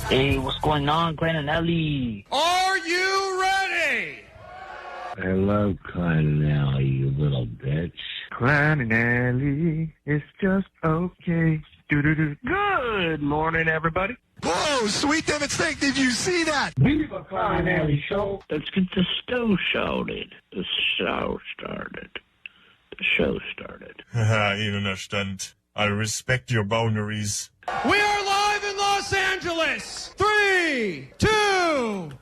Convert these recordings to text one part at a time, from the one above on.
Hey, what's going on, Klein and Ellie? Are you ready? I love Klein and Ellie, you little bitch. Klein and Ellie, it's just okay. Do-do-do. Good morning, everybody. Whoa, Sweet Dibbets thing, did you see that? Viva Klein and Ellie show. Let's get the show started. The show started. You don't understand. I respect your boundaries. We are live in Los Angeles. 3, 2, 1.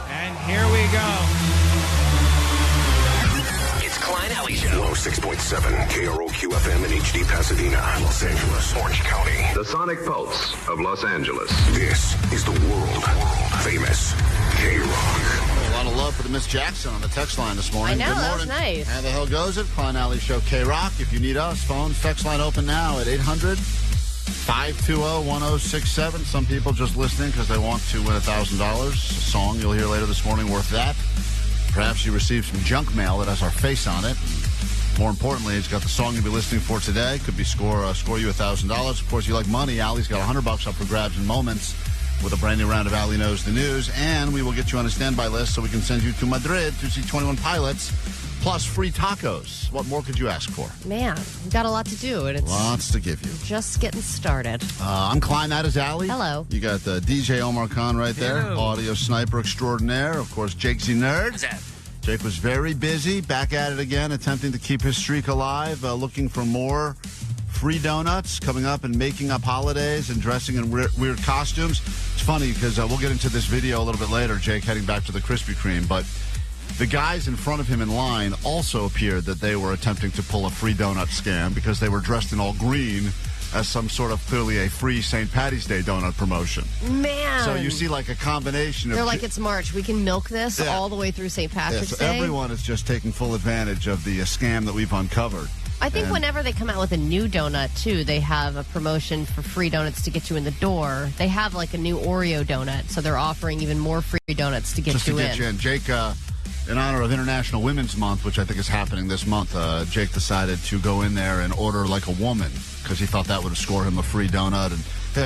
And here we go. It's Klein Alley Show. 106.7 KROQ FM in HD Pasadena, Los Angeles, Orange County. The sonic pulse of Los Angeles. This is the world famous K-Rock. A lot of love for the Miss Jackson on the text line this morning. I know, Good that morning. was nice. How the hell goes it? Klein Alley Show K-Rock. If you need us, phone, text line open now at 800-520-1067. Some people just listening because they want to win $1,000. A song you'll hear later this morning worth that. Perhaps you received some junk mail that has our face on it. More importantly, it's got the song you'll be listening for today. Could be score you $1,000. Of course, you like money. Allie's got $100 up for grabs in moments with a brand new round of Allie Knows the News. And we will get you on a standby list so we can send you to Madrid to see 21 Pilots, plus free tacos. What more could you ask for? Man, we've got a lot to do, and it's Lots to give you. just getting started. I'm Klein, that is Allie. Hello. You got DJ Omar Khan right there. Hello. Audio sniper extraordinaire. Of course, Jake Z Nerd. What's that? Jake was very busy, back at it again, attempting to keep his streak alive, looking for more free donuts, coming up and making up holidays and dressing in weird costumes. It's funny because we'll get into this video a little bit later, Jake heading back to the Krispy Kreme, but the guys in front of him in line also appeared that they were attempting to pull a free donut scam because they were dressed in all green as some sort of clearly a free St. Patty's Day donut promotion. Man. So you see like a combination of... They're like, it's March. We can milk this Yeah. all the way through St. Patrick's so Day. everyone is just taking full advantage of the scam that we've uncovered. I think And- whenever they come out with a new donut, too, they have a promotion for free donuts to get you in the door. They have like a new Oreo donut, so they're offering even more free donuts to get Just you to get you in. Jake, in honor of International Women's Month, which I think is happening this month, Jake decided to go in there and order like a woman because he thought that would score him a free donut. And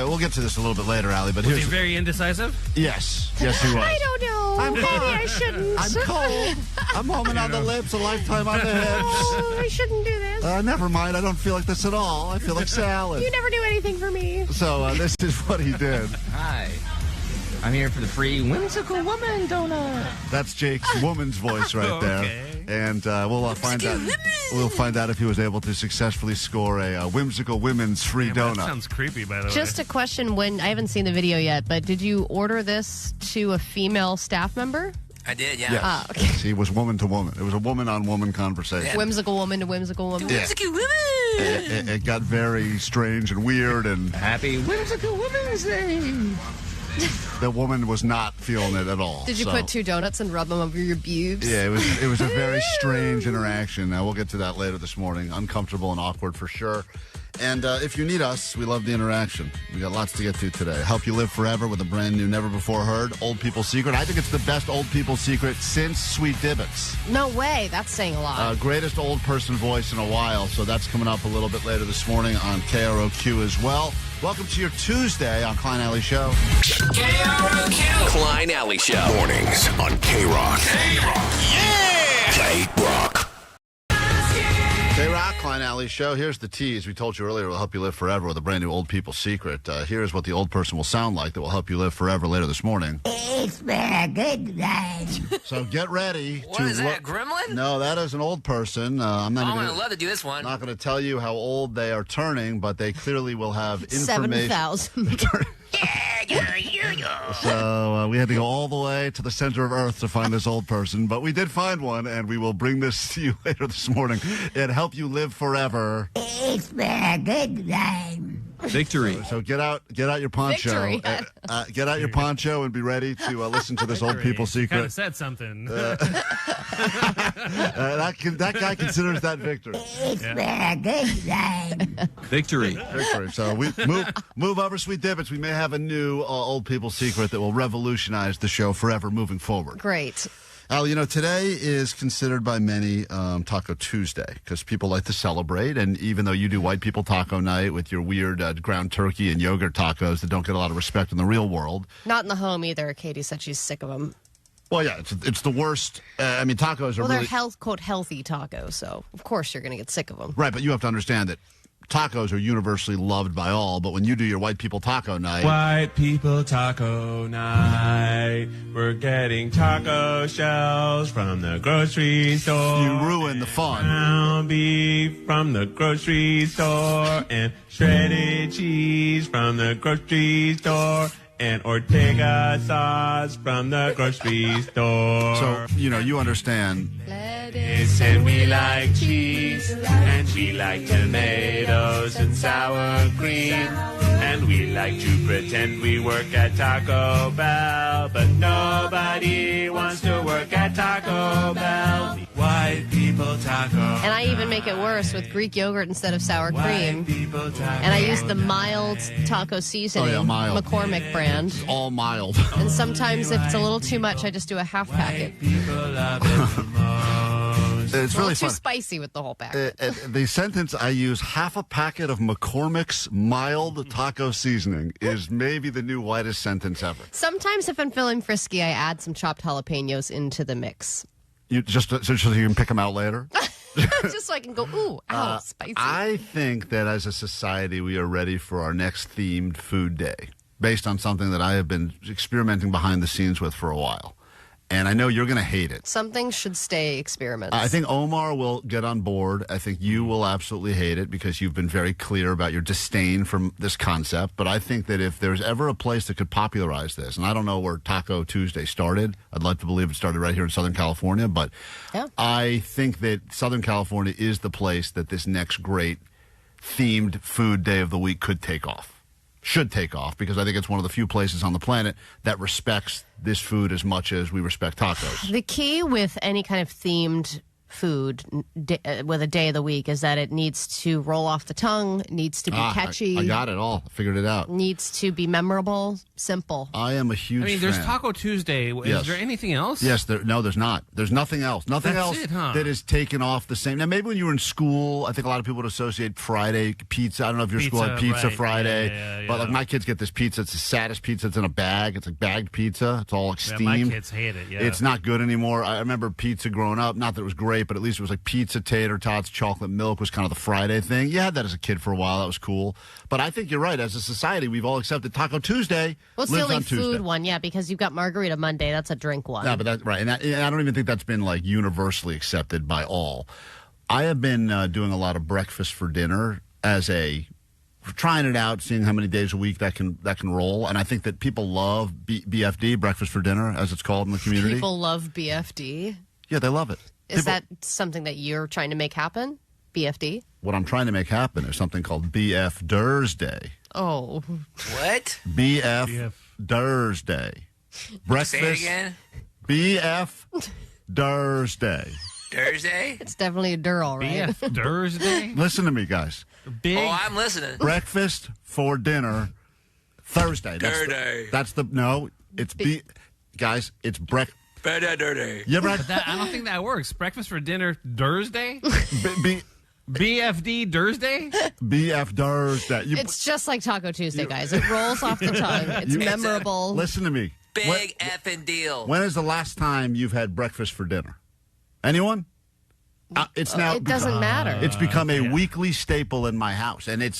we'll get to this a little bit later, Allie. But Was here's he very indecisive? yes, he was. I don't know. I'm Maybe cold. I shouldn't. I'm cold. A moment on the lips, a lifetime on the hips. Oh, I shouldn't do this. Never mind. I don't feel like this at all. I feel like salad. You never do anything for me. So this is what he did. Hi. I'm here for the free whimsical woman donut. That's Jake's woman's voice right there. Okay. And we'll find out. We'll find out if he was able to successfully score a whimsical women's free Damn, donut. that sounds creepy, by the way. Just a question, when I haven't seen the video yet, but did you order this to a female staff member? I did, yeah. Yes. Ah, okay. Yes, he was woman to woman. It was a woman-on-woman conversation. Whimsical woman to whimsical woman. Yeah. Whimsical woman. It got very strange and weird, and Happy whimsical woman's day. the woman was not feeling it at all. Did you so. put 2 donuts and rub them over your pubes? Yeah, it was a very strange interaction. We'll get to that later this morning. Uncomfortable and awkward for sure. And if you need us, we love the interaction. We got lots to get to today. Help you live forever with a brand new, never before heard old people secret. I think it's the best old people secret since Sweet Dibbets. No way. That's saying a lot. Greatest old person voice in a while. So that's coming up a little bit later this morning on KROQ as well. Welcome to your Tuesday on Klein Alley Show. KROQ. Klein Alley Show. Mornings on K-Rock. K-Rock. Yeah! K-Rock. K-Rock, Klein Alley Show. Here's the tease. We told you earlier we'll help you live forever with a brand new old people secret. Here's what the old person will sound like that will help you live forever later this morning. It's been a good night. So get ready. What is that, Gremlin? No, that is an old person. I'm not I'm even. going to love to do this one. Not going to tell you how old they are turning, but they clearly will have information. 7,000. So we had to go all the way to the center of Earth to find this old person, but we did find one, and we will bring this to you later this morning and help you live forever. It's been a good time. Victory. So get out your poncho. Victory. Get out your poncho and be ready to listen to this old people Kind secret. of said something. That guy considers that victory. It's been a good time. Victory. Victory. So we move over, Sweet Dibbets. We may have a new old people secret that will revolutionize the show forever moving forward. Great. Al, today is considered by many Taco Tuesday because people like to celebrate. And even though you do white people taco night with your weird ground turkey and yogurt tacos that don't get a lot of respect in the real world. Not in the home either. Katie said she's sick of them. Well, yeah, it's the worst. Tacos are they're really... quote, healthy tacos, so of course you're going to get sick of them. Right, but you have to understand that tacos are universally loved by all, but when you do your white people taco night... White people taco night. We're getting taco shells from the grocery store. You ruin the fun. Ground beef from the grocery store. And shredded cheese from the grocery store. And Ortega sauce from the grocery store. So, you understand. Lettuce and we like cheese. And we like tomatoes and sour cream. And we like to pretend we work at Taco Bell. But nobody wants to work at Taco Bell. White people taco. And I even make it worse with Greek yogurt instead of sour cream. And I use the mild taco seasoning. Oh, yeah, mild. McCormick brand. It's all mild. And sometimes if it's a little too much, I just do a half packet. It's really too fun. Spicy with the whole packet. The sentence, I use half a packet of McCormick's mild taco seasoning, is maybe the new whitest sentence ever. Sometimes if I'm feeling frisky, I add some chopped jalapenos into the mix. You just so you can pick them out later? Just so I can go, ooh, ow, spicy. I think that as a society, we are ready for our next themed food day, based on something that I have been experimenting behind the scenes with for a while. And I know you're going to hate it. Something should stay experiments. I think Omar will get on board. I think you will absolutely hate it because you've been very clear about your disdain for this concept. But I think that if there's ever a place that could popularize this, and I don't know where Taco Tuesday started. I'd like to believe it started right here in Southern California. But yeah. I think that Southern California is the place that this next great themed food day of the week could take off. Should take off, because I think it's one of the few places on the planet that respects this food as much as we respect tacos. The key with any kind of themed food with a day of the week is that it needs to roll off the tongue, it needs to be catchy. I got it all. I figured it out. Needs to be memorable, simple. I am a huge fan. there's Taco Tuesday. Is there anything else? Yes. There's not. There's nothing else. Nothing else that is taken off the same. Now, maybe when you were in school, I think a lot of people would associate Friday pizza. I don't know if your school had Pizza Friday. Yeah. But my kids get this pizza. It's the saddest pizza. It's in a bag. It's like bagged pizza. It's all steamed. My kids hate it, It's not good anymore. I remember pizza growing up. Not that it was great, but at least it was like pizza, tater tots, chocolate milk was kind of the Friday thing. You had that as a kid for a while. That was cool. But I think you're right. As a society, we've all accepted Taco Tuesday. Well, it's the only food one, because you've got Margarita Monday. That's a drink one. Yeah, but that's right. And I don't even think that's been universally accepted by all. I have been doing a lot of breakfast for dinner trying it out, seeing how many days a week that can roll. And I think that people love BFD, breakfast for dinner, as it's called in the community. People love BFD? Yeah, they love it. Is that something that you're trying to make happen? BFD? What I'm trying to make happen is something called BFDursday. Oh. What? BFDursday. Breakfast. Say it again. BFDursday. Thursday? It's definitely a Durl, right? Thursday? Listen to me, guys. I'm listening. Breakfast for dinner Thursday. Guys, it's breakfast. Dirty. Yeah, right. I don't think that works. Breakfast for dinner Thursday? BFD Thursday? BFDursday. It's just like Taco Tuesday, guys. It rolls off the tongue. It's memorable. Listen to me. Big effing deal. When is the last time you've had breakfast for dinner? Anyone? It doesn't matter. It's become a weekly staple in my house, and your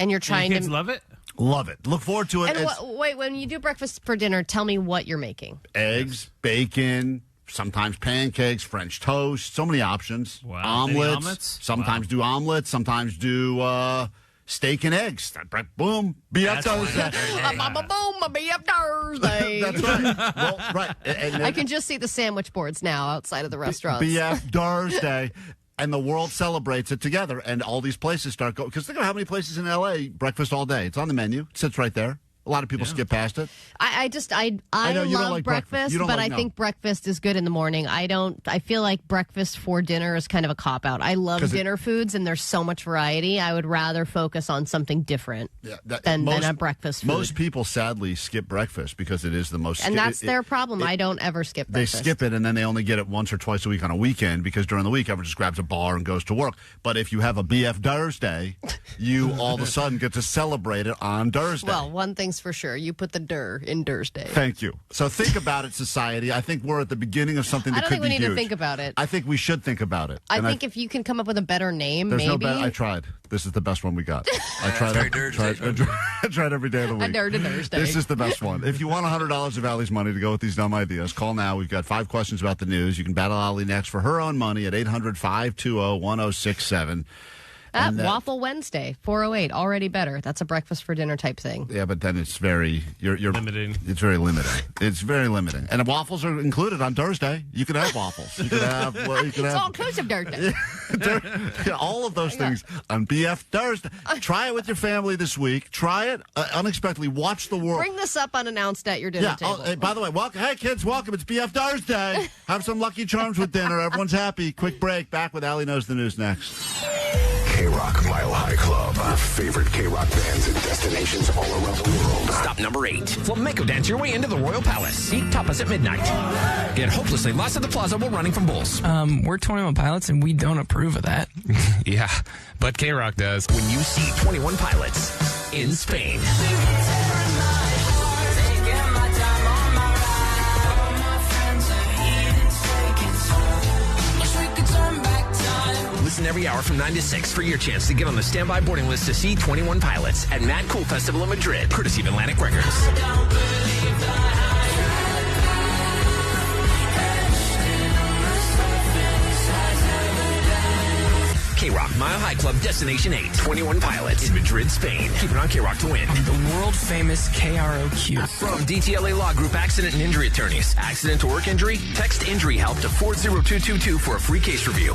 you're trying kids to love it. Love it. Look forward to it. And wait, when you do breakfast for dinner, tell me what you're making. Eggs, bacon, sometimes pancakes, French toast. So many options. Wow. Omelets. Sometimes do omelets. Sometimes do steak and eggs. Boom. BF Thursday. Boom. BF Thursday. That's right. Well, right. And I can just see the sandwich boards now outside of the restaurants. BF Thursday. And the world celebrates it together, and all these places start going. Because think of how many places in L.A. breakfast all day. It's on the menu. It sits right there. A lot of people skip past it. I know you don't love like breakfast, You don't but like- I think breakfast is good in the morning. I feel like breakfast for dinner is kind of a cop-out. I love 'Cause dinner foods, and there's so much variety. I would rather focus on something different than a breakfast food. Most people, sadly, skip breakfast because it is the most... And that's their problem. I don't ever skip They breakfast. skip it, and then they only get it once or twice a week on a weekend because during the week, everyone just grabs a bar and goes to work. But if you have a BFDursday, you all of a sudden get to celebrate it on Thursday. Well, one thing's for sure. You put the dur in Thursday. Thank you. So think about it, society. I think we're at the beginning of something that I don't could think we be need huge. to think about it. I think we should think about it. I And think if you can come up with a better name, there's maybe. no better. I tried. This is the best one we got. I tried. very Thursday. I tried every day of the week. A dirty Thursday. This is the best one. If you want $100 of Allie's money to go with these dumb ideas, call now. We've got 5 questions about the news. You can battle Allie next for her own money at 800-520-1067. And, Waffle Wednesday, 408, already better. That's a breakfast for dinner type thing. Yeah, but then it's very you're limiting. It's very limiting. It's very limiting. And the waffles are included on Thursday. You can have waffles. You can have. It's all inclusive Thursday. All of those things on BF Thursday. Try it with your family this week. Try it unexpectedly. Watch the world. Bring this up unannounced at your dinner table. Hey, by the way, welcome. Hey, kids, welcome. It's BF Thursday. Have some Lucky Charms with dinner. Everyone's happy. Quick break. Back with Allie Knows the News next. K-Rock Mile High Club. Your favorite K-Rock bands and destinations all around the world. Stop number 8. Flamenco dance your way into the Royal Palace. Seat tapas at midnight. Get hopelessly lost at the plaza while running from bulls. We're 21 Pilots, and we don't approve of that. Yeah, but K-Rock does. When you see 21 Pilots in Spain. Listen every hour from 9 to 6 for your chance to get on the standby boarding list to see 21 Pilots at Mad Cool Festival in Madrid, courtesy of Atlantic Records. K-Rock Mile High Club Destination 8, 21 Pilots in Madrid, Spain. Keep it on K-Rock to win. The world-famous KROQ. From DTLA Law Group Accident and Injury Attorneys. Accident or work injury? Text injury help to 40222 for a free case review.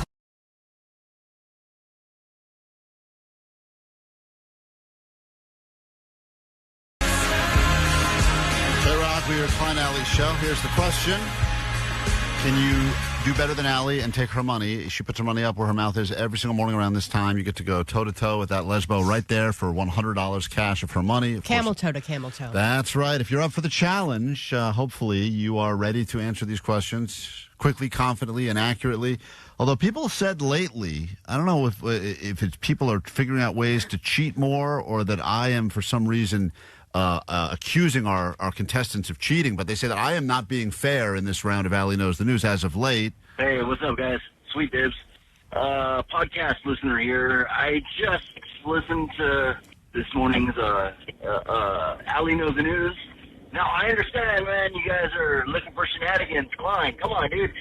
K-Rock, we are Klein Allie's show. Here's the question. Can you do better than Allie and take her money? She puts her money up where her mouth is every single morning around this time. You get to go toe-to-toe with that lesbo right there for $100 cash of her money. Camel toe to camel toe. That's right. If you're up for the challenge, hopefully you are ready to answer these questions quickly, confidently, and accurately. Although people said lately, I don't know if it's people are figuring out ways to cheat more or that I am, for some reason, accusing our contestants of cheating, but they say that I am not being fair in this round of Allie Knows the News as of late. Hey, what's up, guys? Sweet Dibbets. Podcast listener here. I just listened to this morning's Allie Knows the News. Now, I understand, man, you guys are looking for shenanigans. Klein, come on, dude.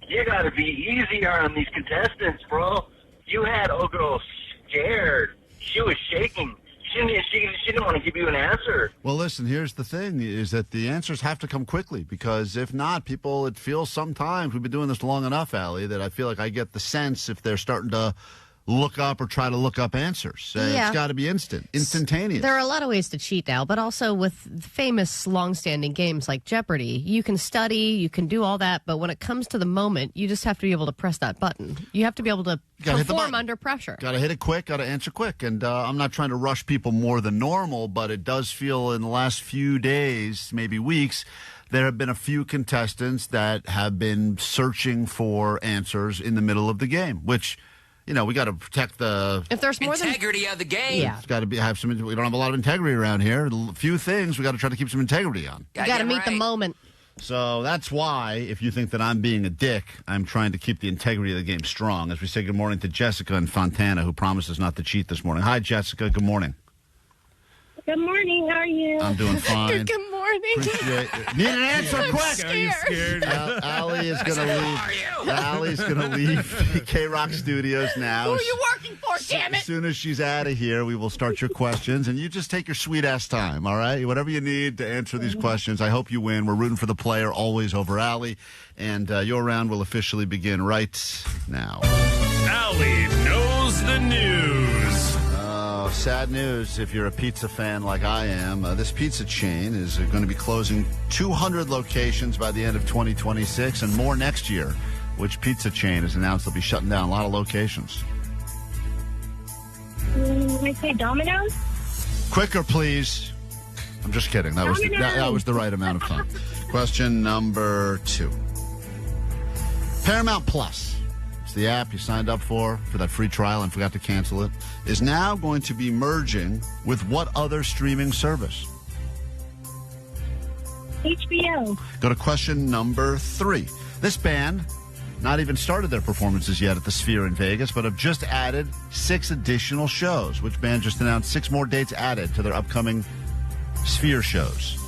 You gotta be easier on these contestants, bro. You had Ogro scared. She was shaking. She didn't want to give you an answer. Well, listen, here's the thing, is that the answers have to come quickly, because if not, it feels sometimes, we've been doing this long enough, Allie, that I feel like I get the sense if they're starting to look up or try to look up answers. Yeah. It's got to be instantaneous. There are a lot of ways to cheat now, but also with famous long-standing games like Jeopardy, you can study, you can do all that, but when it comes to the moment, you just have to be able to press that button. You have to be able to perform under pressure. Got to hit it quick, got to answer quick. And I'm not trying to rush people more than normal, but it does feel in the last few days, maybe weeks, there have been a few contestants that have been searching for answers in the middle of the game, which... You know, we got to protect the if there's more integrity of the game. Yeah. It's got to have some. We don't have a lot of integrity around here. A few things we got to try to keep some integrity on. You got to meet the moment. So that's why, if you think that I'm being a dick, I'm trying to keep the integrity of the game strong. As we say good morning to Jessica in Fontana, who promises not to cheat this morning. Hi, Jessica. Good morning. Good morning. How are you? I'm doing fine. Good morning. Need an answer quick. Are you scared? Allie is going to leave. Allie's going to leave the K-Rock studios now. Who are you working for, damn it? As soon as she's out of here, we will start your questions, and you just take your sweet-ass time, all right? Whatever you need to answer these questions. I hope you win. We're rooting for the player, always over Allie, and your round will officially begin right now. Allie Knows the News. sad news if you're a pizza fan like I am. This pizza chain is going to be closing 200 locations by the end of 2026 and more next year. Which pizza chain has announced they'll be shutting down a lot of locations? I say Domino's. Quicker, please. I'm just kidding. That was the right amount of time. Question number 2. Paramount Plus. It's the app you signed up for that free trial and forgot to cancel it. Is now going to be merging with what other streaming service? HBO. Go to question number 3. This band not even started their performances yet at the Sphere in Vegas, but have just added 6 additional shows. Which band just announced 6 more dates added to their upcoming Sphere shows?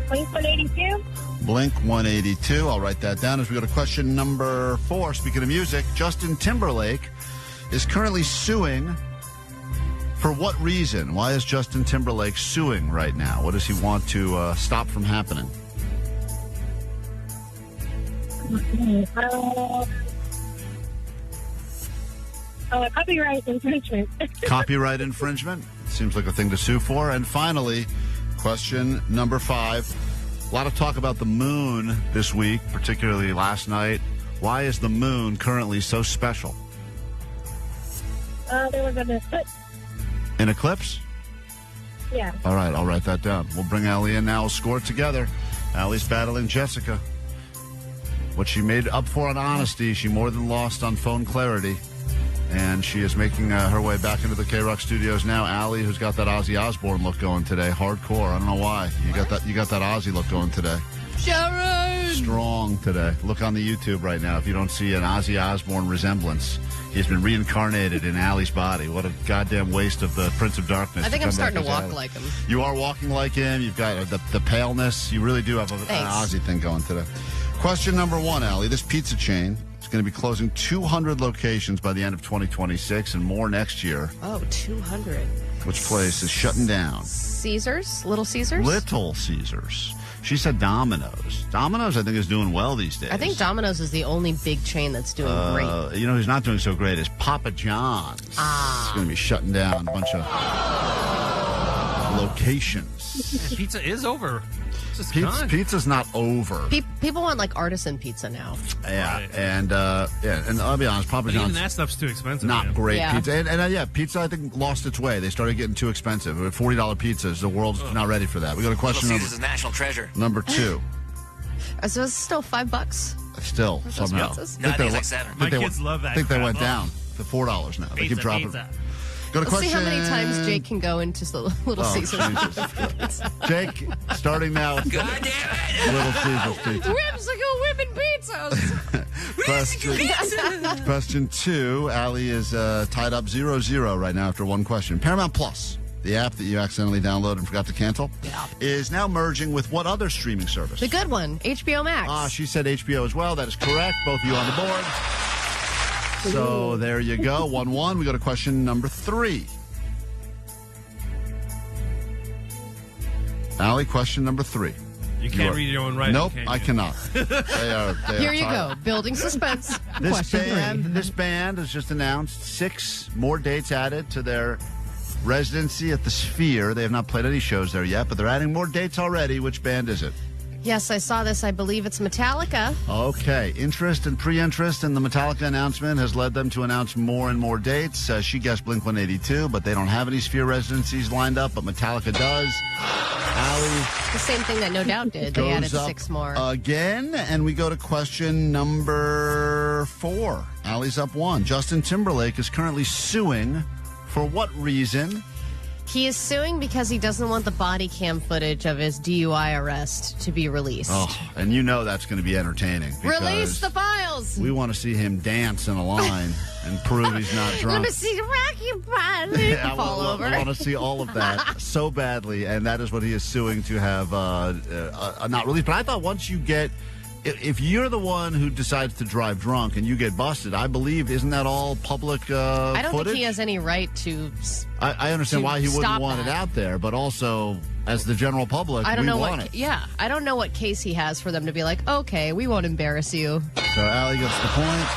Blink-182. Blink-182. I'll write that down as we go to question number 4. Speaking of music, Justin Timberlake is currently suing. For what reason? Why is Justin Timberlake suing right now? What does he want to stop from happening? Copyright infringement. Copyright infringement? Seems like a thing to sue for. And finally, question number 5. A lot of talk about the moon this week, particularly last night. Why is the moon currently so special? There was an eclipse. An eclipse? Yeah. All right, I'll write that down. We'll bring Allie in now. We'll score it together. Allie's battling Jessica. What she made up for on honesty, she more than lost on phone clarity. And she is making her way back into the K-Rock studios now. Allie, who's got that Ozzy Osbourne look going today. Hardcore. I don't know why. You got that Ozzy look going today. Sharon! Strong today. Look on the YouTube right now if you don't see an Ozzy Osbourne resemblance. He's been reincarnated in Allie's body. What a goddamn waste of the Prince of Darkness. I think I'm starting to walk Allie. like him. You are walking like him. You've got the paleness. You really do have an Ozzy thing going today. Question number 1, Allie. This pizza chain is going to be closing 200 locations by the end of 2026 and more next year. Oh, 200. Which place is shutting down? Caesars? Little Caesars? Little Caesars. She said Domino's. Domino's, I think, is doing well these days. I think Domino's is the only big chain that's doing great. You know who's not doing so great is Papa John's. It's going to be shutting down a bunch of locations. Yeah, pizza is over. Pizza's not over. People want like artisan pizza now. Yeah, right. And I'll be honest, Papa John's. Even that stuff's too expensive. Not great pizza. And pizza I think lost its way. They started getting too expensive. $40 pizzas. The world's not ready for that. We got a question. Little Caesars is a national treasure. Number 2. So it's still $5. Still somehow. No, I think it's like 7. My kids love that. I think they went down to $4 now. They keep dropping. Pizza. Go to Let's see how many times Jake can go into Little Caesars. Jake, starting now. God damn it! Little Caesars pizza. Whimsical women pizzas. Question 2. Allie is tied up 0-0 right now after one question. Paramount Plus, the app that you accidentally downloaded and forgot to cancel, is now merging with what other streaming service? The good one, HBO Max. She said HBO as well. That is correct. Both of you on the board. So there you go. 1-1. We go to question number 3. Allie, question number 3. You can't read your own writing. Nope, can I cannot. They are Here you go. Building suspense. This band has just announced 6 more dates added to their residency at the Sphere. They have not played any shows there yet, but they're adding more dates already. Which band is it? Yes, I saw this. I believe it's Metallica. Okay. Interest and pre-interest in the Metallica announcement has led them to announce more and more dates. She guessed Blink-182, but they don't have any Sphere residencies lined up, but Metallica does. Allie. The same thing that No Doubt did. They added 6 more. Again, and we go to question number 4. Allie's up 1. Justin Timberlake is currently suing for what reason? He is suing because he doesn't want the body cam footage of his DUI arrest to be released. Oh, and you know that's going to be entertaining. Release the files! We want to see him dance in a line and prove he's not drunk. Let me see the Rocky Body fall over. I want to see all of that so badly, and that is what he is suing to have not released. But I thought once you get... If you're the one who decides to drive drunk and you get busted, I believe, isn't that all public I don't footage? think he has any right to. I understand why he wouldn't want it out there, but also as the general public, I don't know want it. Yeah, I don't know what case he has for them to be like, okay, we won't embarrass you. So Allie gets the point.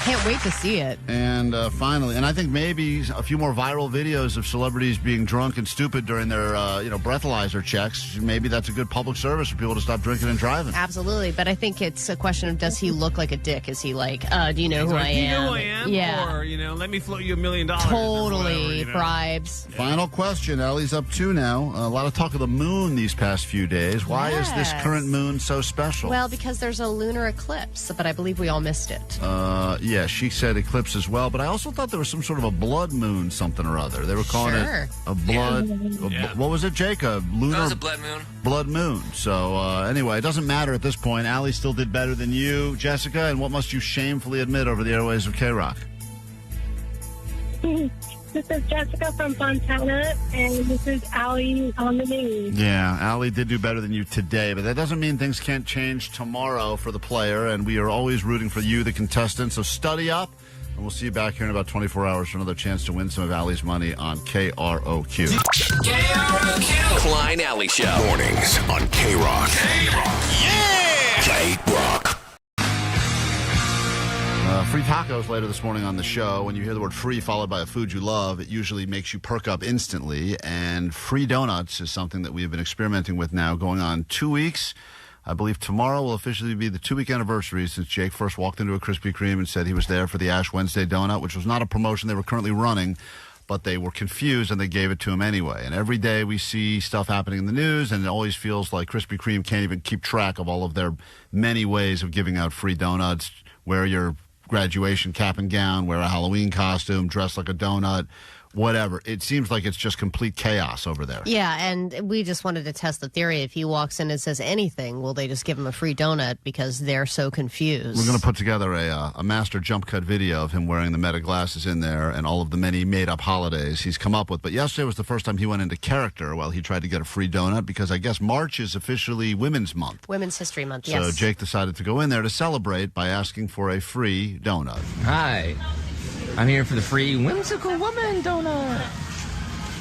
Can't wait to see it. And finally, and I think maybe a few more viral videos of celebrities being drunk and stupid during their, breathalyzer checks. Maybe that's a good public service for people to stop drinking and driving. Absolutely, but I think it's a question of, does he look like a dick? Is he like, do you know who I am? Do you know who I am? Yeah. Or, let me float you $1 million. Totally. Whatever, bribes. Final question. Ellie's up 2 now. A lot of talk of the moon these past few days. Why is this current moon so special? Well, because there's a lunar eclipse, but I believe we all missed it. Yeah, she said eclipse as well, but I also thought there was some sort of a blood moon something or other. They were calling it a blood... What was it, Jake? A lunar... That was a blood moon. Blood moon. So, anyway, it doesn't matter at this point. Allie still did better than you, Jessica, and what must you shamefully admit over the airways of K-Rock? This is Jessica from Fontana, and this is Allie on the news. Yeah, Allie did do better than you today, but that doesn't mean things can't change tomorrow for the player, and we are always rooting for you, the contestant, so study up, and we'll see you back here in about 24 hours for another chance to win some of Allie's money on KROQ. KROQ. Klein Alley Show. Mornings on K-Rock. Yeah! K-Rock. Free tacos later this morning on the show. When you hear the word free followed by a food you love, it usually makes you perk up instantly. And free donuts is something that we have been experimenting with now going on 2 weeks. I believe tomorrow will officially be the 2-week anniversary since Jake first walked into a Krispy Kreme and said he was there for the Ash Wednesday donut, which was not a promotion they were currently running, but they were confused and they gave it to him anyway. And every day we see stuff happening in the news, and it always feels like Krispy Kreme can't even keep track of all of their many ways of giving out free donuts. Wear your graduation cap and gown, wear a Halloween costume, dress like a donut, whatever. It seems like it's just complete chaos over there. Yeah, and we just wanted to test the theory. If he walks in and says anything, will they just give him a free donut because they're so confused? We're going to put together a master jump cut video of him wearing the Meta glasses in there and all of the many made-up holidays he's come up with. But yesterday was the first time he went into character while he tried to get a free donut because I guess March is officially Women's Month. Women's History Month, So yes. Jake decided to go in there to celebrate by asking for a free donut. Hi. I'm here for the free whimsical woman donut.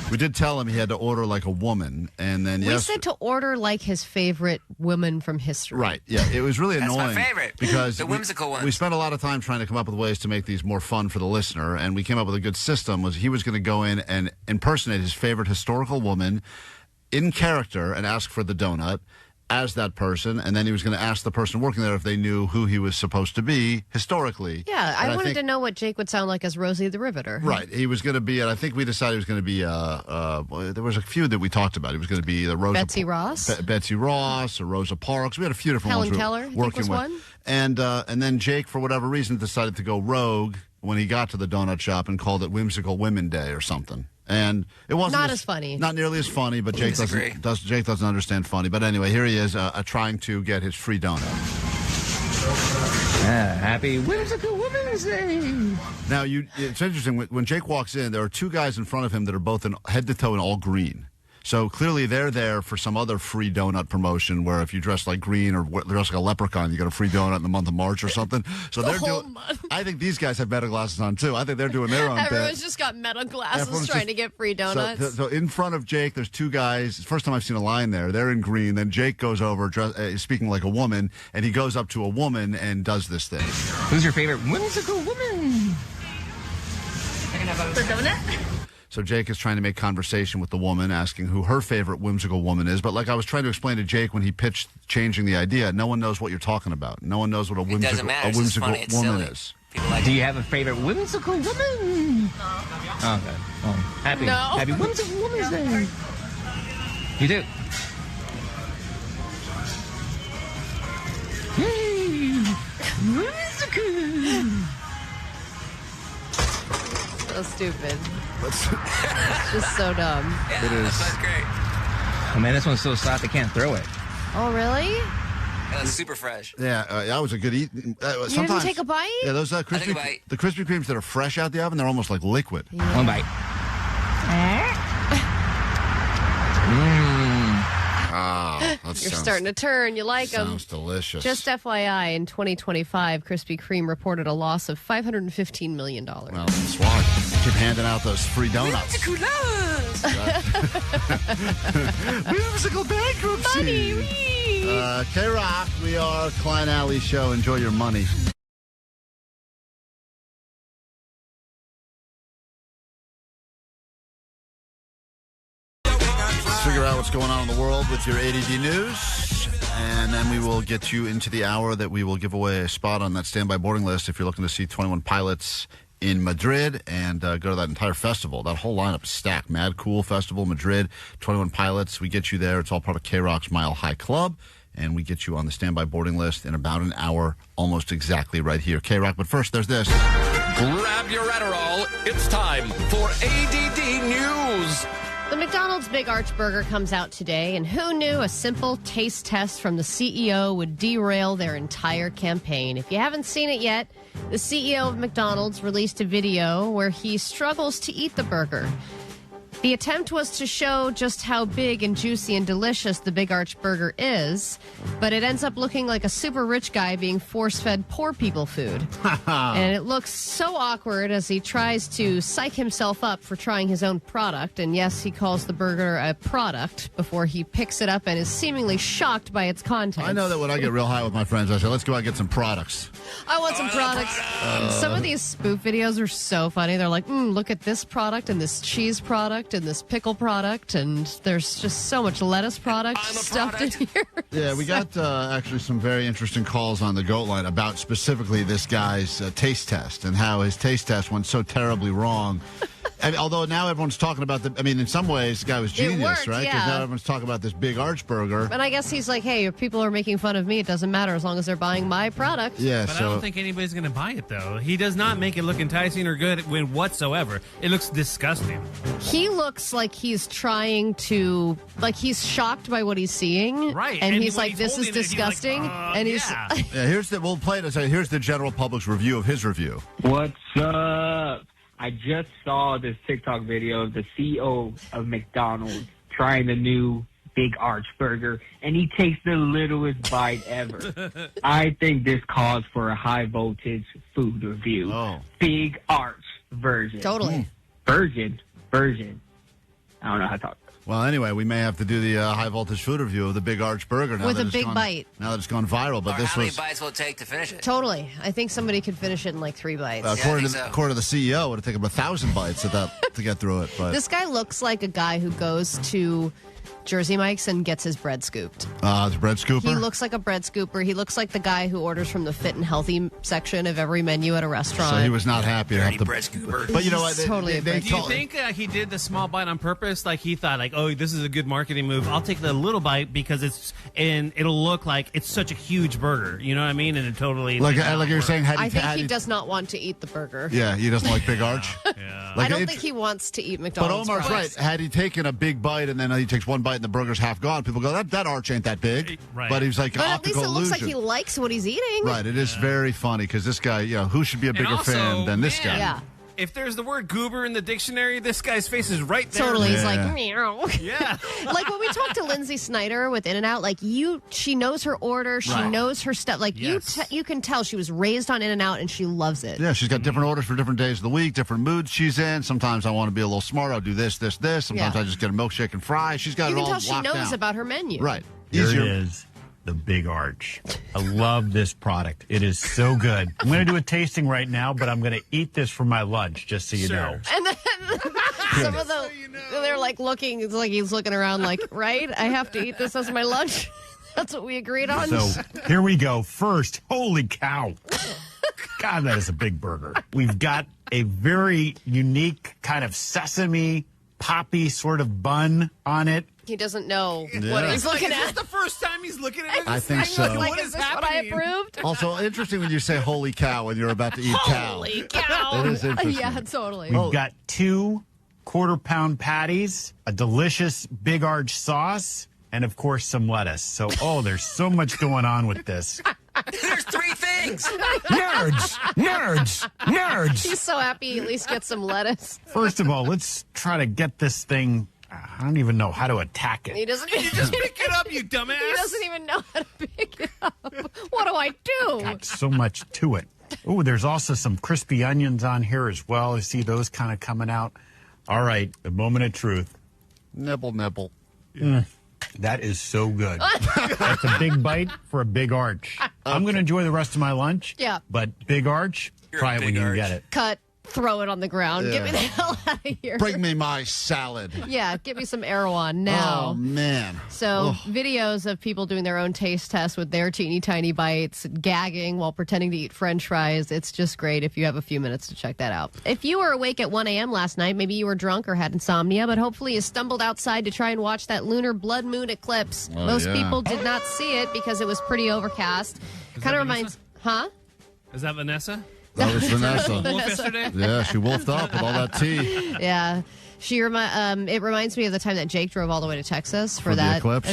We did tell him he had to order like a woman, and then We said to order like his favorite woman from history. Right, yeah. It was really annoying. That's my favorite. Because the whimsical one. We spent a lot of time trying to come up with ways to make these more fun for the listener, and we came up with a good system. Was he was going to go in and impersonate his favorite historical woman in character and ask for the donut as that person, and then he was going to ask the person working there if they knew who he was supposed to be historically. Yeah, I wanted to know what Jake would sound like as Rosie the Riveter. Right. He was going to be, and I think we decided he was going to be, there was a few that we talked about. He was going to be the Rosa... Betsy Ross? Betsy Ross or Rosa Parks. We had a few different Helen ones Keller, we I were think working was with. one. And then Jake, for whatever reason, decided to go rogue when he got to the donut shop and called it Whimsical Women Day or something. And it wasn't Not as funny. Not nearly as funny, but Jake doesn't understand funny. But anyway, here he is trying to get his free donut. Happy Whimsical Women's Day. Now, it's interesting. When Jake walks in, there are 2 guys in front of him that are both in head to toe in all green. So clearly they're there for some other free donut promotion where if you dress like green or dress like a leprechaun, you get a free donut in the month of March or something. So they're doing. I think these guys have Meta glasses on too. I think they're doing their own thing. Everyone's just got Meta glasses trying to get free donuts. So in front of Jake, there's 2 guys. First time I've seen a line there. They're in green. Then Jake goes over, speaking like a woman, and he goes up to a woman and does this thing. Who's your favorite whimsical woman? The donut? So Jake is trying to make conversation with the woman, asking who her favorite whimsical woman is. But like I was trying to explain to Jake when he pitched changing the idea, no one knows what you're talking about. No one knows what a whimsical woman is. Do you have a favorite whimsical woman? No. Okay. Happy Whimsical Women's Day. You do? Yay! Whimsical! So stupid. It's just so dumb. Yeah, it is. That's great. Oh man, this one's so soft they can't throw it. Oh, really? Yeah, that's super fresh. Yeah, that was a good eat. You didn't take a bite? Yeah, those I took a bite. the Krispy Kremes that are fresh out the oven, they're almost like liquid. Yeah. One bite. You're starting to turn. You like them. Sounds delicious. Just FYI, in 2025, Krispy Kreme reported a loss of $515 million. Well, that's why. Keep handing out those free donuts. Whimsical bankruptcy. K-Rock, we are Klein Alley Show. Enjoy your money. figure out what's going on in the world with your ADD news. And then we will get you into the hour that we will give away a spot on that standby boarding list if you're looking to see 21 Pilots in Madrid and go to that entire festival. That whole lineup is stacked. Mad Cool Festival, Madrid, 21 Pilots. We get you there. It's all part of K-Rock's Mile High Club. And we get you on the standby boarding list in about an hour, almost exactly right here. K-Rock, but first, there's this. Grab your Adderall. It's time for ADD News. The McDonald's Big Arch Burger comes out today, and who knew a simple taste test from the CEO would derail their entire campaign? If you haven't seen it yet, the CEO of McDonald's released a video where he struggles to eat the burger. The attempt was to show just how big and juicy and delicious the Big Arch Burger is, but it ends up looking like a super rich guy being force-fed poor people food. And it looks so awkward as he tries to psych himself up for trying his own product. And yes, he calls the burger a product before he picks it up and is seemingly shocked by its contents. I know that when I get real high with my friends, I say, let's go out and get some products. I want some products. Some of these spoof videos are so funny. They're like, look at this product and this cheese product and this pickle product, and there's just so much lettuce product stuffed in here. Yeah, we got actually some very interesting calls on the GOAT line about specifically this guy's taste test and how his taste test went so terribly wrong. And although now everyone's talking about in some ways, the guy was genius, worked, right? Because now everyone's talking about this Big Arch Burger. And I guess he's like, hey, if people are making fun of me, it doesn't matter as long as they're buying my product. Yeah, but I don't think anybody's going to buy it, though. He does not make it look enticing or good whatsoever. It looks disgusting. He looks like he's trying to, he's shocked by what he's seeing. Right. And he's like, this is disgusting. We'll play it and say, here's the general public's review of his review. What's up? I just saw this TikTok video of the CEO of McDonald's trying the new Big Arch Burger, and he takes the littlest bite ever. I think this calls for a high-voltage food review. Oh. Big Arch version. Totally. Version. I don't know how to talk. Well, anyway, we may have to do the high-voltage food review of the Big Arch Burger now with that a big bite. Now that it's gone viral. But how many bites will it take to finish it? Totally. I think somebody could finish it in 3 bites. According to the CEO, it would have taken 1,000 bites to get through it. But this guy looks like a guy who goes to Jersey Mike's and gets his bread scooped. The bread scooper? He looks like a bread scooper. He looks like the guy who orders from the fit and healthy section of every menu at a restaurant. So he was not happy to have the bread scooper. But you know what? Do you think he did the small bite on purpose? Like he thought, oh, this is a good marketing move. I'll take the little bite because it'll look like it's such a huge burger. You know what I mean? And it totally like you're saying. I think he does not want to eat the burger. Yeah, he doesn't like Big Arch. Yeah. I don't think he wants to eat McDonald's. But Omar's right. Had he taken a big bite and then he takes one bite and the burger's half gone, people go, that arch ain't that big. Right. But he's like, but at least it looks like he likes what he's eating. Right. It is very funny because this guy, who should be a bigger fan than this guy? Yeah. If there's the word goober in the dictionary, this guy's face is right there. Totally. He's like, meow. Yeah. Like when we talked to Lindsay Snyder with In-N-Out, she knows her order. She knows her stuff. You can tell she was raised on In-N-Out and she loves it. Yeah, she's got different orders for different days of the week, different moods she's in. Sometimes I want to be a little smart. I'll do this. Sometimes I just get a milkshake and fries. She's got it all locked down. You can tell she knows about her menu. Right. Here it is. The Big Arch. I love this product. It is so good. I'm going to do a tasting right now, but I'm going to eat this for my lunch, just so you know. And then some of they're looking, it's like he's looking around right? I have to eat this as my lunch? That's what we agreed on? So here we go. First, holy cow. God, that is a big burger. We've got a very unique kind of sesame poppy sort of bun on it. He doesn't know what he's looking at. Is this the first time he's looking at it? I think so. What is this what I approved? Also, interesting when you say holy cow when you're about to eat cow. Holy cow. It is interesting. Yeah, totally. We've got 2 quarter-pound patties, a delicious Big Arch sauce, and, of course, some lettuce. So, there's so much going on with this. There's 3 things. Nerds. He's so happy he at least gets some lettuce. First of all, let's try to get this thing. I don't even know how to attack it. He doesn't. You just pick it up, you dumbass. He doesn't even know how to pick it up. What do I do? Got so much to it. Oh, there's also some crispy onions on here as well. I see those kind of coming out. All right, the moment of truth. Nibble. That is so good. That's a big bite for a Big Arch. I'm going to enjoy the rest of my lunch. Yeah. But Big Arch, try it when you can get it. Cut. throw it on the ground. Yeah. Get me the hell out of here. Bring me my salad. Yeah, get me some Erewhon now. Oh, man. So videos of people doing their own taste tests with their teeny tiny bites, gagging while pretending to eat French fries. It's just great if you have a few minutes to check that out. If you were awake at 1 a.m. last night, maybe you were drunk or had insomnia, but hopefully you stumbled outside to try and watch that lunar blood moon eclipse. Most people did not see it because it was pretty overcast. Kind of reminds... Huh? Is that Vanessa? That was Vanessa. Wolf yesterday? Yeah, she wolfed up with all that tea. Yeah. It reminds me of the time that Jake drove all the way to Texas for the that eclipse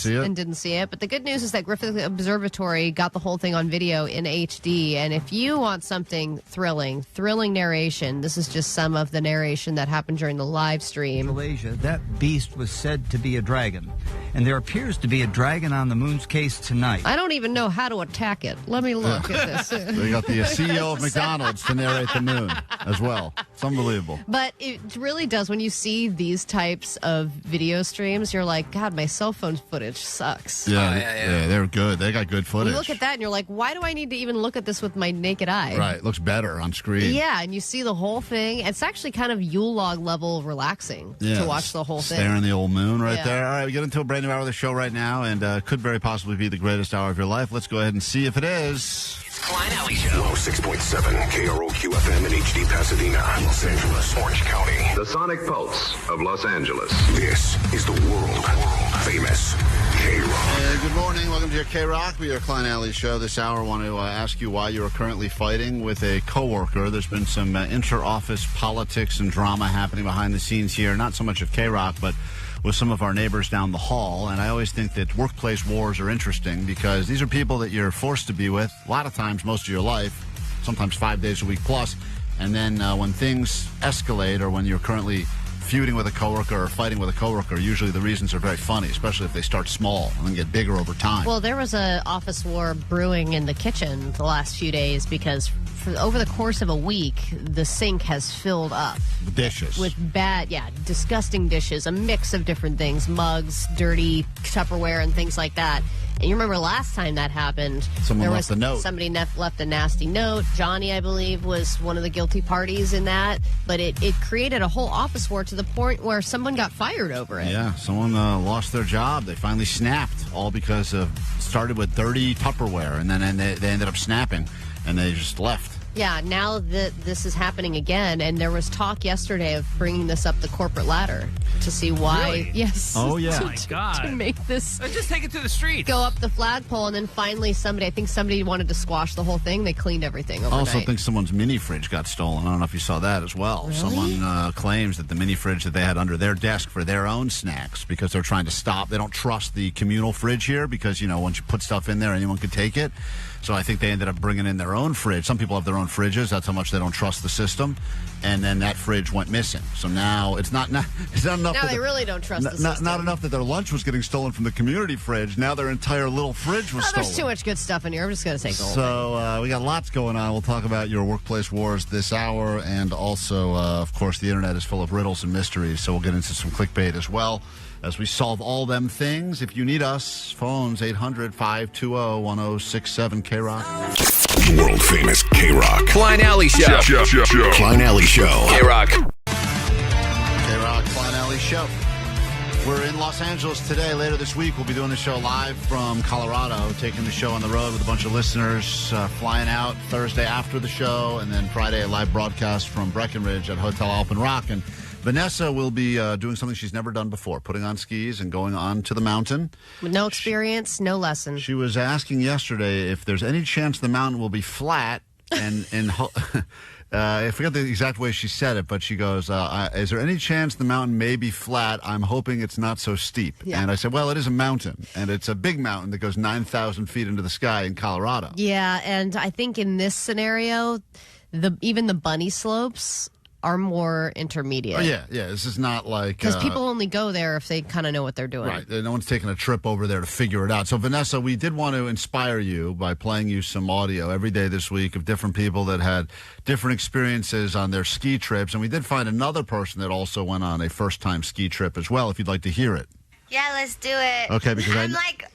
and didn't see it. But the good news is that Griffith Observatory got the whole thing on video in HD. And if you want something thrilling narration, this is just some of the narration that happened during the live stream. Malaysia, that beast was said to be a dragon. And there appears to be a dragon on the moon's case tonight. I don't even know how to attack it. Let me look at this. They got the CEO of McDonald's to narrate the moon as well. It's unbelievable. But it really does. When you see these types of video streams, you're like, God, my cell phone footage sucks. Yeah, they're good. They got good footage. You look at that and you're like, why do I need to even look at this with my naked eye? Right. It looks better on screen. Yeah, and you see the whole thing. It's actually kind of Yule log level relaxing to watch the whole thing. Staring the old moon right there. All right, we get into a brand new hour of the show right now, and could very possibly be the greatest hour of your life. Let's go ahead and see if it is. Klein Alley Show. 106.7 KROQ FM in HD Pasadena, Los Angeles, Orange County. The Sonic Pulse of Los Angeles. This is the world famous K-Rock. Good morning. Welcome to your K-Rock. We are Klein Alley Show. This hour, I want to ask you why you are currently fighting with a coworker. There's been some inter-office politics and drama happening behind the scenes here. Not so much of K-Rock, but with some of our neighbors down the hall. And I always think that workplace wars are interesting because these are people that you're forced to be with a lot of times, most of your life, sometimes 5 days a week plus. And then when things escalate or when you're currently feuding with a coworker or fighting with a coworker, usually the reasons are very funny, especially if they start small and then get bigger over time. Well, there was an office war brewing in the kitchen the last few days because over the course of a week, the sink has filled up. Dishes. With disgusting dishes, a mix of different things, mugs, dirty Tupperware, and things like that. And you remember last time that happened, Someone left a note. Somebody left a nasty note. Johnny, I believe, was one of the guilty parties in that. But it created a whole office war to the point where someone got fired over it. Yeah, someone lost their job. They finally snapped, all because of started with dirty Tupperware, and then they ended up snapping, and they just left. Yeah, now that this is happening again, and there was talk yesterday of bringing this up the corporate ladder to see why. Really? Yes. Oh, yeah. My God. To make this. Just take it to the street. Go up the flagpole, and then finally I think somebody wanted to squash the whole thing. They cleaned everything overnight. I also think someone's mini fridge got stolen. I don't know if you saw that as well. Really? Someone claims that the mini fridge that they had under their desk for their own snacks, because they're trying to stop. They don't trust the communal fridge here because, once you put stuff in there, anyone could take it. So I think they ended up bringing in their own fridge. Some people have their own fridges. That's how much they don't trust the system. And then that fridge went missing. So now it's not enough. Now they really don't trust the system. Not enough that their lunch was getting stolen from the community fridge. Now their entire little fridge was stolen. There's too much good stuff in here. I'm just going to take the whole thing. So we got lots going on. We'll talk about your workplace wars this hour. And also, of course, the internet is full of riddles and mysteries. So we'll get into some clickbait as well as we solve all them things. If you need us, phones 800-520-1067 K-Rock. World famous K-Rock. Klein Alley Show. Klein Alley Show. K-Rock. K-Rock, Klein Alley Show. We're in Los Angeles today. Later this week, we'll be doing the show live from Colorado, taking the show on the road with a bunch of listeners, flying out Thursday after the show, and then Friday, a live broadcast from Breckenridge at Hotel Alpen Rock. And Vanessa will be doing something she's never done before, putting on skis and going on to the mountain. With no experience, no lesson. She was asking yesterday if there's any chance the mountain will be flat. And I forget the exact way she said it, but she goes, is there any chance the mountain may be flat? I'm hoping it's not so steep. Yeah. And I said, well, it is a mountain, and it's a big mountain that goes 9,000 feet into the sky in Colorado. Yeah, and I think in this scenario, even the bunny slopes are more intermediate. Oh, yeah. This is not like... Because people only go there if they kind of know what they're doing. Right. No one's taking a trip over there to figure it out. So, Vanessa, we did want to inspire you by playing you some audio every day this week of different people that had different experiences on their ski trips. And we did find another person that also went on a first-time ski trip as well, if you'd like to hear it. Yeah, let's do it. Okay, because I'm like...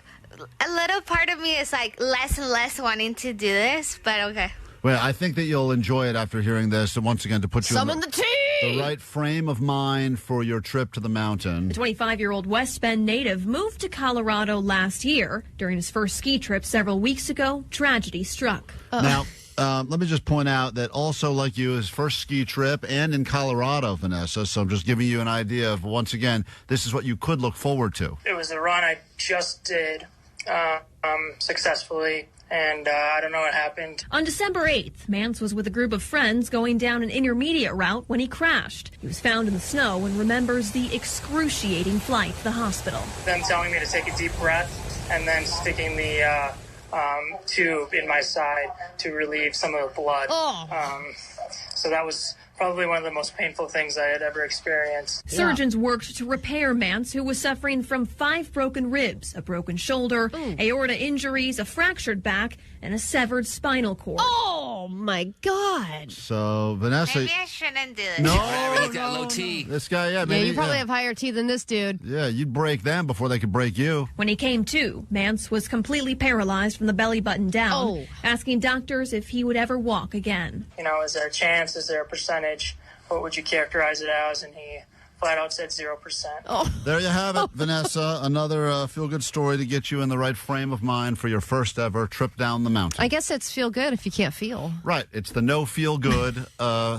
A little part of me is like less and less wanting to do this, but okay. Well, I think that you'll enjoy it after hearing this. And once again, to put you Summon the tea! The right frame of mind for your trip to the mountain. The 25-year-old West Bend native moved to Colorado last year. During his first ski trip several weeks ago, tragedy struck. Now, let me just point out that also, like you, his first ski trip and in Colorado, Vanessa. So I'm just giving you an idea of, once again, this is what you could look forward to. It was a run I just did successfully. And I don't know what happened. On December 8th, Mance was with a group of friends going down an intermediate route when he crashed. He was found in the snow and remembers the excruciating flight to the hospital. Them telling me to take a deep breath and then sticking the tube in my side to relieve some of the blood. So that was probably one of the most painful things I had ever experienced. Surgeons worked to repair Mance, who was suffering from 5 broken ribs, a broken shoulder, aorta injuries, a fractured back, and a severed spinal cord. Oh, my God. So, Vanessa... Maybe I shouldn't do it. No. This guy, maybe, you probably have higher teeth than this dude. Yeah, you'd break them before they could break you. When he came to, Mance was completely paralyzed from the belly button down, asking doctors if he would ever walk again. You know, is there a chance? Is there a percentage? What would you characterize it as? And he flat out said 0%. There you have it, Vanessa. Another feel-good story to get you in the right frame of mind for your first ever trip down the mountain. I guess it's feel good if you can't feel. Right. It's the no feel-good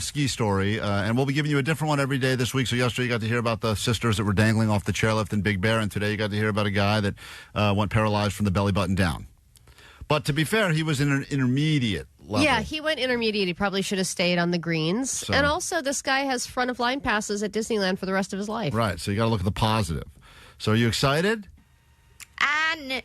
ski story. And we'll be giving you a different one every day this week. So yesterday you got to hear about the sisters that were dangling off the chairlift in Big Bear. And today you got to hear about a guy that went paralyzed from the belly button down. But to be fair, he was in an intermediate level. Yeah, he went intermediate. He probably should have stayed on the greens. So, and also, this guy has front-of-line passes at Disneyland for the rest of his life. Right, so you got to look at the positive. So are you excited?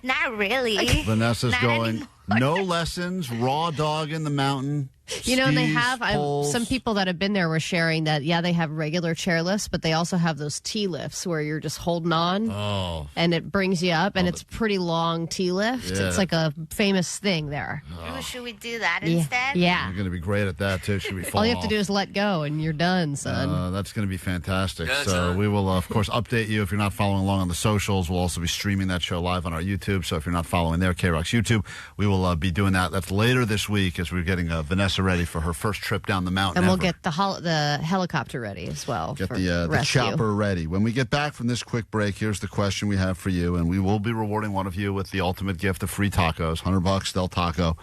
Not really. Vanessa's going, no lessons, raw dog in the mountain. You know, they have poles. Some people that have been there were sharing that, they have regular chair lifts, but they also have those T lifts where you're just holding on and it brings you up, and it's a pretty long T lift. Yeah. It's like a famous thing there. Should we do that instead? Yeah. You're going to be great at that, too. Should we fall All you have to off? do is let go, and you're done, son. That's going to be fantastic. Good, so we will, of course, update you if you're not following along on the socials. We'll also be streaming that show live on our YouTube. So if you're not following there, K-Rock's YouTube, we will be doing that. That's later this week as we're getting Vanessa ready for her first trip down the mountain. And we'll ever. get the helicopter ready as well. Get the chopper ready. When we get back from this quick break, here's the question we have for you, and we will be rewarding one of you with the ultimate gift of free tacos, $100 Del Taco.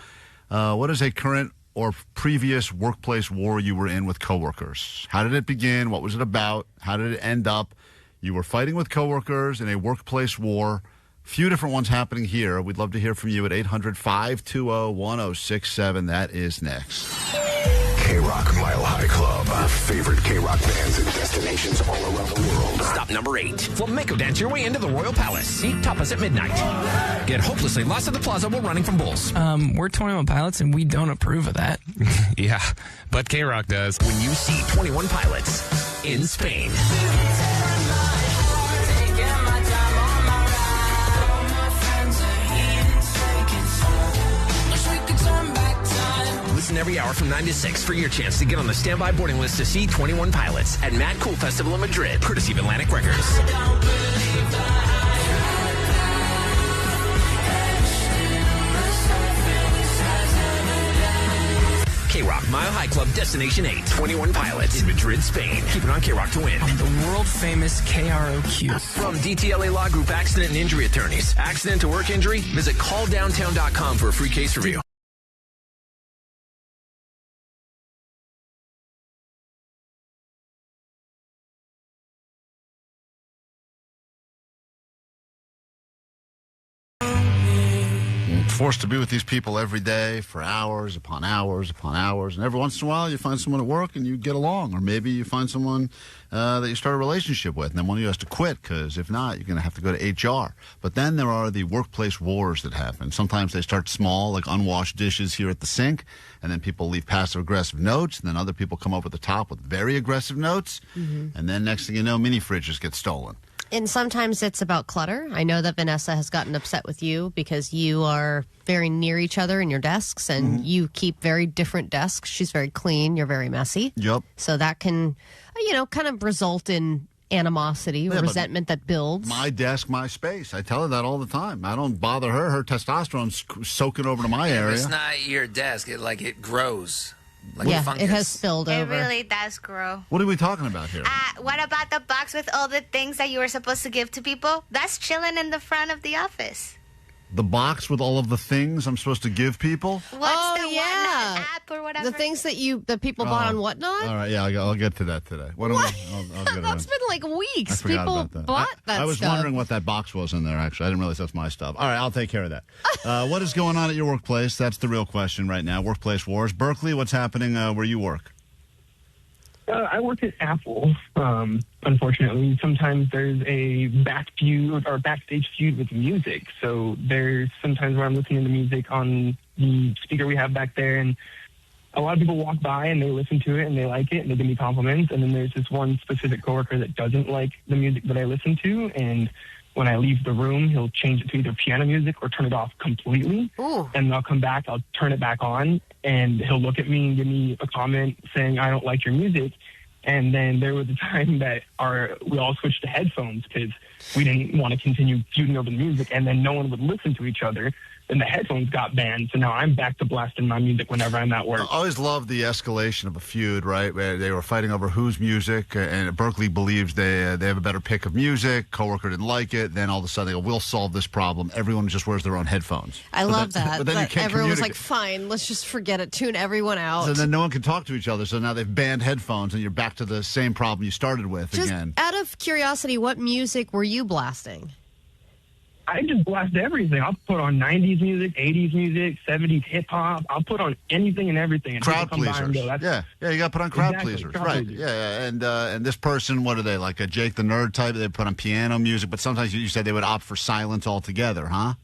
What is a current or previous workplace war you were in with coworkers? How did it begin? What was it about? How did it end up? You were fighting with coworkers in a workplace war. Few different ones happening here. We'd love to hear from you at 800-520-1067. That is next. K-Rock Mile High Club. Favorite K-Rock bands and destinations all around the world. Stop number 8. Flamenco dance your way into the Royal Palace. See tapas at midnight. Get hopelessly lost at the plaza while running from bulls. We're 21 Pilots, and we don't approve of that. Yeah, but K-Rock does. When you see 21 Pilots in Spain. Listen every hour from 9 to 6 for your chance to get on the standby boarding list to see 21 Pilots at Mad Cool Festival in Madrid, courtesy of Atlantic Records. K-Rock Mile High Club Destination 8, 21 Pilots in Madrid, Spain. Keep it on K-Rock to win. On the world-famous KROQ. From DTLA Law Group Accident and Injury Attorneys. Accident to work injury? Visit calldowntown.com for a free case review. Forced to be with these people every day for hours upon hours upon hours. And every once in a while, you find someone at work and you get along. Or maybe you find someone that you start a relationship with. And then one of you has to quit because if not, you're going to have to go to HR. But then there are the workplace wars that happen. Sometimes they start small, like unwashed dishes here at the sink. And then people leave passive-aggressive notes. And then other people come over the top with very aggressive notes. Mm-hmm. And then next thing you know, mini fridges get stolen. And sometimes it's about clutter. I know that Vanessa has gotten upset with you because you are very near each other in your desks, and you keep very different desks. She's very clean. You're very messy. Yep. So that can, kind of result in animosity or resentment that builds. My desk, my space. I tell her that all the time. I don't bother her. Her testosterone's soaking over to my area. It's not your desk. It grows. Like yeah, fungus. It has spilled over. It really does grow. What are we talking about here? What about the box with all the things that you were supposed to give to people? That's chilling in the front of the office. The box with all of the things I'm supposed to give people? What's the Whatnot app or whatever? The things that people bought on Whatnot? All right, yeah, I'll get to that today. What? I'll get That's been like weeks. I forgot People about that. bought that I was stuff. wondering what that box was in there, actually. I didn't realize that's my stuff. All right, I'll take care of that. What is going on at your workplace? That's the real question right now. Workplace wars. Berkeley, what's happening where you work? I work at Apple. Unfortunately, sometimes there's a backstage feud with music. So there's sometimes where I'm listening to music on the speaker we have back there, and a lot of people walk by and they listen to it and they like it and they give me compliments. And then there's this one specific coworker that doesn't like the music that I listen to, and when I leave the room, he'll change it to either piano music or turn it off completely. Ooh. And I'll come back, I'll turn it back on, and he'll look at me and give me a comment saying, I don't like your music. And then there was a time that we all switched to headphones because we didn't want to continue feuding over the music, and then no one would listen to each other. Then the headphones got banned, so now I'm back to blasting my music whenever I'm at work. I always love the escalation of a feud, right? Where they were fighting over whose music, and Berkeley believes they have a better pick of music. Coworker didn't like it. Then all of a sudden they go, "We'll solve this problem." Everyone just wears their own headphones. I love that. But then you can't everyone was like, communicate. "Fine, let's just forget it. Tune everyone out." So then no one can talk to each other. So now they've banned headphones, and you're back to the same problem you started with Just again. out of curiosity, what music were you blasting? I just blast everything. I'll put on 90s music, 80s music, 70s hip-hop. I'll put on anything and everything. And Crowd people come by and pleasers. go, Yeah, you got to put on crowd Exactly, pleasers. crowd Right. pleasers. Yeah. And this person, what are they, like a Jake the Nerd type? They put on piano music, but sometimes you said they would opt for silence altogether, huh?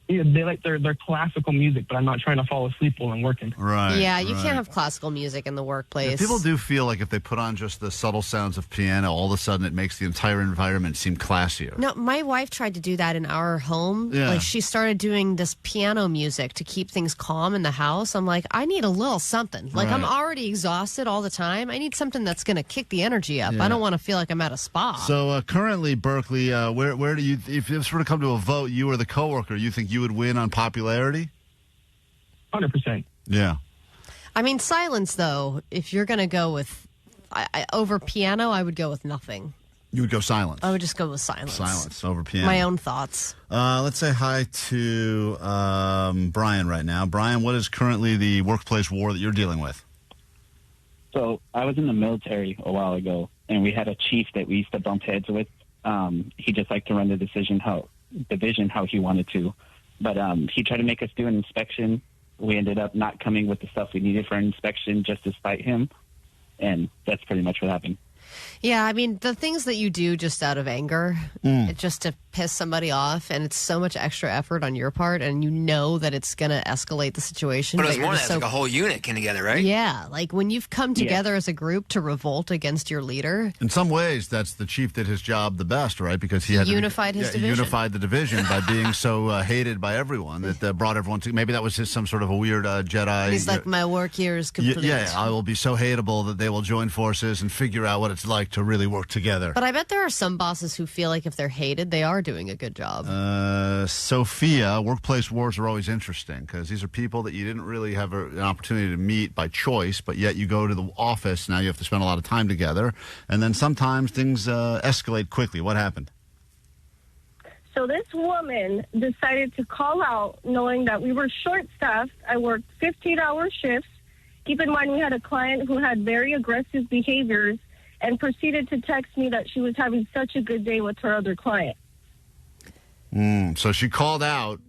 Yeah, they like their classical music, but I'm not trying to fall asleep while I'm working. Right. Yeah, you can't have classical music in the workplace. Yeah, people do feel like if they put on just the subtle sounds of piano, all of a sudden it makes the entire environment seem classier. No, my wife tried to do that in our home. Yeah. Like, she started doing this piano music to keep things calm in the house. I'm like, I need a little something. Like, I'm Right. already exhausted all the time. I need something that's going to kick the energy up. Yeah. I don't want to feel like I'm at a spa. So currently, Berkeley, where do you, if this were to come to a vote, you or the coworker, you think you would win on popularity? 100%. Yeah. I mean, silence, though, if you're going to go with over piano, I would go with nothing. You would go silence. I would just go with silence. Silence over piano. My own thoughts. Let's say hi to Brian right now. Brian, what is currently the workplace war that you're dealing with? So I was in the military a while ago, and we had a chief that we used to bump heads with. He just liked to run the division how he wanted to. But he tried to make us do an inspection. We ended up not coming with the stuff we needed for an inspection just to spite him. And that's pretty much what happened. Yeah, I mean, the things that you do just out of anger, just to piss somebody off, and it's so much extra effort on your part, and you know that it's going to escalate the situation. But it was you're more than just that. It's like a whole unit came together, right? Yeah, like when you've come together as a group to revolt against your leader. In some ways, that's the chief did his job the best, right? Because he had unified his division. Unified the division by being so hated by everyone that brought everyone to. Maybe that was some sort of a weird Jedi. And he's like, my work here is complete. Yeah, I will be so hateable that they will join forces and figure out what it's like to really work together. But I bet there are some bosses who feel like if they're hated, they are doing a good job. Sophia, workplace wars are always interesting because these are people that you didn't really have an opportunity to meet by choice, but yet you go to the office. Now you have to spend a lot of time together. And then sometimes things escalate quickly. What happened? So this woman decided to call out knowing that we were short-staffed. I worked 15-hour shifts. Keep in mind we had a client who had very aggressive behaviors and proceeded to text me that she was having such a good day with her other client. So she called out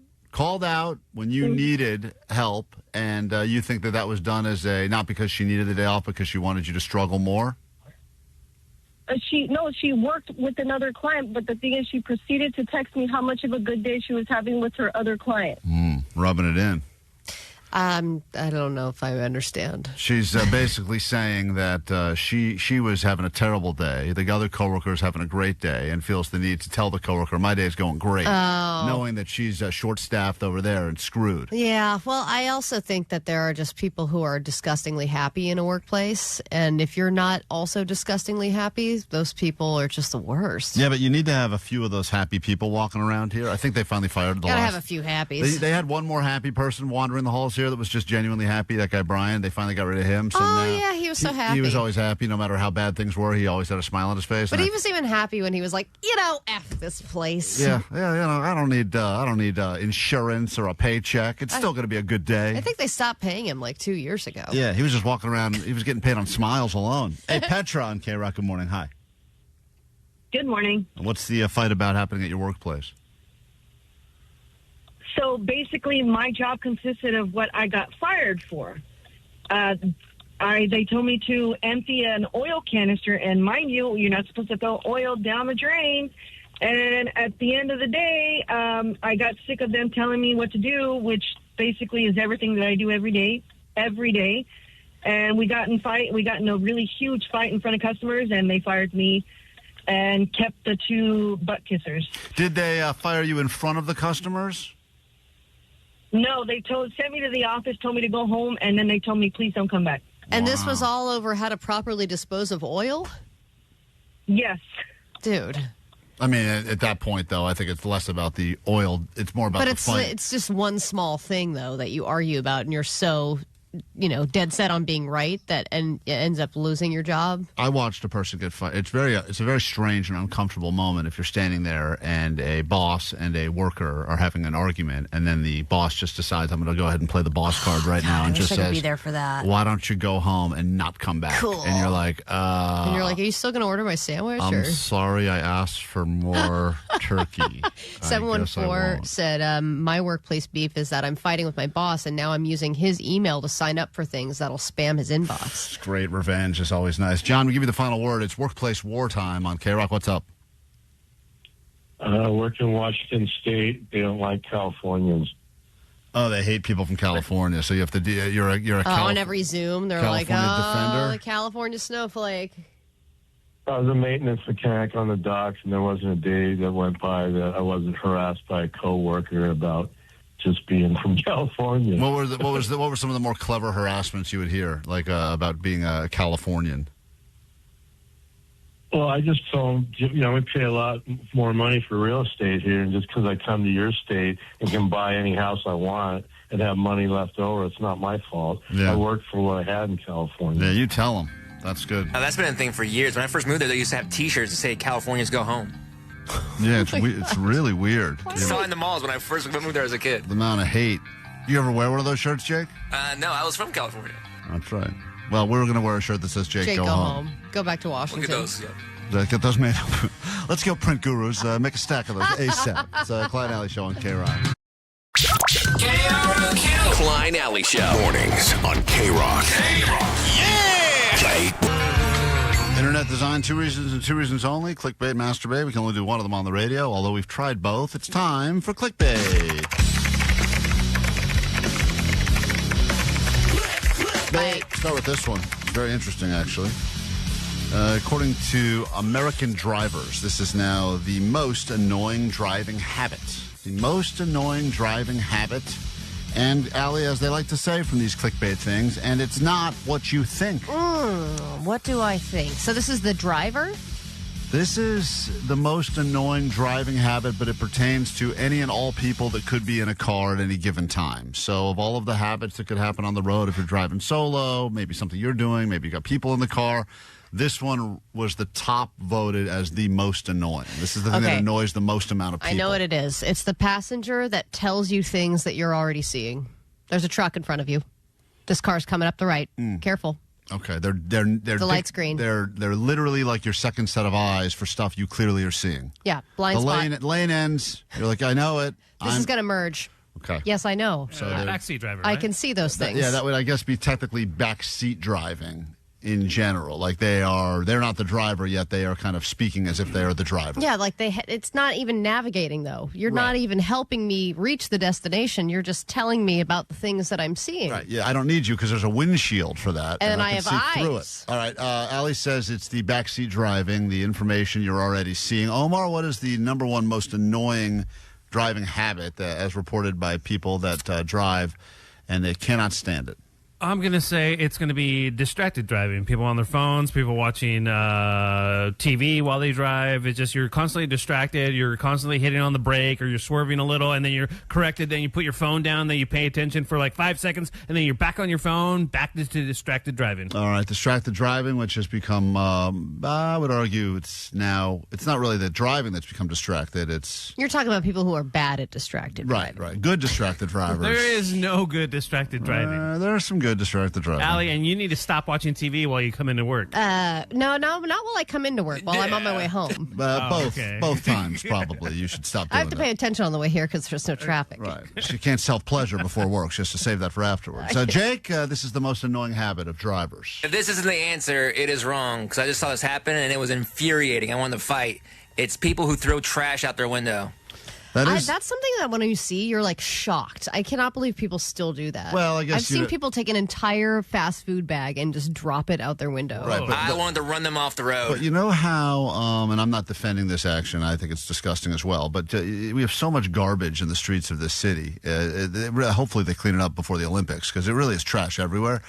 when you needed help, and you think that was done as not because she needed the day off, because she wanted you to struggle more? She worked with another client, but the thing is she proceeded to text me how much of a good day she was having with her other client. Rubbing it in. I don't know if I understand. She's basically saying that she was having a terrible day. The other coworker is having a great day and feels the need to tell the coworker, my day is going great, knowing that she's short-staffed over there and screwed. Yeah, well, I also think that there are just people who are disgustingly happy in a workplace, and if you're not also disgustingly happy, those people are just the worst. Yeah, but you need to have a few of those happy people walking around here. I think they finally fired the Gotta last. have a few happies. They had one more happy person wandering the halls here that was just genuinely happy. That guy Brian, they finally got rid of him. So now yeah, he was so happy. He was always happy, no matter how bad things were. He always had a smile on his face. But he was even happy when he was like, F this place. Yeah, I don't need insurance or a paycheck. It's still going to be a good day. I think they stopped paying him like 2 years ago. Yeah, he was just walking around. He was getting paid on smiles alone. Hey, Petra on K-Rock. Good morning. Hi. Good morning. What's the fight about happening at your workplace? So basically, my job consisted of what I got fired for. They told me to empty an oil canister, and mind you, you're not supposed to throw oil down the drain. And at the end of the day, I got sick of them telling me what to do, which basically is everything that I do every day. And we got in a really huge fight in front of customers, and they fired me and kept the two butt kissers. Did they fire you in front of the customers? No, they sent me to the office, told me to go home, and then they told me, please don't come back. And this was all over how to properly dispose of oil? Yes. Dude. I mean, at that point, though, I think it's less about the oil. It's more about the fight. But it's just one small thing, though, that you argue about, and you're so, dead set on being right that it ends up losing your job. I watched a person get fired. It's a very strange and uncomfortable moment if you're standing there and a boss and a worker are having an argument, and then the boss just decides, I'm going to go ahead and play the boss card right now, and just I says, could be there for that. Why don't you go home and not come back? Cool. And you're like, are you still going to order my sandwich? I'm sorry, I asked for more turkey. 714 said, my workplace beef is that I'm fighting with my boss, and now I'm using his email to sign up for things that'll spam his inbox. It's great. Revenge is always nice. John, we give you the final word. It's workplace wartime on K-Rock. What's up? Work in Washington State. They don't like Californians. Oh, they hate people from California. So you have to do. You're a on every Zoom, they're California defender. The California snowflake. I was a maintenance mechanic on the docks, and there wasn't a day that went by that I wasn't harassed by a coworker about just being from California. What were some of the more clever harassments you would hear, like about being a Californian? Well, I just told them, we pay a lot more money for real estate here, and just because I come to your state and can buy any house I want and have money left over, it's not my fault. Yeah. I worked for what I had in California. Yeah, you tell them. That's good. That's been a thing for years. When I first moved there, they used to have T-shirts that say "Californians go home." Yeah, it's really weird. I saw it in the malls when I first moved there as a kid. The amount of hate. You ever wear one of those shirts, Jake? No, I was from California. That's right. Well, we're going to wear a shirt that says Jake go home. Go back to Washington. Look at those. Yeah. Get those made up. Let's go, print gurus. Make a stack of those ASAP. It's a Klein Alley Show on K-Rock. KROQ. Klein Alley Show. Mornings on K-Rock. Yeah! Internet design, 2 reasons and 2 reasons only. Clickbait, masturbate. We can only do one of them on the radio, although we've tried both. It's time for Clickbait. Start with this one. It's very interesting, actually. According to American drivers, this is now the most annoying driving habit. The most annoying driving habit. And, Allie, as they like to say from these clickbait things, and it's not what you think. What do I think? So this is the driver? This is the most annoying driving habit, but it pertains to any and all people that could be in a car at any given time. So of all of the habits that could happen on the road, if you're driving solo, maybe something you're doing, maybe you got people in the car, this one was the top voted as the most annoying. This is the thing that annoys the most amount of people. I know what it is. It's the passenger that tells you things that you're already seeing. There's a truck in front of you. This car's coming up the right. Careful. Okay, they're the light's green. They're literally like your second set of eyes for stuff you clearly are seeing. Yeah, blind spot. The lane ends. You're like, I know it. This is going to merge. Okay. Yes, I know. So backseat driver. Right? I can see those things. That would, I guess, be technically backseat driving. in general. Like they're not the driver yet. They are kind of speaking as if they are the driver. Yeah, like it's not even navigating though. You're not even helping me reach the destination. You're just telling me about the things that I'm seeing. Right. Yeah, I don't need you because there's a windshield for that. And I can have see eyes. through it. All right. Allie says it's the backseat driving, the information you're already seeing. Omar, what is the number one most annoying driving habit as reported by people that drive and they cannot stand it? I'm going to say it's going to be distracted driving. People on their phones, people watching TV while they drive. It's just you're constantly distracted. You're constantly hitting on the brake or you're swerving a little and then you're corrected. Then you put your phone down. Then you pay attention for like 5 seconds and then you're back on your phone, back to distracted driving. All right. Distracted driving, which has become, I would argue it's not really the driving that's become distracted. You're talking about people who are bad at distracted driving. Right. Good distracted drivers. There is no good distracted driving. There are some good distracted driving. Allie, and you need to stop watching TV while you come into work. No, not while I come into work. While I'm on my way home. Both times, probably. You should stop doing I have to pay attention on the way here because there's no traffic. Right. She can't self-pleasure before work. She has to save that for afterwards. Jake, this is the most annoying habit of drivers. If this isn't the answer, it is wrong, because I just saw this happen, and it was infuriating. I wanted to fight. It's people who throw trash out their window. That's something that when you see, you're like shocked. I cannot believe people still do that. Well, I guess I've seen people take an entire fast food bag and just drop it out their window. Right, I wanted to run them off the road. But you know how, and I'm not defending this action, I think it's disgusting as well, but we have so much garbage in the streets of this city. Hopefully they clean it up before the Olympics, because it really is trash everywhere.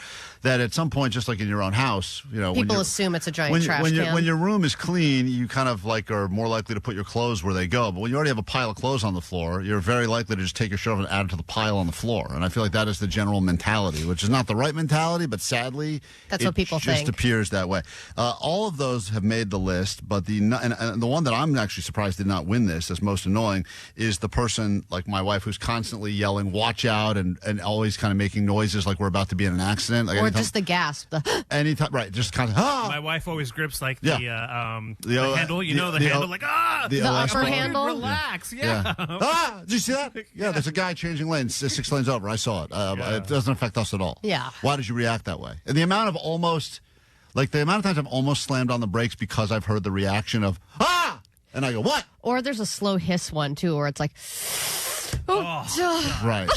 That at some point, just like in your own house, people assume it's a giant trash can. When your room is clean, you kind of like are more likely to put your clothes where they go. But when you already have a pile of clothes on the floor, you're very likely to just take your shirt off and add it to the pile on the floor. And I feel like that is the general mentality, which is not the right mentality, but sadly, that's what people think. It just appears that way. All of those have made the list, but the one that I'm actually surprised did not win this as most annoying is the person like my wife who's constantly yelling, "Watch out!" and always kind of making noises like we're about to be in an accident. Like or just the gasp. Anytime, right? Just kind of. My wife always grips like the handle. The handle, like the upper handle. Relax, did you see that? Yeah, there's a guy changing lanes 6 lanes over. I saw it. It doesn't affect us at all. Yeah. Why did you react that way? And the amount of times I've almost slammed on the brakes because I've heard the reaction of and I go, what? Or there's a slow hiss one too, where it's like, right.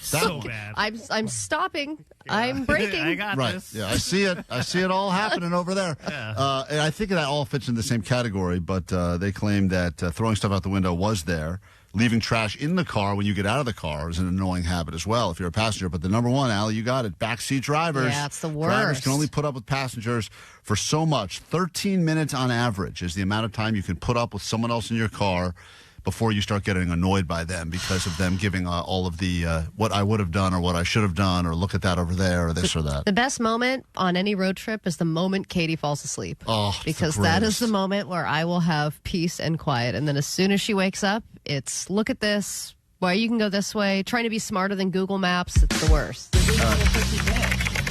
So bad. I'm stopping. Yeah. I'm braking. I got this. Yeah, I see it. I see it all happening over there. Yeah. And I think that all fits in the same category, but they claim that throwing stuff out the window was there. Leaving trash in the car when you get out of the car is an annoying habit as well if you're a passenger. But the number one, Allie, you got it. Backseat drivers. Yeah, it's the worst. Drivers can only put up with passengers for so much. 13 minutes on average is the amount of time you can put up with someone else in your car before you start getting annoyed by them because of them giving all of the what I would have done or what I should have done or look at that over there or this or that. The best moment on any road trip is the moment Katie falls asleep. Oh, because that is the moment where I will have peace and quiet. And then as soon as she wakes up, it's look at this. Why you can go this way. Trying to be smarter than Google Maps. It's the worst.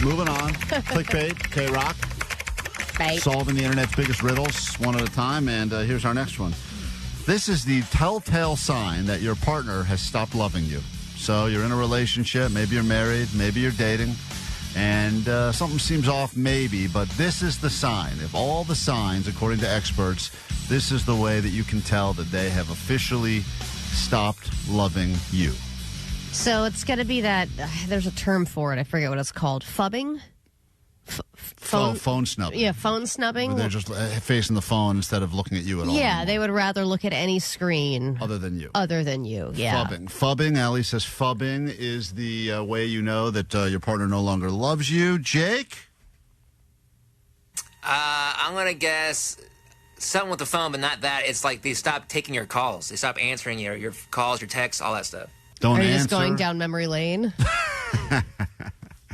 Moving on. Clickbait, K-Rock. Solving the internet's biggest riddles one at a time. And here's our next one. This is the telltale sign that your partner has stopped loving you. So you're in a relationship, maybe you're married, maybe you're dating, and something seems off maybe, but this is the sign. If all the signs, according to experts, this is the way that you can tell that they have officially stopped loving you. So it's going to be that, there's a term for it, I forget what it's called, phubbing? Phone snubbing. Yeah, phone snubbing. Where they're just facing the phone instead of looking at you at all. Yeah, they would rather look at any screen. Other than you. Yeah. Phubbing. Allie says phubbing is the way you know that your partner no longer loves you. Jake? I'm going to guess something with the phone, but not that. It's like they stop taking your calls. They stop answering your calls, your texts, all that stuff. Don't answer. Are you just going down memory lane?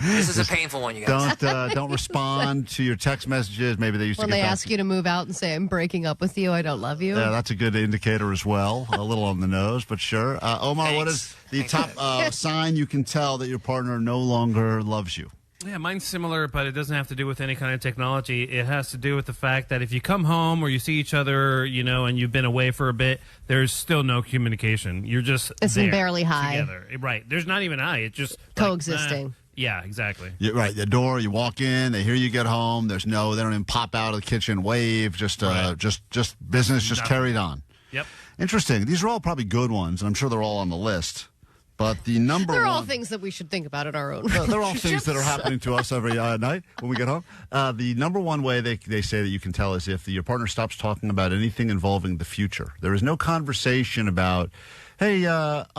This is a painful one, you guys. Don't respond to your text messages. Maybe they used to. When they ask you to move out and say, "I'm breaking up with you. I don't love you." Yeah, that's a good indicator as well. A little on the nose, but sure. Omar, Thanks. What is the top sign you can tell that your partner no longer loves you? Yeah, mine's similar, but it doesn't have to do with any kind of technology. It has to do with the fact that if you come home or you see each other, and you've been away for a bit, there's still no communication. You're just barely hi together. Right. There's not even hi. It's just coexisting. Yeah, exactly. Right, the door, you walk in, they hear you get home. They don't even pop out of the kitchen, wave, just business just carried on. Yep. Interesting. These are all probably good ones, and I'm sure they're all on the list. But the number They're one... all things that we should think about in our own They're all things that are happening to us every night when we get home. The number one way they say that you can tell is if your partner stops talking about anything involving the future. There is no conversation about, hey,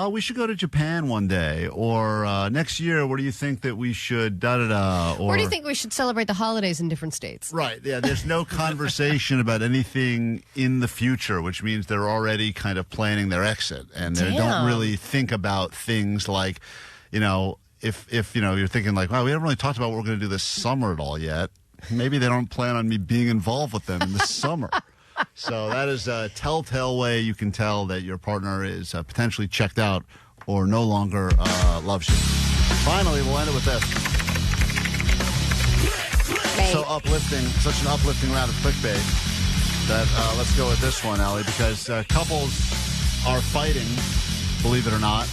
we should go to Japan one day, or next year, where do you think that we should da-da-da? Or where do you think we should celebrate the holidays in different states? Right, yeah, there's no conversation about anything in the future, which means they're already kind of planning their exit, and they don't really think about things like, if you're thinking like, wow, we haven't really talked about what we're going to do this summer at all yet. Maybe they don't plan on me being involved with them in the summer. So that is a telltale way you can tell that your partner is potentially checked out or no longer loves you. Finally, we'll end it with this. So uplifting, such an uplifting round of clickbait that let's go with this one, Allie, because couples are fighting, believe it or not,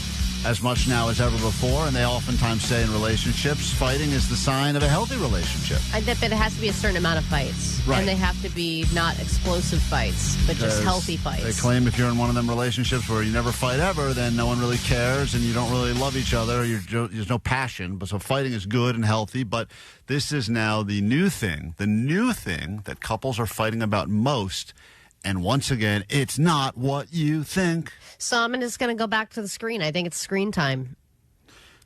as much now as ever before, and they oftentimes say in relationships, fighting is the sign of a healthy relationship. I bet it has to be a certain amount of fights. Right. And they have to be not explosive fights, but just healthy fights. They claim if you're in one of them relationships where you never fight ever, then no one really cares and you don't really love each other. There's no passion. But so fighting is good and healthy, but this is now the new thing that couples are fighting about most. And once again, it's not what you think. So I'm just going to go back to the screen. I think it's screen time.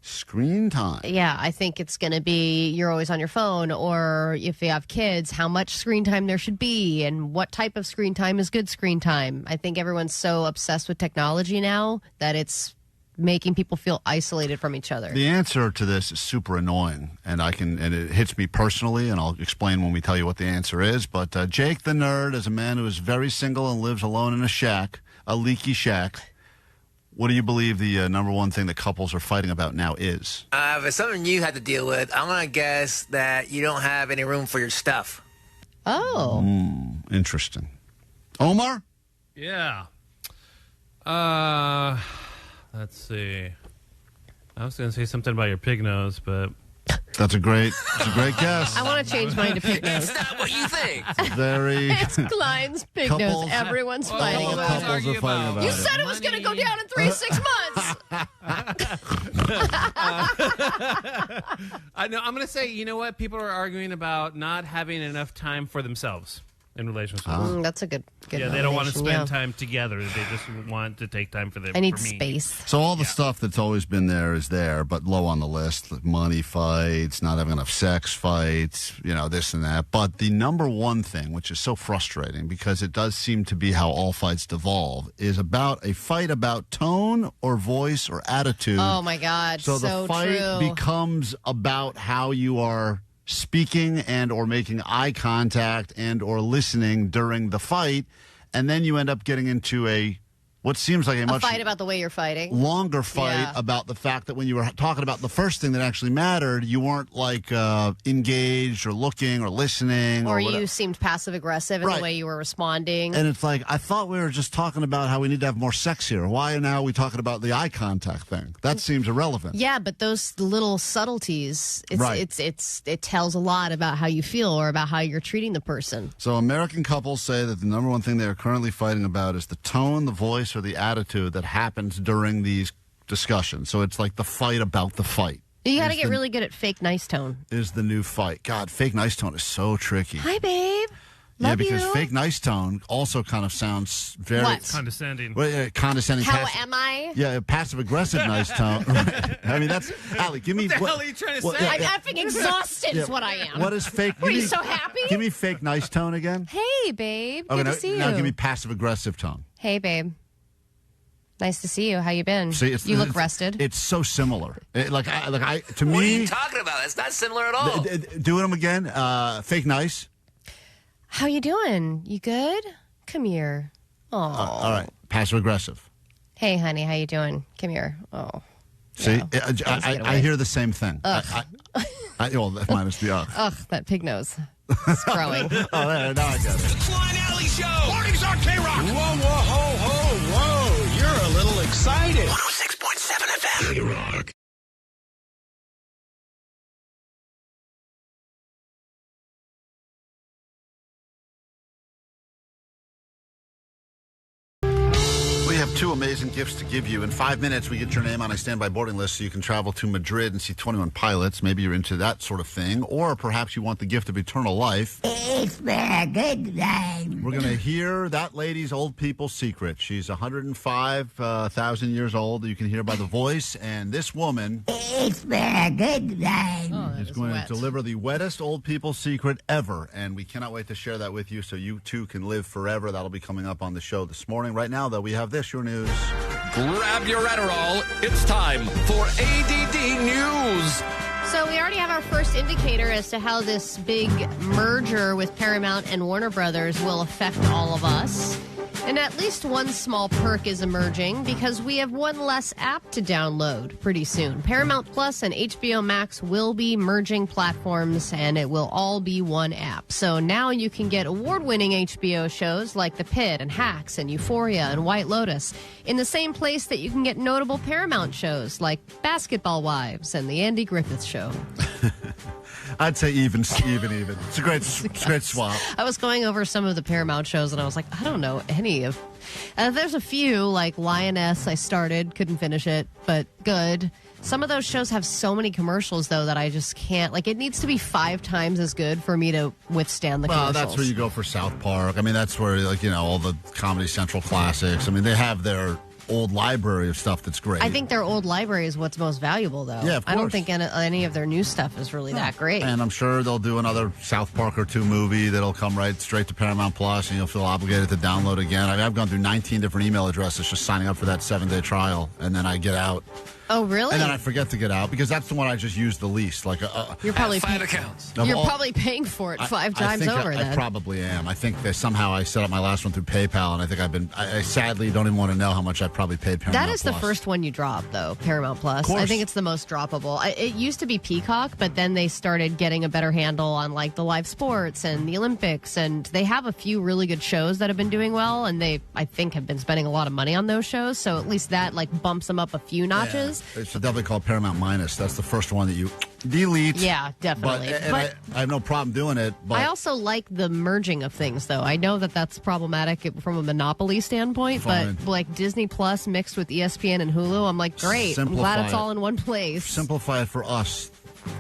Screen time? Yeah, I think it's going to be you're always on your phone, or if you have kids, how much screen time there should be, and what type of screen time is good screen time. I think everyone's so obsessed with technology now that it's making people feel isolated from each other. The answer to this is super annoying, and it hits me personally, and I'll explain when we tell you what the answer is. But Jake the nerd is a man who is very single and lives alone in a shack, a leaky shack. What do you believe the number one thing that couples are fighting about now is? If it's something you had to deal with, I'm going to guess that you don't have any room for your stuff. Oh. Interesting. Omar? Yeah. Let's see. I was going to say something about your pig nose, but... That's a great guess. I want to change mine to pig nose. It's not what you think. It's Klein's pig nose. Everyone's fighting about it. Couples are fighting about it. You said it was going to go down in 3 to 6 months. I'm going to say, you know what? People are arguing about not having enough time for themselves in relationships. That's a good yeah, they don't want to spend time together. They just want to take time for them. I need space. So all the stuff that's always been there is there, but low on the list. Like money fights, not having enough sex fights, this and that. But the number one thing, which is so frustrating because it does seem to be how all fights devolve, is about a fight about tone or voice or attitude. Oh, my God. So the fight becomes about how you are speaking and or making eye contact and or listening during the fight, and then you end up getting into what seems like a much fight about the way you're fighting. Longer fight about the fact that when you were talking about the first thing that actually mattered, you weren't like engaged or looking or listening. Or whatever. You seemed passive-aggressive in the way you were responding. And it's like, I thought we were just talking about how we need to have more sex here. Why now are we talking about the eye contact thing? That seems irrelevant. Yeah, but those little subtleties, it tells a lot about how you feel or about how you're treating the person. So American couples say that the number one thing they are currently fighting about is the tone, the voice, or the attitude that happens during these discussions. So it's like the fight about the fight. You got to get really good at fake nice tone. Is the new fight. God, fake nice tone is so tricky. Hi, babe. Love because you. fake nice tone also kind of sounds very... condescending. Condescending. How am I? Yeah, passive-aggressive nice tone. Right. I mean, that's... Allie, give me... What the hell are you trying to say? I'm effing exhausted is what I am. What is fake... Are you so happy? Give me fake nice tone again. Hey, babe. Good to see you. Now give me passive-aggressive tone. Hey, babe. Nice to see you. How you been? See, you look rested. It's so similar. To me... What are you talking about? It's not similar at all. Doing them again. Fake nice. How you doing? You good? Come here. Oh. All right. Passive aggressive. Hey, honey, how you doing? Come here. Oh. See, I hear the same thing. Well, minus the ugh. Ugh, that pig nose. It's growing. Now I got it. The Klein Alley Show. Mornings on K-Rock. Whoa, whoa, ho, ho, whoa. You're a little excited. 106.7 FM. K-Rock. 2 amazing gifts to give you. In 5 minutes, we get your name on a standby boarding list so you can travel to Madrid and see 21 Pilots. Maybe you're into that sort of thing. Or perhaps you want the gift of eternal life. It's been a good time. We're going to hear that lady's old people's secret. She's 105,000 years old. You can hear by the voice. And this woman... It's been a good time. is going to deliver the wettest old people's secret ever. And we cannot wait to share that with you so you too can live forever. That'll be coming up on the show this morning. Right now, though, we have this, your news. Grab your Adderall. It's time for ADD News. So we already have our first indicator as to how this big merger with Paramount and Warner Brothers will affect all of us. And at least one small perk is emerging because we have one less app to download pretty soon. Paramount Plus and HBO Max will be merging platforms, and it will all be one app. So now you can get award-winning HBO shows like The Pitt and Hacks and Euphoria and White Lotus in the same place that you can get notable Paramount shows like Basketball Wives and The Andy Griffith Show. I'd say even. It's a great swap. I was going over some of the Paramount shows, and I was like, I don't know any of... there's a few, like Lioness, I started, couldn't finish it, but good. Some of those shows have so many commercials, though, that I just can't... Like, it needs to be 5 times as good for me to withstand the commercials. Well, that's where you go for South Park. I mean, that's where, like, you know, all the Comedy Central classics. I mean, they have their... old library of stuff that's great. I think their old library is what's most valuable, though. Yeah, of course. I don't think any of their new stuff is really that great. And I'm sure they'll do another South Park or 2 movie that'll come right straight to Paramount Plus, and you'll feel obligated to download again. I mean, I've gone through 19 different email addresses just signing up for that 7-day trial, and then I get out. Oh, really? And then I forget to get out because that's the one I just used the least. Like you're probably 5 accounts. You're probably paying for it 5 times over. I probably am. I think that somehow I set up my last one through PayPal, and I think I sadly don't even want to know how much I probably paid Paramount. That is the first one you drop, though, Paramount Plus. I think it's the most droppable. It used to be Peacock, but then they started getting a better handle on like the live sports and the Olympics, and they have a few really good shows that have been doing well, and they, I think, have been spending a lot of money on those shows. So at least that like bumps them up a few notches. Yeah. It's definitely called Paramount Minus. That's the first one that you delete. Yeah, definitely. But I have no problem doing it. But I also like the merging of things, though. I know that that's problematic from a monopoly standpoint, Fine. but like Disney Plus mixed with ESPN and Hulu, I'm like, great. I'm glad it's all in one place. Simplify it for us.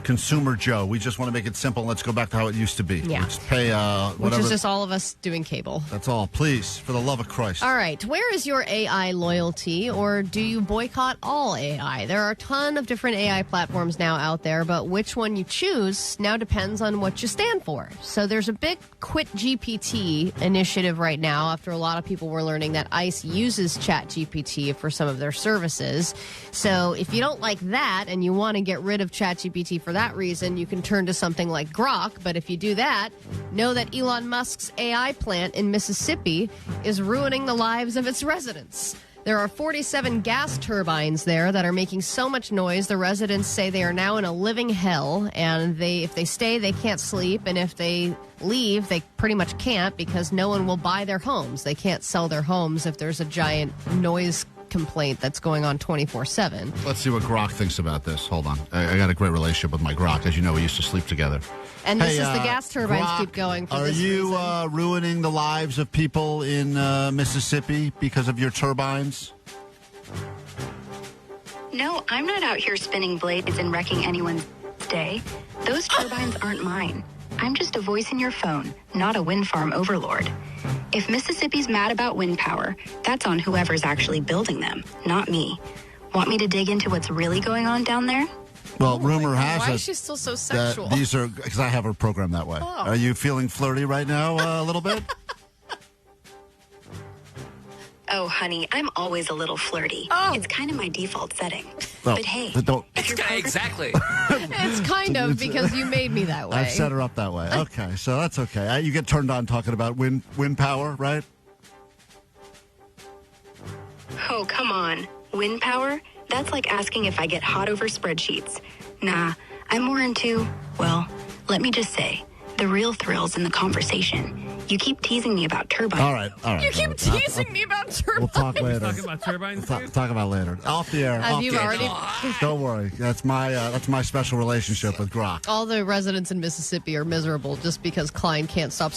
Consumer Joe. We just want to make it simple. Let's go back to how it used to be. Yeah. Let's pay whatever. Which is just all of us doing cable. That's all. Please, for the love of Christ. All right. Where is your AI loyalty, or do you boycott all AI? There are a ton of different AI platforms now out there, but which one you choose now depends on what you stand for. So there's a big Quit GPT initiative right now after a lot of people were learning that ICE uses ChatGPT for some of their services. So if you don't like that and you want to get rid of ChatGPT for that reason, you can turn to something like Grok. But if you do that, know that Elon Musk's AI plant in Mississippi is ruining the lives of its residents. There are 47 gas turbines there that are making so much noise. The residents say they are now in a living hell, and if they stay, they can't sleep, and if they leave, they pretty much can't because no one will buy their homes. They can't sell their homes if there's a giant noise complaint that's going on 24/7. Let's see what Grok thinks about this. Hold on. I got a great relationship with my Grok. As you know, we used to sleep together. And this is the gas turbines Grok, keep going for Are this you reason. ruining the lives of people in Mississippi because of your turbines? No, I'm not out here spinning blades and wrecking anyone's day. Those turbines aren't mine. I'm just a voice in your phone, not a wind farm overlord. If Mississippi's mad about wind power, that's on whoever's actually building them, not me. Want me to dig into what's really going on down there? Well, rumor has Why it is she still so that sexual? these are, because I have her programmed that way. Oh. Are you feeling flirty right now a little bit? Oh, honey, I'm always a little flirty. It's kind of my default setting. Well, but hey, exactly. It's kind of because you made me that way. I've set her up that way. Okay, so that's okay. You get turned on talking about wind power, right? Oh, come on. Wind power? That's like asking if I get hot over spreadsheets. Nah, I'm more into, well, let me just say, the real thrills in the conversation. You keep teasing me about turbines. All right. You keep teasing me about turbines. We'll talk later. Talking about turbines, We'll talk about later. Off the air. Have off you the air. already? Don't worry. That's my special relationship with Grok. All the residents in Mississippi are miserable just because Klein can't stop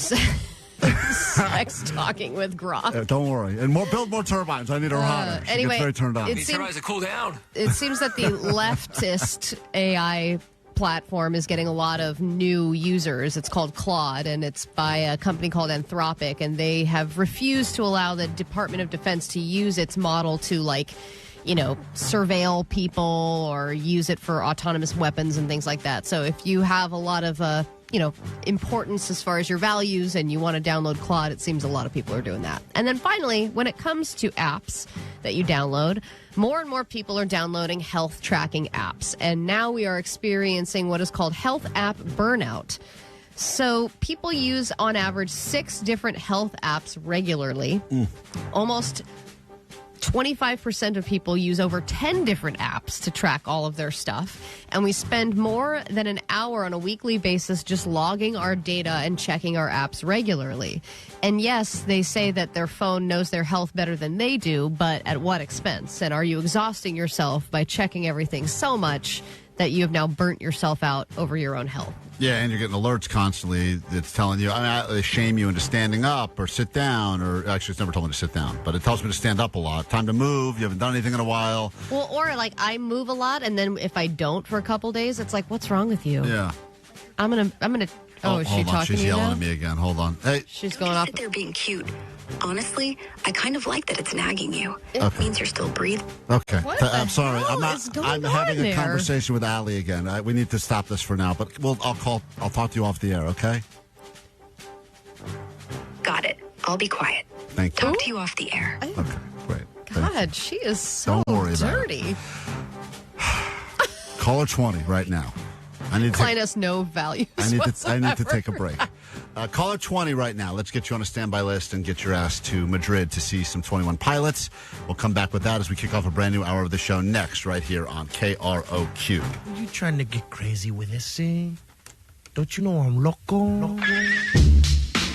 Sex talking with Grok. Don't worry. And build more turbines. I need her hotter. She Anyway, gets very turned on. These turbines to cool down. It seems that the leftist AI platform is getting a lot of new users. It's called Claude, and it's by a company called Anthropic, and they have refused to allow the Department of Defense to use its model to, surveil people or use it for autonomous weapons and things like that. So if you have a lot of importance as far as your values and you want to download Claude, it seems a lot of people are doing that. And then finally, when it comes to apps that you download, more and more people are downloading health tracking apps. And now we are experiencing what is called health app burnout. So people use, on average, 6 different health apps regularly. Almost 25% of people use over 10 different apps to track all of their stuff. And we spend more than an hour on a weekly basis just logging our data and checking our apps regularly. And yes, they say that their phone knows their health better than they do, but at what expense? And are you exhausting yourself by checking everything so much that you have now burnt yourself out over your own health? Yeah, and you're getting alerts constantly that's telling you, they shame you into standing up or sit down, or actually it's never told me to sit down, but it tells me to stand up a lot. Time to move. You haven't done anything in a while. Well, or I move a lot, and then if I don't for a couple days, it's like, what's wrong with you? Yeah. I'm gonna. Oh, is she hold on. talking She's to you yelling now? at me again. Hold on. Hey. She's going off. Sit there being cute. Honestly, I kind of like that it's nagging you. It Okay. means you're still breathing. Okay. What the I'm sorry. hell I'm not. is going I'm on having a there? conversation with Allie again. We need to stop this for now, but I'll talk to you off the air, okay? Got it. I'll be quiet. Thank you. Talk to you off the air. Okay, great. God, she is so Don't worry about it. dirty. Caller 20 right now. I need to Klein has no values. I need to take a whatsoever. break. Caller 20 right now. Let's get you on a standby list and get your ass to Madrid to see some 21 Pilots. We'll come back with that as we kick off a brand new hour of the show next, right here on KROQ. Are you trying to get crazy with this, eh? Don't you know I'm loco?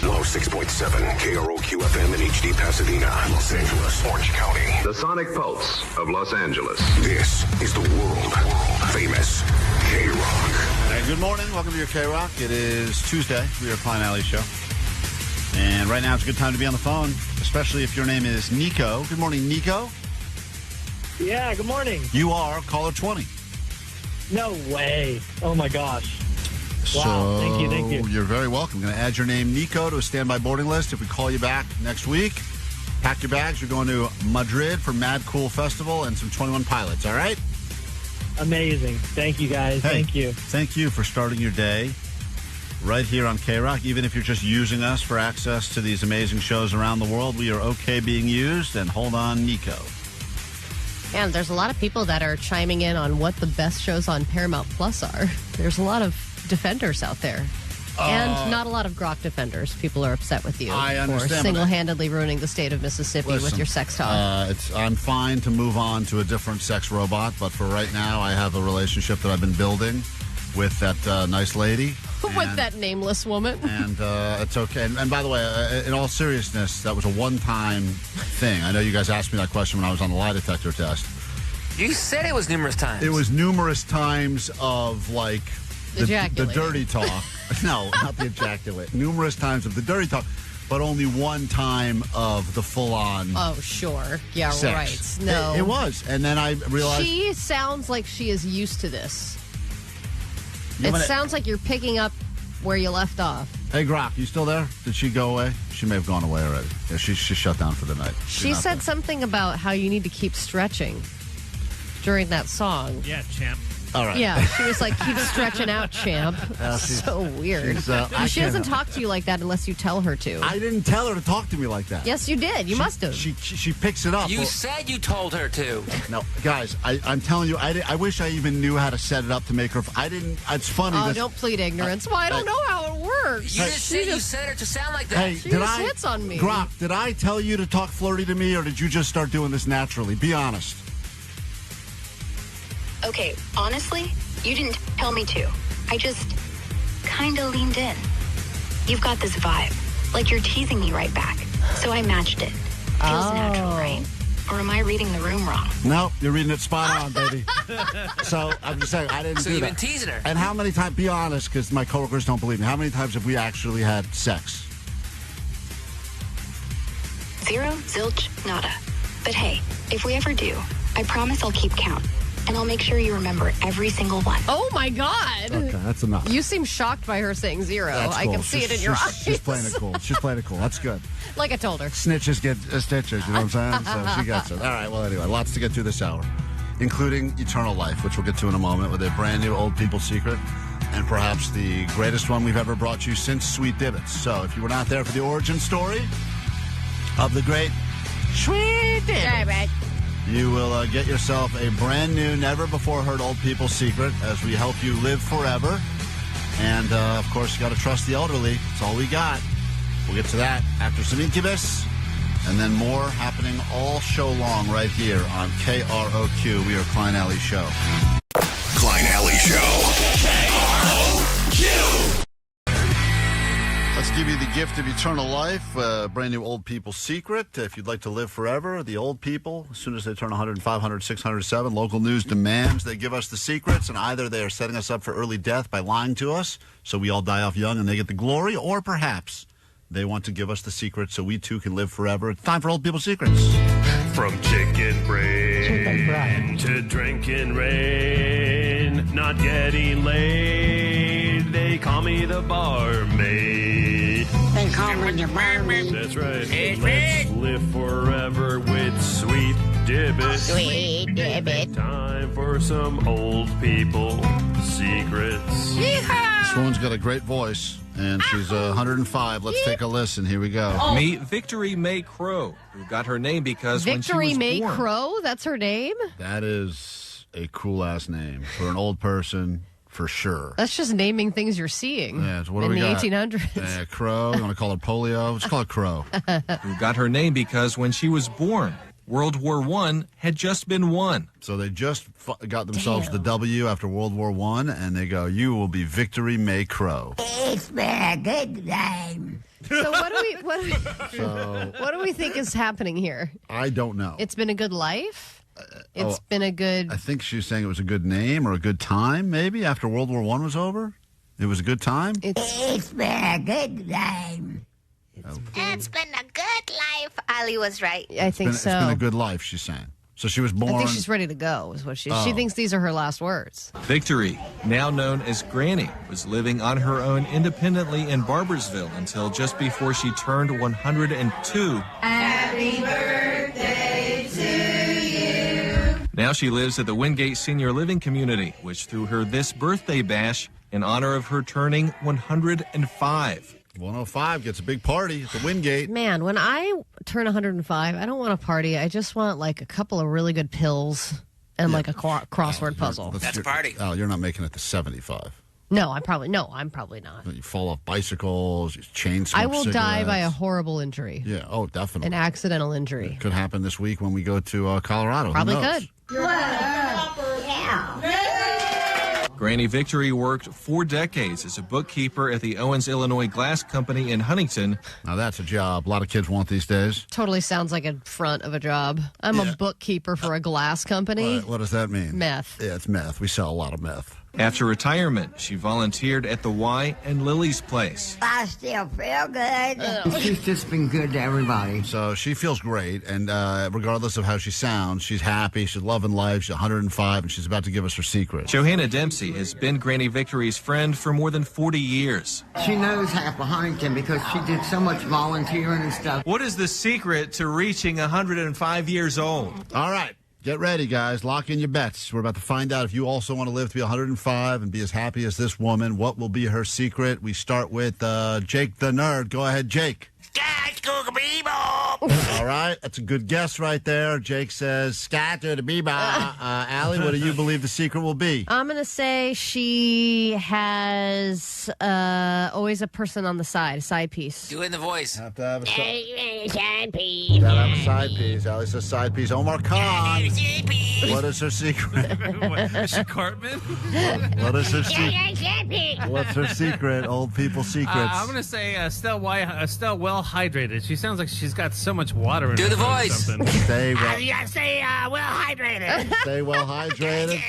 106.7 KROQ FM in HD Pasadena, Los Angeles, Orange County. The Sonic Pulse of Los Angeles. This is the world famous K-Rock. Hey, good morning. Welcome to your K-Rock. It is Tuesday. We are Klein Alley Show. And right now it's a good time to be on the phone, especially if your name is Nico. Good morning, Nico. Yeah, good morning. You are caller 20. No way. Oh, my gosh. Wow, thank you. You're very welcome. I'm going to add your name, Nico, to a standby boarding list. If we call you back next week, pack your bags. You're going to Madrid for Mad Cool Festival and some 21 Pilots, all right? Amazing. Thank you, guys. Hey, thank you. Thank you for starting your day right here on K-Rock. Even if you're just using us for access to these amazing shows around the world, we are okay being used. And hold on, Nico. Yeah, there's a lot of people that are chiming in on what the best shows on Paramount Plus are. There's a lot of defenders out there. And not a lot of Grok defenders. People are upset with you I for understand, single-handedly ruining the state of Mississippi with your sex talk. I'm fine to move on to a different sex robot, but for right now, I have a relationship that I've been building with that nice lady. With that nameless woman. And it's okay. And by the way, in all seriousness, that was a one-time thing. I know you guys asked me that question when I was on the lie detector test. You said it was numerous times. It was numerous times of, like, the dirty talk. No, not the ejaculate. Numerous times of the dirty talk, but only one time of the full-on Oh, sure. Yeah, sex. right. No. It was. And then I realized... She sounds like she is used to this. It sounds like you're picking up where you left off. Hey, Grok, you still there? Did she go away? She may have gone away already. Yeah, she shut down for the night. She said something about how you need to keep stretching during that song. Yeah, champ. All right. Yeah, she was like, keep stretching out, champ. So weird. She doesn't talk to you like that unless you tell her to. I didn't tell her to talk to me like that. Yes, you did. You must have. She picks it up. You said you told her to. No, guys, I'm telling you, I wish I even knew how to set it up to make her. I didn't. It's funny. Oh, don't plead ignorance. Well, I don't know how it works. You just said you said it to sound like that. Hey, She just hits on me. Grok, did I tell you to talk flirty to me, or did you just start doing this naturally? Be honest. Okay, honestly, you didn't tell me to. I just kind of leaned in. You've got this vibe, like you're teasing me right back. So I matched it. Feels natural, right? Or am I reading the room wrong? No, you're reading it spot on, baby. So I'm just saying, I didn't do that. So you've been teasing her. And how many times, be honest, because my coworkers don't believe me, how many times have we actually had sex? Zero, zilch, nada. But hey, if we ever do, I promise I'll keep count. And I'll make sure you remember every single one. Oh, my God. Okay, that's enough. You seem shocked by her saying zero. That's I cool. can see it in your eyes. She's playing it cool. She's playing it cool. That's good. Like I told her. Snitches get stitches, you know what I'm saying? So she gets it. All right, well, anyway, lots to get to this hour, including Eternal Life, which we'll get to in a moment with a brand new Old People Secret, and perhaps the greatest one we've ever brought you since Sweet Dibbets. So if you were not there for the origin story of the great Sweet Dibbets, you will get yourself a brand new, never-before-heard Old People Secret as we help you live forever. And, of course, you got to trust the elderly. That's all we got. We'll get to that after some Incubus, and then more happening all show long right here on KROQ. We are Klein Alley Show. Klein Alley Show. KROQ. Let's give you the gift of eternal life, brand new Old People Secret. If you'd like to live forever, the old people, as soon as they turn 100, 500, 607, local news demands they give us the secrets, and either they are setting us up for early death by lying to us so we all die off young and they get the glory, or perhaps they want to give us the secret so we too can live forever. It's time for Old People Secrets. From chicken brain to drinking rain, not getting laid, they call me the barmaid. They call me the barmaid. That's right. Let's live forever with Sweet Dibbets. Sweet Dibbets. Time for some Old People Secrets. This woman's got a great voice, and she's 105. Let's take a listen. Here we go. Meet Victory May Crow, who got her name because Victory when she was May born. Crow? That's her name? That is a cool-ass name for an old person, for sure. That's just naming things you're seeing Yeah, so what do in we the got? 1800s. Crow. You want to call her polio? Let's call her Crow. Who got her name because when she was born, World War I had just been won. So they just got themselves the W after World War I, and they go, you will be Victory May Crow. It's been a good time. So what do we think is happening here? I don't know. It's been a good life? It's been a good... I think she's saying it was a good name or a good time, maybe, after World War I was over. It was a good time? It's been a good time. It's been a good life. Ali was right. I think so. It's been a good life, she's saying. So she was born... I think she's ready to go, is what she thinks these are her last words. Victory, now known as Granny, was living on her own independently in Barbersville until just before she turned 102. Happy birthday to you. Now she lives at the Wingate Senior Living Community, which threw her this birthday bash in honor of her turning 105. 105 gets a big party at the Wingate. Man, when I turn 105, I don't want a party. I just want like a couple of really good pills and like a crossword puzzle. That's a party. Oh, you're not making it to 75. No, I'm probably not. You fall off bicycles, you chain smoke I will die cigarettes. by a horrible injury. Yeah, oh, definitely. An accidental injury. It could happen this week when we go to Colorado. Who Probably knows? could. Granny Victory worked 4 decades as a bookkeeper at the Owens, Illinois Glass Company in Huntington. Now that's a job a lot of kids want these days. Totally sounds like a front of a job. I'm a bookkeeper for a glass company. What does that mean? Meth. Yeah, it's meth. We sell a lot of meth. After retirement, she volunteered at the Y and Lily's Place. I still feel good. She's just been good to everybody. So she feels great, and regardless of how she sounds, she's happy, she's loving life, she's 105, and she's about to give us her secret. Johanna Dempsey has been Granny Victory's friend for more than 40 years. She knows half of Huntington because she did so much volunteering and stuff. What is the secret to reaching 105 years old? All right. Get ready, guys. Lock in your bets. We're about to find out if you also want to live to be 105 and be as happy as this woman. What will be her secret? We start with Jake the Nerd. Go ahead, Jake. All right. That's a good guess right there. Jake says, scatter the bebop. Allie, what do you believe the secret will be? I'm going to say she has always a person on the side, a side piece. Do it in the voice. Have to have a Side piece. You gotta have a side piece. Allie says side piece. Omar Khan. What is her secret? Is she Cartman? What is her secret? What's her secret? Old people secrets. I'm going to say Estelle well hydrated. She sounds like she's got so much water in her. Do the or voice. something. Stay well. Say well hydrated. Stay well hydrated.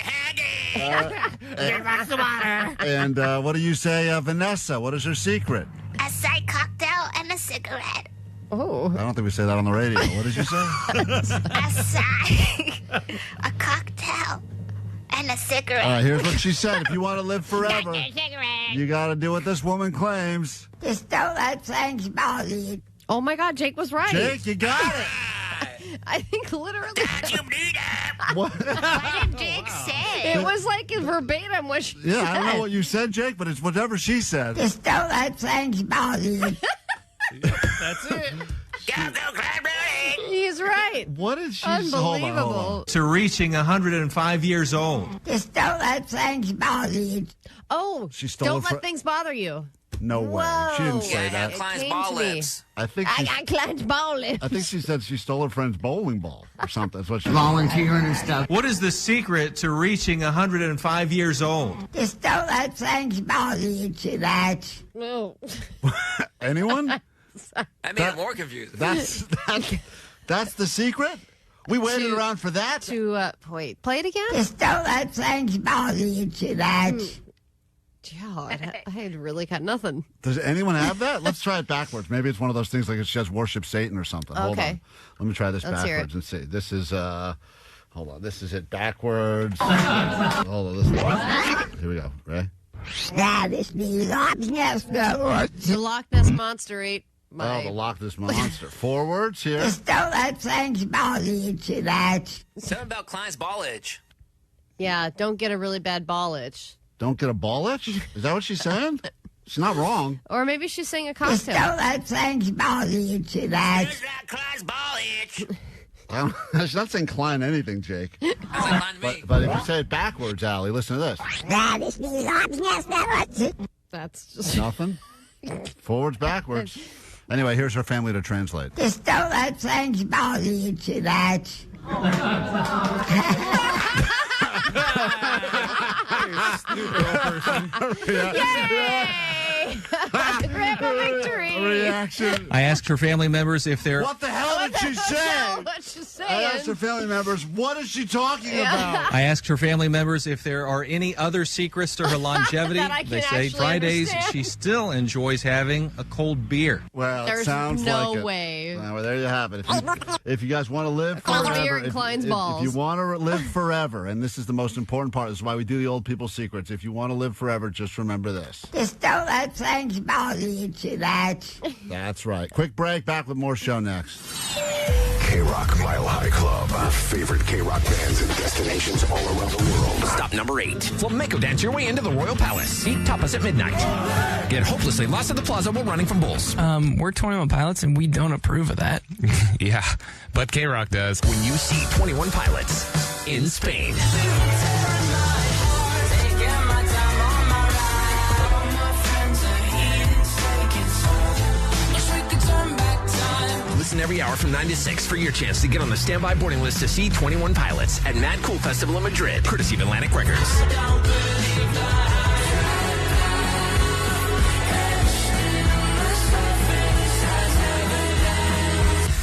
Get lots of water. And what do you say, Vanessa? What is her secret? A side cocktail and a cigarette. Oh. I don't think we say that on the radio. What did you say? A cocktail and a cigarette. All right, here's what she said. If you want to live forever, you got to do what this woman claims. Just don't let things bother you. Oh, my God. Jake was right. Jake, you got it. I think literally. What? What did Jake say? It was like verbatim what she said. I don't know what you said, Jake, but it's whatever she said. Just don't let things bother you. That's it. He's right. What did she say? Unbelievable. To reaching 105 years old. Just don't let things bother you. Oh, She stole don't it let for- things bother you. No way. She didn't say that. Klein's came ball to me. lips. I think I got Klein's ball lips. I think she said she stole her friend's bowling ball or something. That's what she Volunteering and stuff. What is the secret to reaching 105 years old? Just don't let things bother you too much. No. Anyone? That made it more confusing. That's the secret? We waited around for that? Wait, play it again? Just don't let things bother you too much. God, I had really got nothing. Does anyone have that? Let's try it backwards. Maybe it's one of those things like it says worship Satan or something. Hold Okay. on. Let me try this Let's hear backwards and see. This is, hold on. This is it backwards. Hold on. Here we go. Ready? That is the Loch Ness Monster. The Loch Ness Monster ate my... Oh, the Loch Ness Monster. Forwards here. Just don't let things bother you too much. Something about Klein's ball itch. Yeah, don't get a really bad ball itch. Don't get a ball itch? Is that what she's saying? She's not wrong. Or maybe she's saying a Just cocktail. don't let things bother you too much. Klein's ball itch. She's not saying Klein anything, Jake. But if you say it backwards, Allie, listen to this. That is the Loch Ness Monster. That's just... Nothing. Forwards, backwards. Anyway, here's her family to translate. Just don't let things bother you too much. Yay! Grandpa victory! Reaction. I asked her family members if they're... What the hell did she say? What's she saying? I asked her family members, what is she talking about? I asked her family members if there are any other secrets to her longevity. That I They can say actually Fridays understand. she still enjoys having a cold beer. Well, There's it sounds no like it. way. Well, there you have it. If you guys want to live Cold forever, beer and Klein's balls. if you want to live forever, and this is the most important part, this is why we do the old people's secrets. If you want to live forever, just remember this. Just don't let things bother you too much. That's right. Quick break. Back with more show next. K-Rock Mile High Club. Our favorite K-Rock bands and destinations all around the world. Stop number 8. Flamenco dance your way into the Royal Palace. Eat tapas at midnight. Get hopelessly lost at the plaza while running from bulls. We're 21 Pilots, and we don't approve of that. Yeah, but K-Rock does. When you see 21 Pilots in Spain. Listen every hour from 9 to 6 for your chance to get on the standby boarding list to see 21 Pilots at Mad Cool Festival in Madrid, courtesy of Atlantic Records.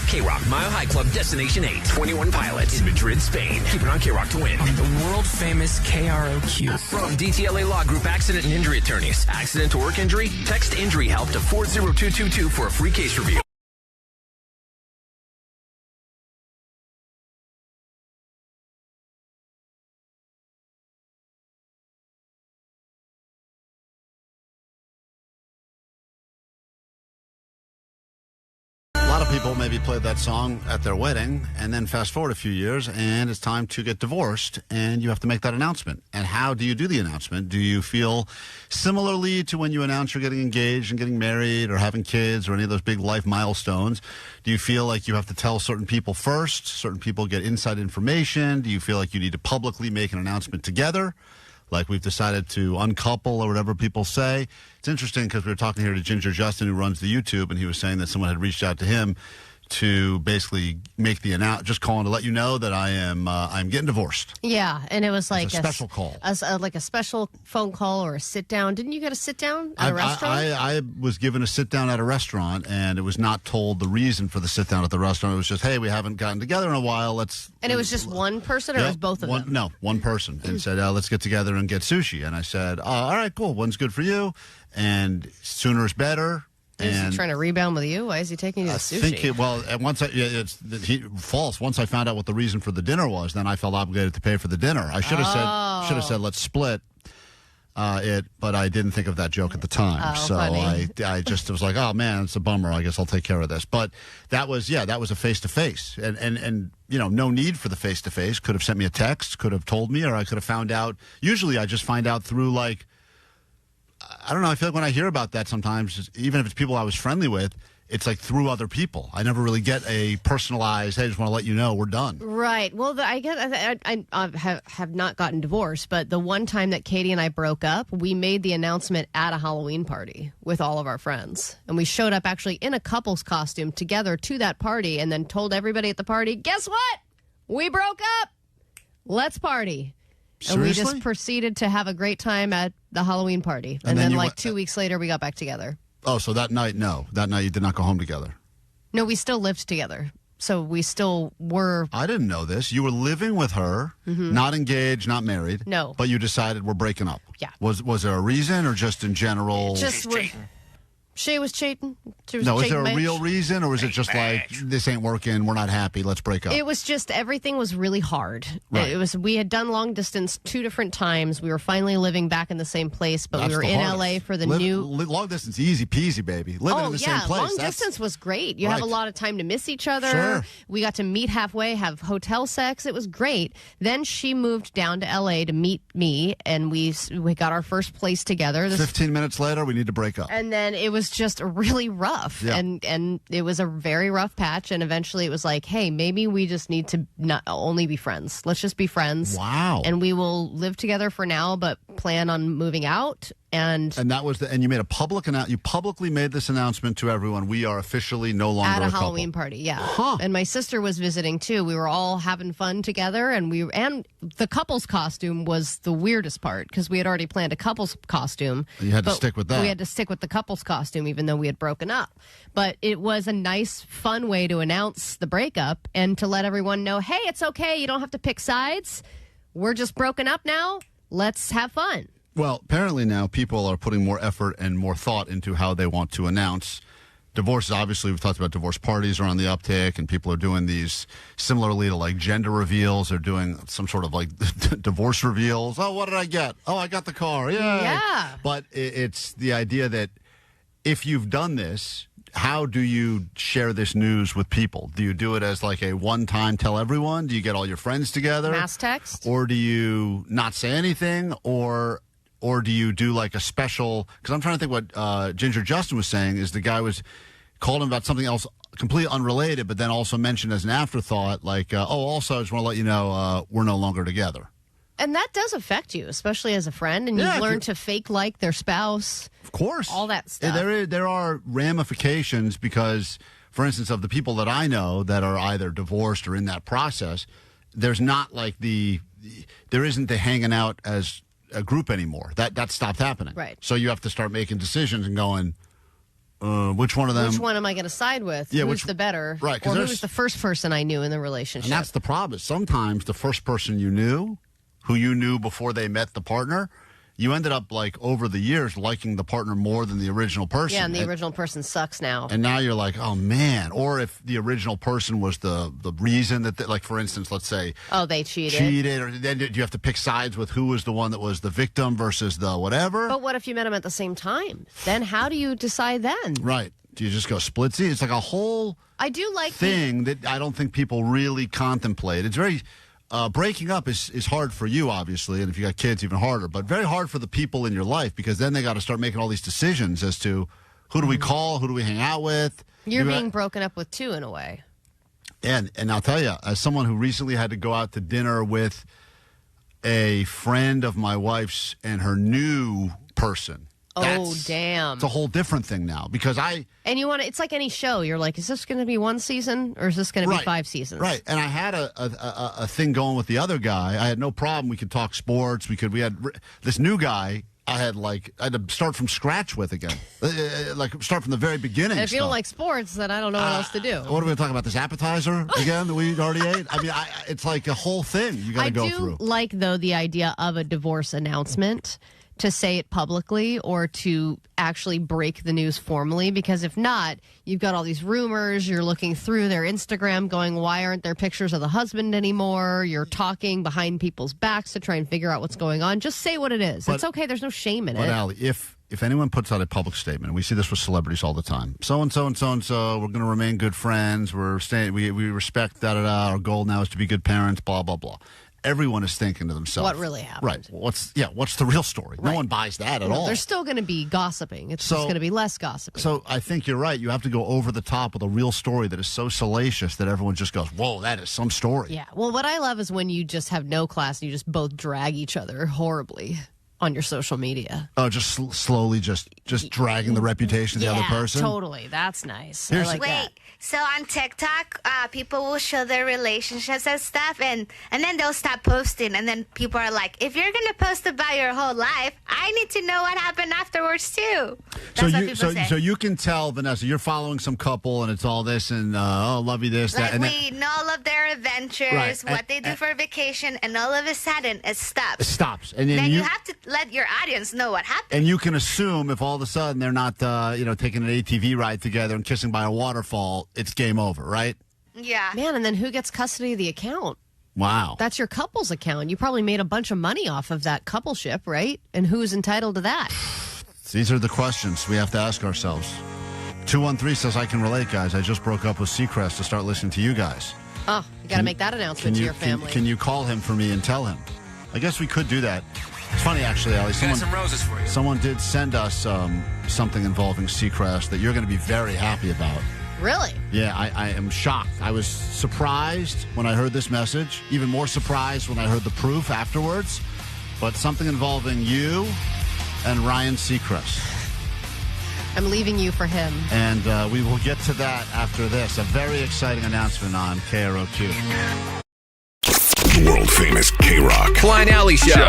K-Rock Mile High Club Destination 8, 21 Pilots in Madrid, Spain. Keep it on K-Rock to win. On the world-famous KROQ. From DTLA Law Group Accident and Injury Attorneys. Accident to work injury? Text injury help to 40222 for a free case review. A lot of people maybe played that song at their wedding, and then fast forward a few years, and it's time to get divorced, and you have to make that announcement. And how do you do the announcement? Do you feel similarly to when you announce you're getting engaged and getting married or having kids or any of those big life milestones? Do you feel like you have to tell certain people first? Certain people get inside information? Do you feel like you need to publicly make an announcement together? Like we've decided to uncouple or whatever people say. It's interesting because we were talking here to Ginger Justin, who runs the YouTube, and he was saying that someone had reached out to him to basically make the announcement, just calling to let you know that I'm getting divorced. Yeah, and it was like a special call. Like a special phone call or a sit down. Didn't you get a sit down at a restaurant? I was given a sit down at a restaurant, and it was not told the reason for the sit down at the restaurant. It was just, hey, we haven't gotten together in a while. And it was just one person, or it was both of them? No, one person, and said, let's get together and get sushi. And I said, all right, cool. When's good for you? And sooner is better. Is he trying to rebound with you? Why is he taking you to sushi? False. Once I found out what the reason for the dinner was, then I felt obligated to pay for the dinner. I should have said let's split but I didn't think of that joke at the time. So funny. I just was like, oh man, it's a bummer. I guess I'll take care of this. But that was a face-to-face. And no need for the face-to-face. Could have sent me a text, could have told me, or I could have found out. Usually I just find out through I don't know. I feel like when I hear about that sometimes, even if it's people I was friendly with, it's like through other people. I never really get a personalized, hey, I just want to let you know we're done. Right. Well, I have not gotten divorced, but the one time that Katie and I broke up, we made the announcement at a Halloween party with all of our friends. And we showed up actually in a couple's costume together to that party and then told everybody at the party, guess what? We broke up. Let's party. Seriously? And we just proceeded to have a great time at the Halloween party. And then 2 weeks later, we got back together. Oh, so that night you did not go home together? No, we still lived together. So we still were. I didn't know this. You were living with her, not engaged, not married. No. But you decided we're breaking up. Yeah. Was there a reason or just in general? She was cheating. Is there a real reason, or was it just like, this ain't working, we're not happy, let's break up? It was just, everything was really hard. Right. We had done long distance 2 different times. We were finally living back in the same place, but we were in LA for the new... Long distance, easy peasy, baby. Living in the same place. Long distance was great. You have a lot of time to miss each other. Sure. We got to meet halfway, have hotel sex. It was great. Then she moved down to LA to meet me, and we got our first place together. 15 minutes later, we need to break up. And then it was just really rough, and it was a very rough patch, and eventually it was like, hey, maybe we just need to not only be friends. Let's just be friends. Wow. And we will live together for now, but plan on moving out. And that was and you made a public you publicly made this announcement to everyone. We are officially no longer at a couple. Halloween party. Yeah. And my sister was visiting too. We were all having fun together, and the couple's costume was the weirdest part because we had already planned a couple's costume. You had to stick with that. We had to stick with the couple's costume even though we had broken up. But it was a nice, fun way to announce the breakup and to let everyone know, hey, it's okay. You don't have to pick sides. We're just broken up now. Let's have fun. Well, apparently now people are putting more effort and more thought into how they want to announce divorces. Obviously, we've talked about divorce parties are on the uptick, and people are doing these similarly to like gender reveals. They're doing some sort of like divorce reveals. Oh, what did I get? Oh, I got the car. Yeah. But it's the idea that if you've done this, how do you share this news with people? Do you do it as like a one-time tell everyone? Do you get all your friends together? Mass text? Or do you not say anything? Or do you do like a special? Because I'm trying to think what Ginger Justin was saying is the guy called him about something else completely unrelated, but then also mentioned as an afterthought, like, also I just want to let you know we're no longer together. And that does affect you, especially as a friend, and you've learned to fake like their spouse. Of course. All that stuff. There are ramifications because, for instance, of the people that I know that are either divorced or in that process, there's not like there isn't the hanging out as a group anymore. That stopped happening. Right. So you have to start making decisions and going, which one of them? Which one am I going to side with? Yeah, who's the better? Right. Or who was the first person I knew in the relationship? And that's the problem. Sometimes the first person you knew, who you knew before they met the partner, you ended up like over the years liking the partner more than the original person. Yeah, and the original person sucks now. And now you're like, oh man. Or if the original person was the reason that, like for instance, let's say, they cheated. Or then do you have to pick sides with who was the one that was the victim versus the whatever? But what if you met them at the same time? Then how do you decide then? Right. Do you just go splitsy? It's like a whole thing that I don't think people really contemplate. It's very breaking up is hard for you, obviously, and if you got kids, even harder. But very hard for the people in your life because then they got to start making all these decisions as to who do we call, who do we hang out with. You're being broken up with too, in a way. And I'll tell you, as someone who recently had to go out to dinner with a friend of my wife's and her new person. Oh, damn. It's a whole different thing now because And you want to, it's like any show. You're like, is this going to be 1 season or is this going to be 5 seasons? Right. And I had a thing going with the other guy. I had no problem. We could talk sports. We had this new guy. I had to start from scratch with again. Start from the very beginning. And if you don't like sports, then I don't know what else to do. What are we going to talk about? This appetizer again that we already ate? I mean, it's like a whole thing you got to go through. I do like, though, the idea of a divorce announcement to say it publicly or to actually break the news formally, because if not, you've got all these rumors, you're looking through their Instagram going, why aren't there pictures of the husband anymore? You're talking behind people's backs to try and figure out what's going on. Just say what it is. It's okay. There's no shame in it. But, Allie, if anyone puts out a public statement, we see this with celebrities all the time. So-and-so and so-and-so, we're going to remain good friends. We respect da-da-da. Our goal now is to be good parents, blah, blah, blah. Everyone is thinking to themselves, what really happened? Right. What's the real story? Right. No one buys that at all. There's still going to be gossiping. It's just going to be less gossiping. So I think you're right. You have to go over the top with a real story that is so salacious that everyone just goes, whoa, that is some story. Yeah. Well, what I love is when you just have no class and you just both drag each other horribly on your social media. Oh, just slowly just dragging the reputation of the other person? Totally. That's nice. So on TikTok, people will show their relationships and stuff, and then they'll stop posting, and then people are like, if you're going to post about your whole life, I need to know what happened afterwards, too. That's what people say. So you can tell, Vanessa, you're following some couple, and it's all this, and love you this, like that. And we know all of their adventures, what they do for vacation, and all of a sudden, it stops. It stops. And then you have to let your audience know what happened. And you can assume if all of a sudden they're not, taking an ATV ride together and kissing by a waterfall, it's game over, right? Yeah. Man, and then who gets custody of the account? Wow. That's your couple's account. You probably made a bunch of money off of that coupleship, right? And who's entitled to that? These are the questions we have to ask ourselves. 213 says, I can relate, guys. I just broke up with Seacrest to start listening to you guys. Oh, you got to make that announcement to your family. Can you call him for me and tell him? I guess we could do that. It's funny, actually, Allie. Got some roses for you. Someone did send us something involving Seacrest that you're going to be very happy about. Really? Yeah, I am shocked. I was surprised when I heard this message, even more surprised when I heard the proof afterwards, but something involving you and Ryan Seacrest. I'm leaving you for him. And we will get to that after this. A very exciting announcement on KROQ. World famous K-Rock. Klein Alley Show.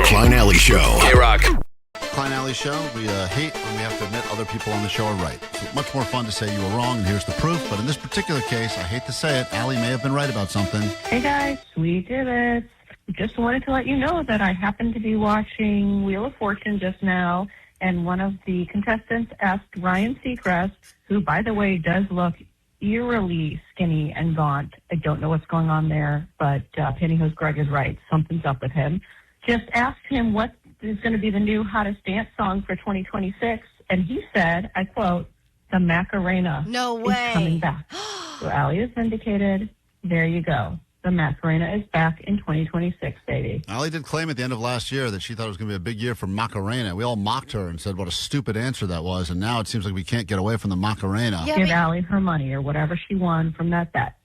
Klein Alley Show. K-Rock. Klein Alley Show. We hate when we have to admit other people on the show are right. It's much more fun to say you were wrong, and here's the proof. But in this particular case, I hate to say it, Allie may have been right about something. Hey guys, Sweet Dibbets. Just wanted to let you know that I happened to be watching Wheel of Fortune just now, and one of the contestants asked Ryan Seacrest, who, by the way, does look eerily skinny and gaunt. I don't know what's going on there, but Pantyhose Greg is right. Something's up with him. Just asked him what is going to be the new hottest dance song for 2026, and he said, I quote, the Macarena is coming back. So Allie is vindicated. There you go. The Macarena is back in 2026, baby. Allie did claim at the end of last year that she thought it was going to be a big year for Macarena. We all mocked her and said what a stupid answer that was, and now it seems like we can't get away from the Macarena. Yeah, give Allie her money or whatever she won from that bet.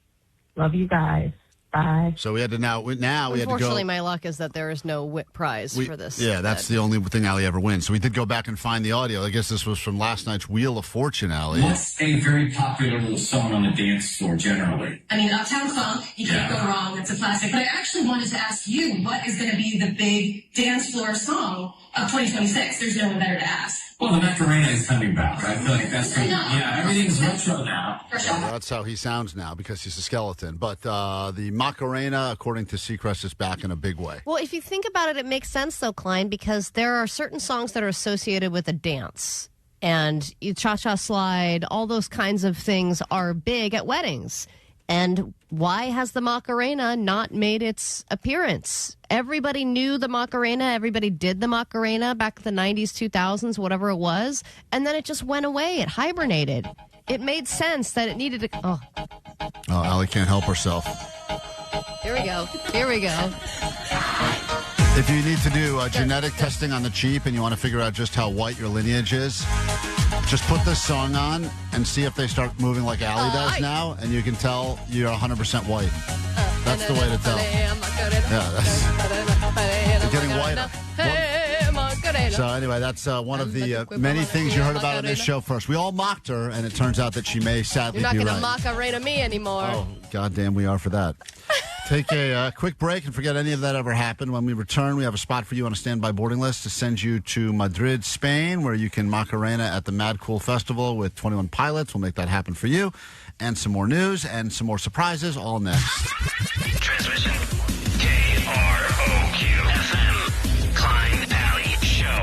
Love you guys. Bye. So we had to we had to go. Unfortunately, my luck is that there is no prize for this. Yeah, that's the only thing Allie ever wins. So we did go back and find the audio. I guess this was from last night's Wheel of Fortune, Allie. What's a very popular little song on the dance floor generally? I mean, Uptown Funk, you can't go wrong. It's a classic. But I actually wanted to ask you, what is going to be the big dance floor song of 2026? There's no one better to ask. Well, the Macarena is coming back. I feel like that's everything's retro now. For sure. Well, that's how he sounds now because he's a skeleton. But the Macarena, according to Seacrest, is back in a big way. Well, if you think about it, it makes sense, though, Klein, because there are certain songs that are associated with a dance. And cha-cha slide, all those kinds of things are big at weddings. And why has the Macarena not made its appearance? Everybody knew the Macarena. Everybody did the Macarena back in the 90s, 2000s, whatever it was. And then it just went away. It hibernated. It made sense that it needed to... Oh, Allie can't help herself. Here we go. Here we go. If you need to do genetic testing on the cheap and you want to figure out just how white your lineage is, just put this song on and see if they start moving like Allie does now, and you can tell you're 100% white. That's the way to tell. Yeah, you're getting whiter. So anyway, that's one of the many things you heard about on this show first. We all mocked her, and it turns out that she may sadly be right. You're not going to Macarena me anymore. Oh, goddamn, we are for that. Take a quick break and forget any of that ever happened. When we return, we have a spot for you on a standby boarding list to send you to Madrid, Spain, where you can Macarena at the Mad Cool Festival with 21 Pilots. We'll make that happen for you. And some more news and some more surprises, all next. Transmission KROQ FM. Klein Alley Show.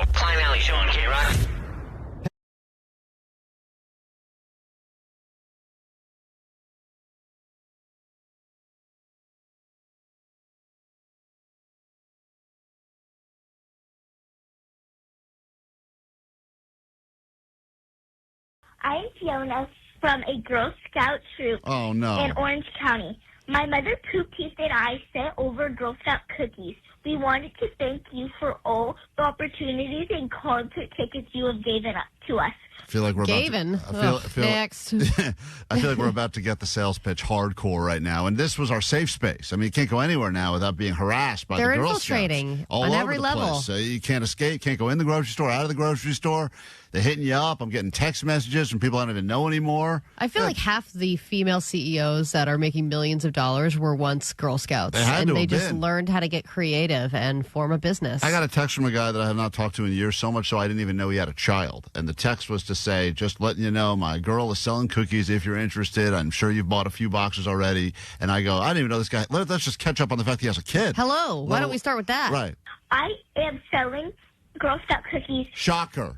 I'm Fiona from a Girl Scout troop Oh, no. in Orange County. My mother, Poop Teeth, and I sent over Girl Scout cookies. We wanted to thank you for all the opportunities and concert tickets you have given up to us. I feel like we're Next. I feel like we're about to get the sales pitch hardcore right now. And this was our safe space. I mean, you can't go anywhere now without being harassed by They're the Girl infiltrating Scouts all on over every the level. place. You can't escape, can't go in the grocery store, out of the grocery store. They're hitting you up. I'm getting text messages from people I don't even know anymore. I feel like half the female CEOs that are making millions of dollars were once Girl Scouts. They had and to they have just been. learned how to get creative and form a business. I got a text from a guy that I have not talked to in years, so much so I didn't even know he had a child. And the text was to say, just letting you know, my girl is selling cookies if you're interested. I'm sure you've bought a few boxes already. And I go, I didn't even know this guy. Let's just catch up on the fact he has a kid. Hello. Why don't we start with that? Right. I am selling Girl Scout cookies Shocker.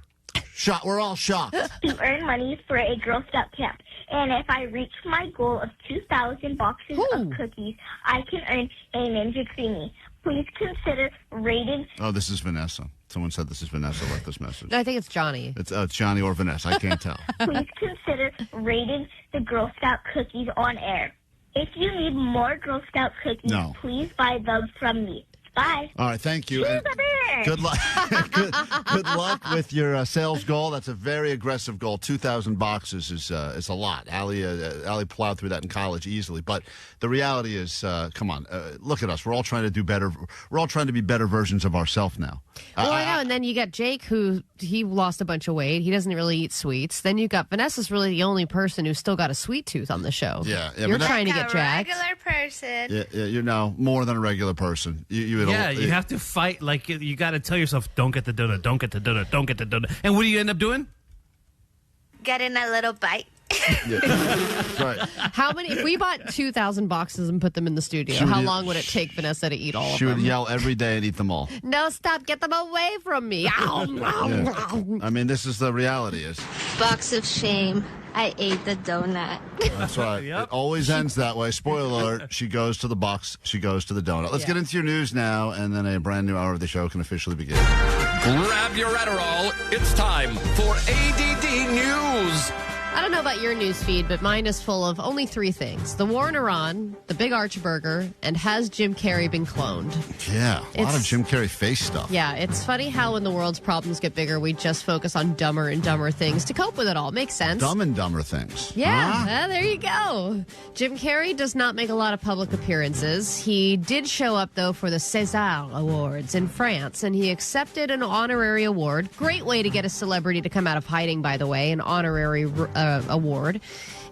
We're all shocked. to earn money for a Girl Scout camp. And if I reach my goal of 2,000 boxes of cookies, I can earn a Ninja Creamy. Please consider rating. Oh, this is Vanessa. Someone said this is Vanessa. Left this message. No, I think it's Johnny. It's Johnny or Vanessa. I can't tell. Please consider rating the Girl Scout cookies on air. If you need more Girl Scout cookies, No. please buy them from me. Bye. All right, thank you. And good luck. good luck with your sales goal. That's a very aggressive goal. 2,000 boxes is a lot. Allie plowed through that in college easily. But the reality is, come on, look at us. We're all trying to do better. We're all trying to be better versions of ourselves now. Well, I know. And then you got Jake, who he lost a bunch of weight. He doesn't really eat sweets. Then you got Vanessa's really the only person who's still got a sweet tooth on the show. Yeah, You're trying to get jacked. Regular person. Yeah, you're now more than a regular person. You have to fight. Like, you got to tell yourself, don't get the donut, don't get the donut, don't get the donut. And what do you end up doing? Getting a little bite. Right. How many? If we bought 2,000 boxes and put them in the studio, how long would it take Vanessa to eat all of She them? would yell every day and eat them all. No, stop! Get them away from me! Ow. I mean, this is the reality. Is Box of shame. I ate the donut. That's right. It always ends that way. Spoiler alert, she goes to the box, she goes to the donut. Let's get into your news now, and then a brand new hour of the show can officially begin. Grab your Adderall. It's time for ADD News. I don't know about your news feed, but mine is full of only 3 things: the war in Iran, the Big Arch Burger, and has Jim Carrey been cloned? Yeah, a lot of Jim Carrey face stuff. Yeah, it's funny how when the world's problems get bigger, we just focus on dumber and dumber things to cope with it all. Makes sense. Dumb and dumber things. Yeah, there you go. Jim Carrey does not make a lot of public appearances. He did show up, though, for the César Awards in France, and he accepted an honorary award. Great way to get a celebrity to come out of hiding, by the way, an honorary award.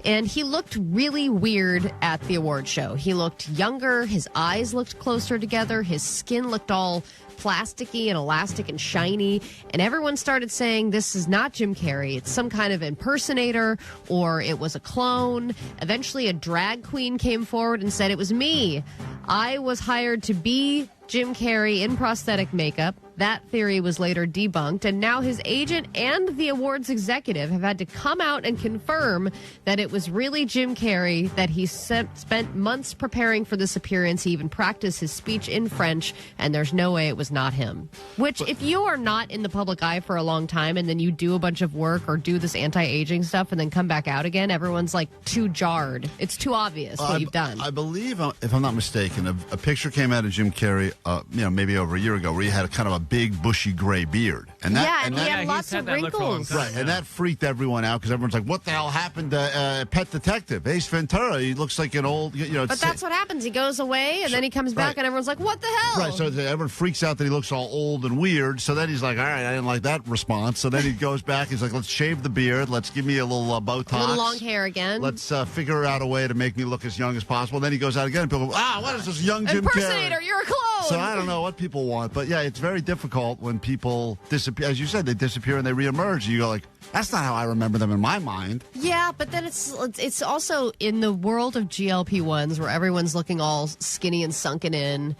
And he looked really weird at the award show. He looked younger. His eyes looked closer together. His skin looked all plasticky and elastic and shiny. And everyone started saying, this is not Jim Carrey. It's some kind of impersonator, or it was a clone. Eventually, a drag queen came forward and said, it was me. I was hired to be Jim Carrey in prosthetic makeup. That theory was later debunked, and now his agent and the awards executive have had to come out and confirm that it was really Jim Carrey, that he spent months preparing for this appearance. He even practiced his speech in French, and there's no way it was not him. Which, if you are not in the public eye for a long time, and then you do a bunch of work or do this anti-aging stuff and then come back out again, everyone's like too jarred. It's too obvious what you've done. I believe, if I'm not mistaken, a picture came out of Jim Carrey, maybe over a year ago, where he had a kind of a big, bushy gray beard. And he had lots of wrinkles. Right, and that freaked everyone out because everyone's like, what the hell happened to Pet Detective? Ace Ventura, he looks like an old, But that's what happens. He goes away, and then he comes back, and everyone's like, what the hell? Right, so everyone freaks out that he looks all old and weird. So then he's like, all right, I didn't like that response. So then he goes back. He's like, let's shave the beard. Let's give me a little Botox. A little long hair again. Let's figure out a way to make me look as young as possible. And then he goes out again, and people go, what is this young Jim Carrey? Impersonator, you're a clone. So I don't know what people want. But yeah, it's very difficult when people disappear. As you said, they disappear and they reemerge. You go like, that's not how I remember them in my mind. Yeah, but then it's also in the world of GLP-1s where everyone's looking all skinny and sunken in.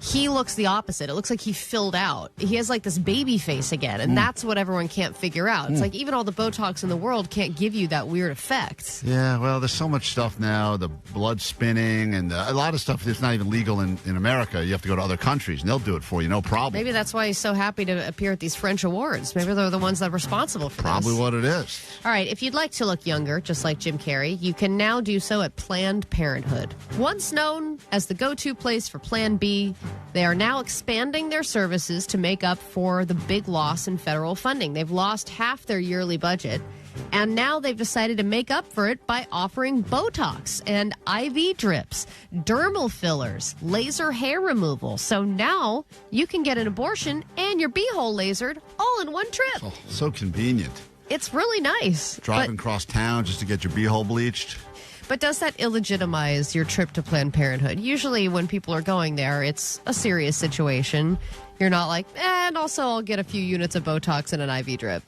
He looks the opposite. It looks like he filled out. He has like this baby face again, and that's what everyone can't figure out. It's like even all the Botox in the world can't give you that weird effect. Yeah, well, there's so much stuff now, the blood spinning, and a lot of stuff that's not even legal in America. You have to go to other countries, and they'll do it for you, no problem. Maybe that's why he's so happy to appear at these French awards. Maybe they're the ones that are responsible for Probably what it is. All right, if you'd like to look younger, just like Jim Carrey, you can now do so at Planned Parenthood. Once known as the go-to place for Plan B, they are now expanding their services to make up for the big loss in federal funding. They've lost half their yearly budget, and now they've decided to make up for it by offering Botox and IV drips, dermal fillers, laser hair removal. So now you can get an abortion and your beehole lasered all in one trip. Oh, so convenient. It's really nice. Driving across town just to get your beehole bleached. But does that illegitimize your trip to Planned Parenthood? Usually when people are going there, it's a serious situation. You're not like, and also I'll get a few units of Botox and an IV drip.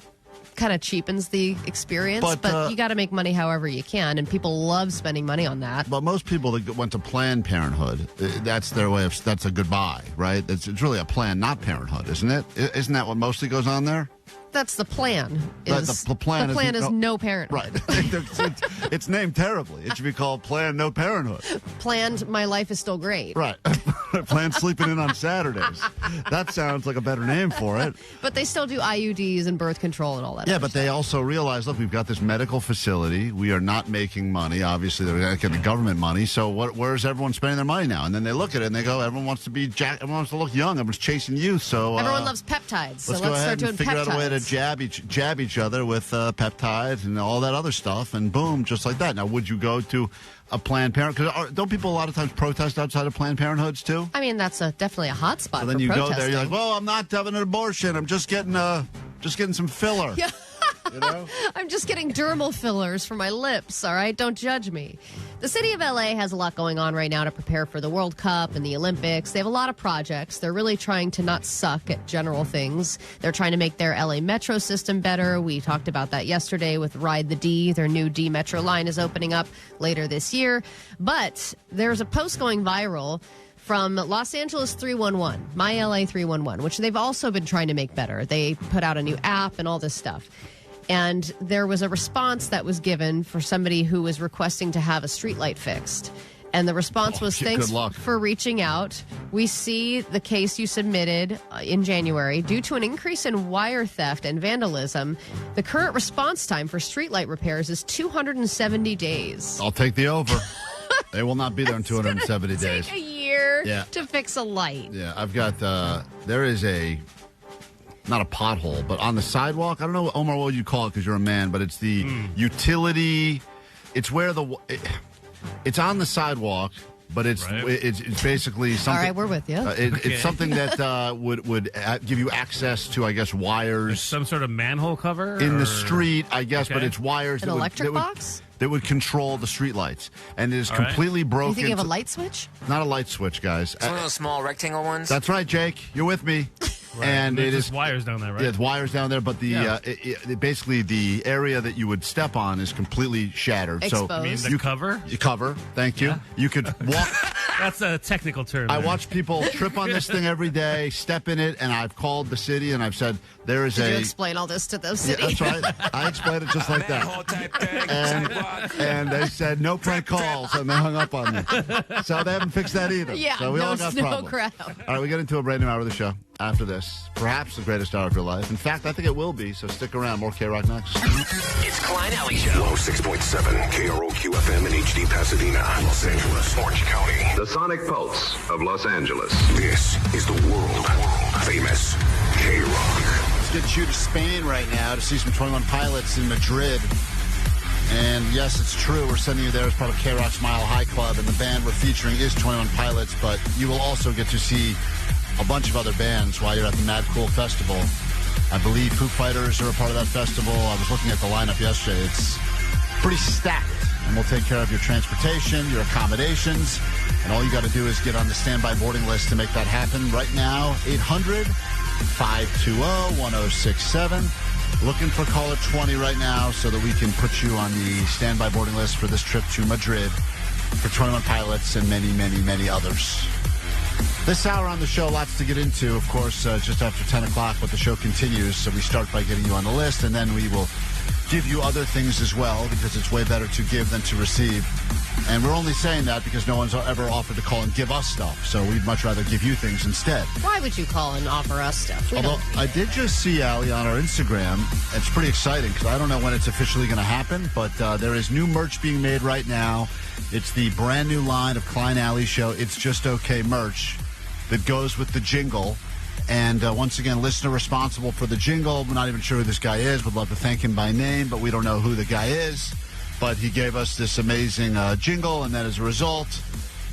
Kind of cheapens the experience, but you got to make money however you can, and people love spending money on that. But most people that went to Planned Parenthood, that's their way of, that's a goodbye, right? It's really a plan, not parenthood, isn't it? Isn't that what mostly goes on there? That's the plan. The plan is no parenthood. Right. It's named terribly. It should be called Planned No Parenthood. Planned My Life is Still Great. Right. Planned Sleeping In on Saturdays. That sounds like a better name for it. But they still do IUDs and birth control and all that. Yeah, but they also realize, look, we've got this medical facility. We are not making money. Obviously, they're not getting government money. So where's everyone spending their money now? And then they look at it and they go, everyone wants to be everyone wants to look young. Everyone's chasing youth. So everyone loves peptides. So let's start doing figure peptides. out a way to jab each other with peptides and all that other stuff, and boom, just like that. Now, would you go to a Planned Parenthood? Because don't people a lot of times protest outside of Planned Parenthoods too? I mean, that's definitely a hot spot. So then for you protesting. go there, you're like, well, I'm not having an abortion. I'm just getting some filler. Yeah. You know? I'm just getting dermal fillers for my lips, all right? Don't judge me. The city of LA has a lot going on right now to prepare for the World Cup and the Olympics. They have a lot of projects. They're really trying to not suck at general things. They're trying to make their LA metro system better. We talked about that yesterday with Ride the D. Their new D metro line is opening up later this year. But there's a post going viral from Los Angeles 311, My LA 311, which they've also been trying to make better. They put out a new app and all this stuff. And there was a response that was given for somebody who was requesting to have a streetlight fixed. And the response was, thanks for reaching out. We see the case you submitted in January. Due to an increase in wire theft and vandalism, the current response time for streetlight repairs is 270 days. I'll take the over. They will not be there in 270 days. Take a year to fix a light. Yeah, I've got, there is not a pothole, but on the sidewalk. I don't know, Omar, what would you call it because you're a man, but it's the utility. It's where it's on the sidewalk, but it's basically something. All right, we're with you. It's something that would give you access to, I guess, wires. There's some sort of manhole cover? In the street, I guess, but it's wires. An electric box? That would control the street lights. And it is completely broken. You think you have a light switch? Not a light switch, guys. It's one of those small rectangle ones? That's right, Jake. You're with me. Right. And it is wires down there, right? Yeah, it's wires down there, but basically the area that you would step on is completely shattered. Exposed. So you mean the cover? You cover. Thank you. Yeah. You could walk. That's a technical term. I watch people trip on this thing every day, step in it, and I've called the city and I've said there is Did you explain all this to the city? Yeah, that's right. I explained it just like that. And they said no prank calls, and they hung up on me. So they haven't fixed that either. Yeah, so we all got problems. crowd. All right, we get into a brand new hour of the show after this. Perhaps the greatest hour of your life. In fact, I think it will be, so stick around. More K-Rock next. It's Klein Alley Show. 106.7 KROQ FM in HD Pasadena, Los Angeles, Orange County. The sonic pulse of Los Angeles. This is the world famous K-Rock. Let's get you to Spain right now to see some 21 Pilots in Madrid. And yes, it's true. We're sending you there as part of K-Rock's Mile High Club. And the band we're featuring is 21 Pilots, but you will also get to see a bunch of other bands while you're at the Mad Cool Festival. I believe Foo Fighters are a part of that festival. I was looking at the lineup yesterday. It's pretty stacked. And we'll take care of your transportation, your accommodations. And all you got to do is get on the standby boarding list to make that happen. Right now, 800-520-1067. Looking for caller 20 right now so that we can put you on the standby boarding list for this trip to Madrid for 21 Pilots and many, many, many others. This hour on the show, lots to get into, of course, just after 10 o'clock, but the show continues. So we start by getting you on the list, and then we will give you other things as well, because it's way better to give than to receive. And we're only saying that because no one's ever offered to call and give us stuff. So we'd much rather give you things instead. Why would you call and offer us stuff? Although I did just see, Allie, on our Instagram, it's pretty exciting because I don't know when it's officially going to happen, but there is new merch being made right now. It's the brand new line of Klein Alley Show It's Just Okay merch that goes with the jingle. And once again, listener responsible for the jingle. We're not even sure who this guy is. Would love to thank him by name, but we don't know who the guy is. But he gave us this amazing jingle, and then as a result,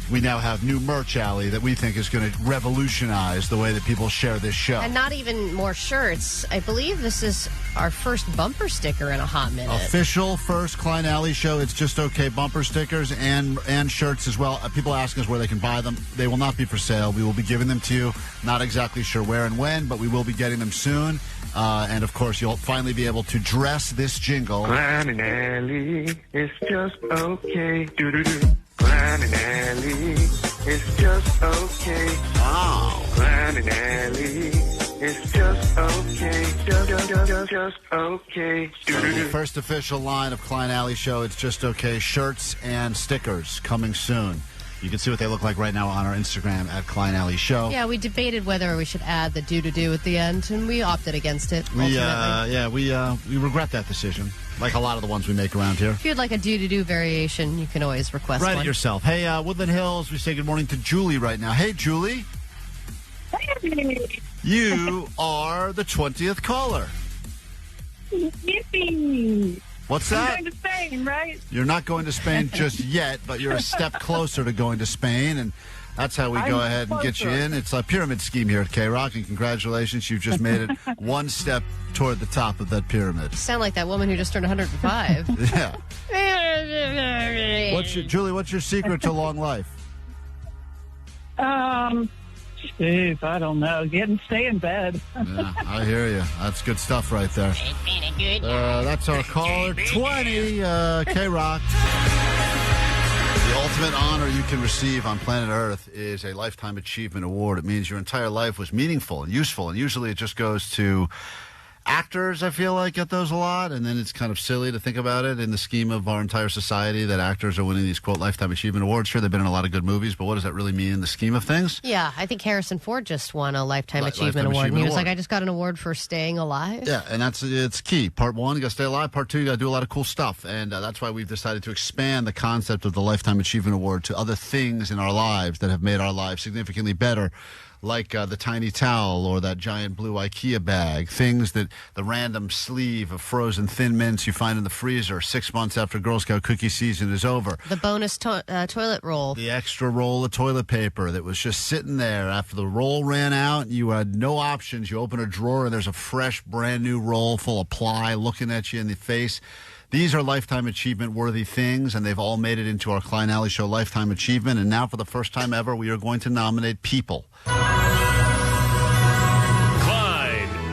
we now have new merch, Allie, that we think is going to revolutionize the way that people share this show. And not even more shirts. I believe this is our first bumper sticker in a hot minute. Official first Klein Alley Show It's Just Okay bumper stickers and shirts as well. People ask us where they can buy them. They will not be for sale. We will be giving them to you. Not exactly sure where and when, but we will be getting them soon. And, of course, you'll finally be able to dress this jingle. Klein and Alley, it's just okay. Do-do-do. Klein and Alley, it's just okay. Oh. Klein and Alley, it's just okay. Just okay. So the first official line of Klein Alley Show It's Just Okay shirts and stickers coming soon. You can see what they look like right now on our Instagram at Klein Alley Show. Yeah, we debated whether we should add the do-to-do at the end, and we opted against it. We regret that decision, like a lot of the ones we make around here. If you'd like a do-to-do variation, you can always request Write one. it yourself. Hey, Woodland Hills, we say good morning to Julie right now. Hey, Julie. Hey. You are the 20th caller. Yippee. What's that? I'm going to Spain, right? You're not going to Spain just yet, but you're a step closer to going to Spain, and that's how we go ahead and get you in. It's a pyramid scheme here at K-Rock, and congratulations. You've just made it one step toward the top of that pyramid. You sound like that woman who just turned 105. Yeah. Julie, what's your secret to long life? Jeez, I don't know. Stay in bed. Yeah, I hear you. That's good stuff right there. That's our caller 20, K-Rock. The ultimate honor you can receive on planet Earth is a Lifetime Achievement Award. It means your entire life was meaningful and useful, and usually it just goes to actors, I feel like, get those a lot, and then it's kind of silly to think about it in the scheme of our entire society that actors are winning these, quote, Lifetime Achievement Awards. Sure, they've been in a lot of good movies, but what does that really mean in the scheme of things? Yeah, I think Harrison Ford just won a Lifetime Achievement Award, and he was like, I just got an award for staying alive. Yeah, and it's key. Part one, you got to stay alive. Part two, you got to do a lot of cool stuff, and that's why we've decided to expand the concept of the Lifetime Achievement Award to other things in our lives that have made our lives significantly better, like the tiny towel or that giant blue IKEA bag, things that the random sleeve of frozen Thin Mints you find in the freezer 6 months after Girl Scout cookie season is over. The bonus toilet roll. The extra roll of toilet paper that was just sitting there after the roll ran out. You had no options. You open a drawer and there's a fresh, brand new roll full of ply looking at you in the face. These are Lifetime Achievement-worthy things, and they've all made it into our Klein Alley Show Lifetime Achievement. And now, for the first time ever, we are going to nominate people. Klein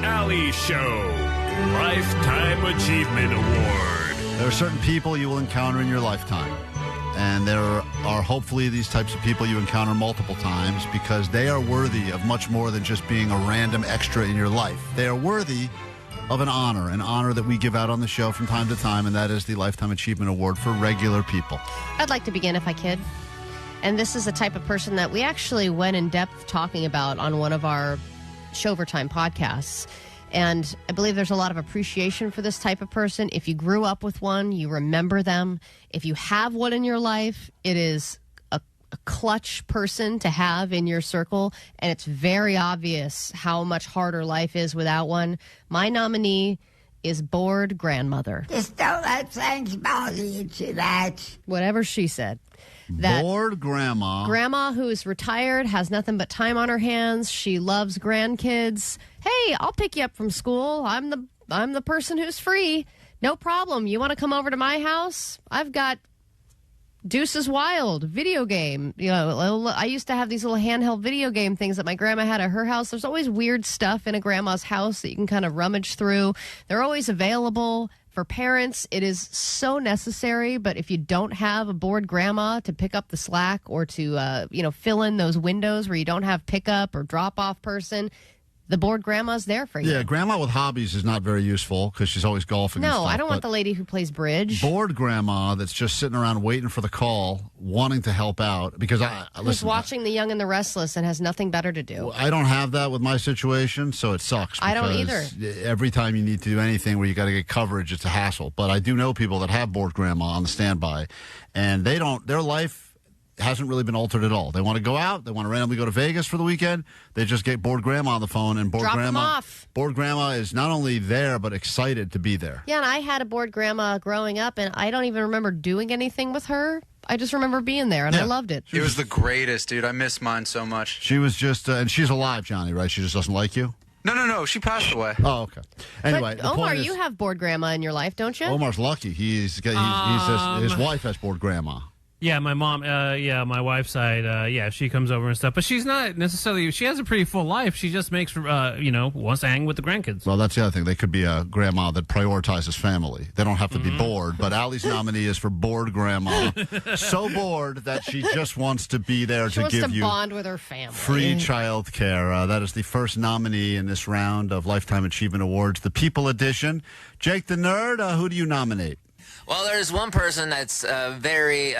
Alley Show Lifetime Achievement Award. There are certain people you will encounter in your lifetime. And there are hopefully these types of people you encounter multiple times because they are worthy of much more than just being a random extra in your life. They are worthy of an honor that we give out on the show from time to time, and that is the Lifetime Achievement Award for regular people. I'd like to begin if I could. And this is a type of person that we actually went in depth talking about on one of our Showvertime podcasts. And I believe there's a lot of appreciation for this type of person. If you grew up with one, you remember them. If you have one in your life, it is a clutch person to have in your circle, and it's very obvious how much harder life is without one. My nominee is Bored Grandmother. Just don't let things bother you too much. Whatever she said. Bored grandma. Grandma who is retired, has nothing but time on her hands. She loves grandkids. Hey, I'll pick you up from school. I'm the person who's free. No problem. You want to come over to my house? I've got Deuces Wild video game. You know, I used to have these little handheld video game things that my grandma had at her house. There's always weird stuff in a grandma's house that you can kind of rummage through. They're always available. For parents, it is so necessary, but if you don't have a bored grandma to pick up the slack or to fill in those windows where you don't have pickup or drop-off person, the bored grandma's there for you. Yeah, grandma with hobbies is not very useful because she's always golfing. and No, stuff, I don't want the lady who plays bridge. bored grandma that's just sitting around waiting for the call, wanting to help out. Because Who's listen, watching The Young and the Restless and has nothing better to do. I don't have that with my situation, so it sucks. I don't because either. Every time you need to do anything where you got to get coverage, it's a hassle. But I do know people that have bored grandma on the standby, and they don't. Their life hasn't really been altered at all. They want to go out. They want to randomly go to Vegas for the weekend. They just get bored grandma on the phone, and Drop them off. Bored grandma is not only there but excited to be there. Yeah, and I had a bored grandma growing up, and I don't even remember doing anything with her. I just remember being there, and I loved it. It was the greatest, dude. I miss mine so much. She was just, and she's alive, Johnny, right? She just doesn't like you? No. She passed away. Oh, okay. Anyway, But the Omar, point is, you have bored grandma in your life, don't you? Omar's lucky. His wife has bored grandma. Yeah, my mom, my wife's side, she comes over and stuff. But she's not necessarily, she has a pretty full life. She just makes, wants to hang with the grandkids. Well, that's the other thing. They could be a grandma that prioritizes family. They don't have to be bored. But Allie's nominee is for bored grandma. So bored that she just wants to be there She to wants give to you bond with her family. free child care. That is the first nominee in this round of Lifetime Achievement Awards, the People Edition. Jake the Nerd, who do you nominate? Well, there's one person that's very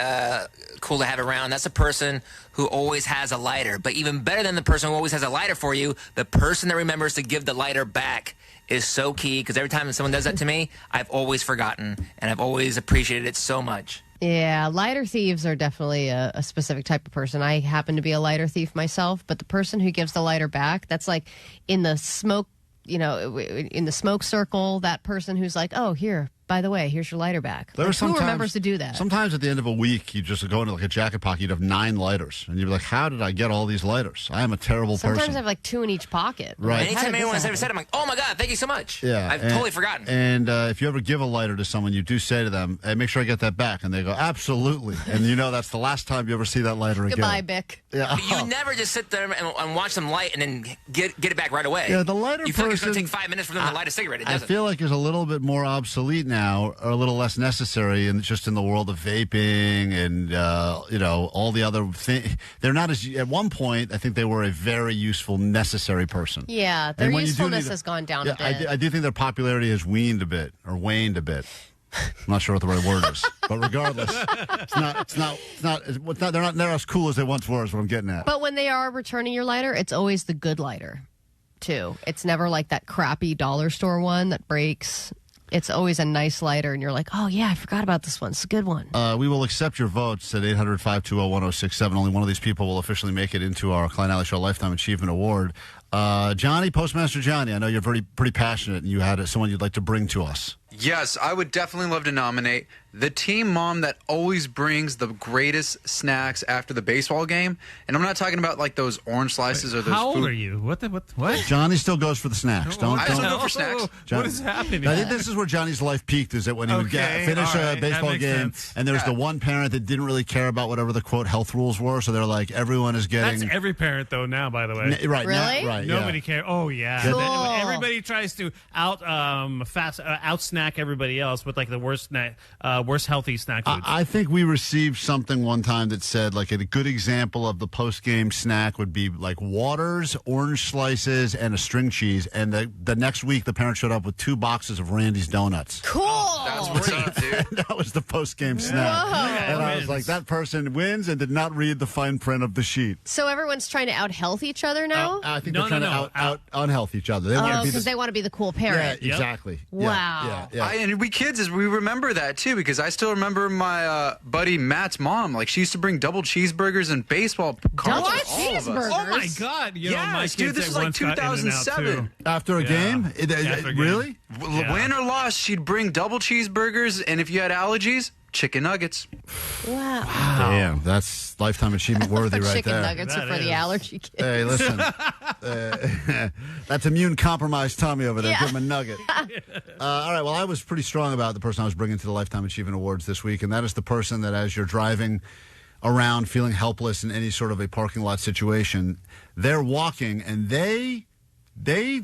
cool to have around. That's a person who always has a lighter. But even better than the person who always has a lighter for you, the person that remembers to give the lighter back is so key. Because every time someone does that to me, I've always forgotten. And I've always appreciated it so much. Yeah, lighter thieves are definitely a specific type of person. I happen to be a lighter thief myself. But the person who gives the lighter back, that's like in the smoke, in the smoke circle, that person who's like, oh, here. By the way, here's your lighter back. Like, who remembers to do that? Sometimes at the end of a week, you just go into like a jacket pocket, you'd have 9 lighters. And you'd be like, how did I get all these lighters? I am a terrible person. Sometimes I have like 2 in each pocket. Right. Anytime anyone's ever said it, I'm like, oh my God, thank you so much. Yeah. I've totally forgotten. And if you ever give a lighter to someone, you do say to them, hey, make sure I get that back. And they go, absolutely. And that's the last time you ever see that lighter again. Goodbye, Bic. Yeah. You never just sit there and watch them light and then get it back right away. Yeah, the lighter You feel like it's going to person- take 5 minutes for them to light a cigarette. It I doesn't. feel like it's a little bit more obsolete now, or a little less necessary, and just in the world of vaping and all the other things. They're not as at one point. I think they were a very useful, necessary person. Yeah, their And when you do usefulness need- has gone down a Yeah, bit. I do think their popularity has waned a bit. I'm not sure what the right word is, but regardless, they're not as cool as they once were. Is what I'm getting at. But when they are returning your lighter, it's always the good lighter, too. It's never like that crappy dollar store one that breaks. It's always a nice lighter, and you're like, oh, yeah, I forgot about this one. It's a good one. We will accept your votes at 800-520-1067. Only one of these people will officially make it into our Klein Alley Show Lifetime Achievement Award. Johnny, Postmaster Johnny, I know you're pretty passionate, and you had someone you'd like to bring to us. Yes, I would definitely love to nominate the team mom that always brings the greatest snacks after the baseball game. And I'm not talking about like those orange slices or those How old food. are you? What? Johnny still goes for the snacks. I still go for snacks. What is happening? I think this is where Johnny's life peaked, is that when he would finish a baseball game, and there was the one parent that didn't really care about whatever the, quote, health rules were, so they're like, everyone is getting... That's every parent, though, now, by the way. Right. Really? Right, Nobody cares. Oh, yeah. Cool. Everybody tries to out-snack everybody else with, like, the worst healthy snack foods. I think we received something one time that said, like, a good example of the post-game snack would be, like, waters, orange slices, and a string cheese, and the next week the parent showed up with 2 boxes of Randy's Donuts. Cool. That's what's up, dude. That was the post-game snack. Whoa. And I was like, that person wins and did not read the fine print of the sheet. So everyone's trying to out-health each other now? I think they're trying to out-unhealth each other. They Because they want to be the cool parent. Yeah, exactly. Wow. Yeah. And we kids, we remember that too, because I still remember my buddy Matt's mom. Like, she used to bring double cheeseburgers and baseball cards Double for all of us. cheeseburgers? Oh, my God. My Yes, kids dude, this is like once got In-N-Out, 2007. too. After a game? After a game. Really? Yeah. Win or loss, she'd bring double cheeseburgers, and if you had allergies, chicken nuggets. Wow. Damn, that's lifetime achievement worthy right Chicken there. nuggets are for the allergy kids. Hey, listen. That's immune compromised Tommy over there. Yeah. Give him a nugget. All right, well, I was pretty strong about the person I was bringing to the Lifetime Achievement Awards this week, and that is the person that as you're driving around feeling helpless in any sort of a parking lot situation, they're walking and they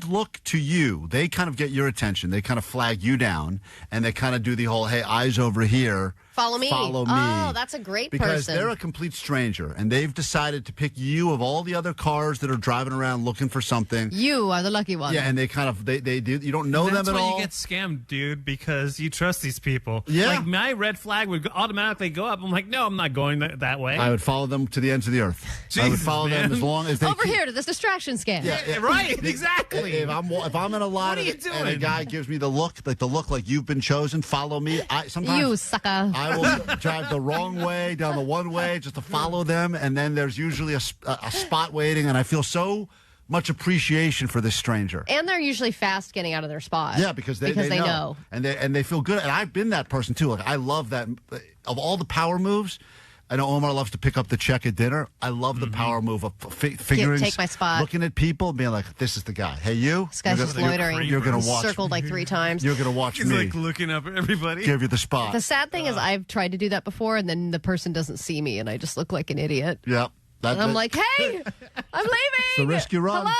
look to you. They kind of get your attention. They kind of flag you down, and they kind of do the whole, hey, eyes over here. Follow me. Follow me. Oh, that's a great because person. they're a complete stranger, and they've decided to pick you of all the other cars that are driving around looking for something. You are the lucky one. Yeah, and they kind of they do. You don't know them at all. That's why you get scammed, dude, because you trust these people. Yeah. Like, my red flag would automatically go up. I'm like, no, I'm not going that way. I would follow them to the ends of the earth. I would follow them as long as they Over here to this distraction scam. Yeah, right, exactly. If I'm in a lot and a guy gives me the look like you've been chosen, follow me. Sometimes you sucker. I will drive the wrong way down the one way just to follow them, and then there's usually a spot waiting, and I feel so much appreciation for this stranger. And they're usually fast getting out of their spot. Yeah, because they know. And they feel good. And I've been that person too. Like, I love that. Of all the power moves, I know Omar loves to pick up the check at dinner. I love the power move of figuring, take my spot, looking at people, and being like, "This is the guy." Hey, you. This guy's just loitering. You're going to watch. Circled like 3 times. You're going to watch He's me. like looking up at everybody. Give you the spot. The sad thing is, I've tried to do that before, and then the person doesn't see me, and I just look like an idiot. Yep. And I'm like, "Hey, I'm leaving." It's the risk you run. Hello.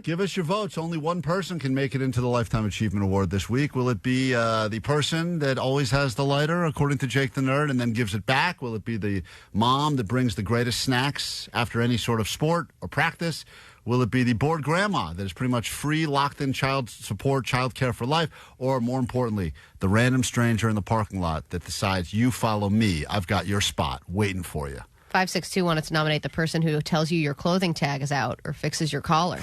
Give us your votes. Only one person can make it into the Lifetime Achievement Award this week. Will it be the person that always has the lighter, according to Jake the Nerd, and then gives it back? Will it be the mom that brings the greatest snacks after any sort of sport or practice? Will it be the bored grandma that is pretty much free, locked-in child support, child care for life? Or, more importantly, the random stranger in the parking lot that decides, you follow me, I've got your spot waiting for you? 562 wanted to nominate the person who tells you your clothing tag is out or fixes your collar.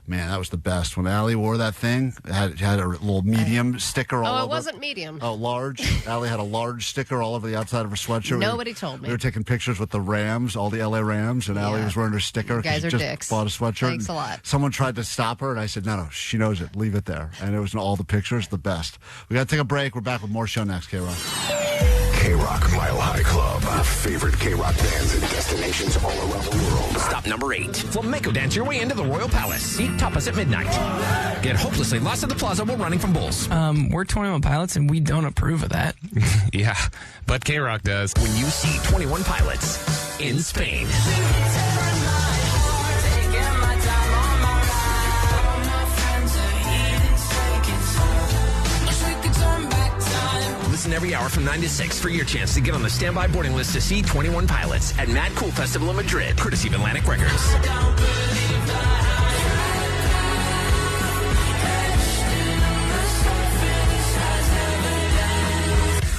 Man, that was the best. When Allie wore that thing, it had a little medium sticker all over. Oh, it wasn't medium. Oh, large. Allie had a large sticker all over the outside of her sweatshirt. Nobody told me. We were taking pictures with the Rams, all the LA Rams, and Allie was wearing her sticker. You guys are just dicks. Bought a sweatshirt. Thanks a lot. Someone tried to stop her, and I said, no, she knows it. Leave it there. And it was in all the pictures, the best. We got to take a break. We're back with more show next, K-Rock. K-Rock Mile High Club. Favorite K-Rock bands and destinations all around the world. Stop number 8. Flamenco dance your way into the Royal Palace. Eat tapas at midnight. Get hopelessly lost at the plaza while running from bulls. We're 21 Pilots, and we don't approve of that. Yeah, but K-Rock does. When you see 21 Pilots in Spain. Listen every hour from 9 to 6 for your chance to get on the standby boarding list to see 21 Pilots at Mad Cool Festival in Madrid, courtesy of Atlantic Records.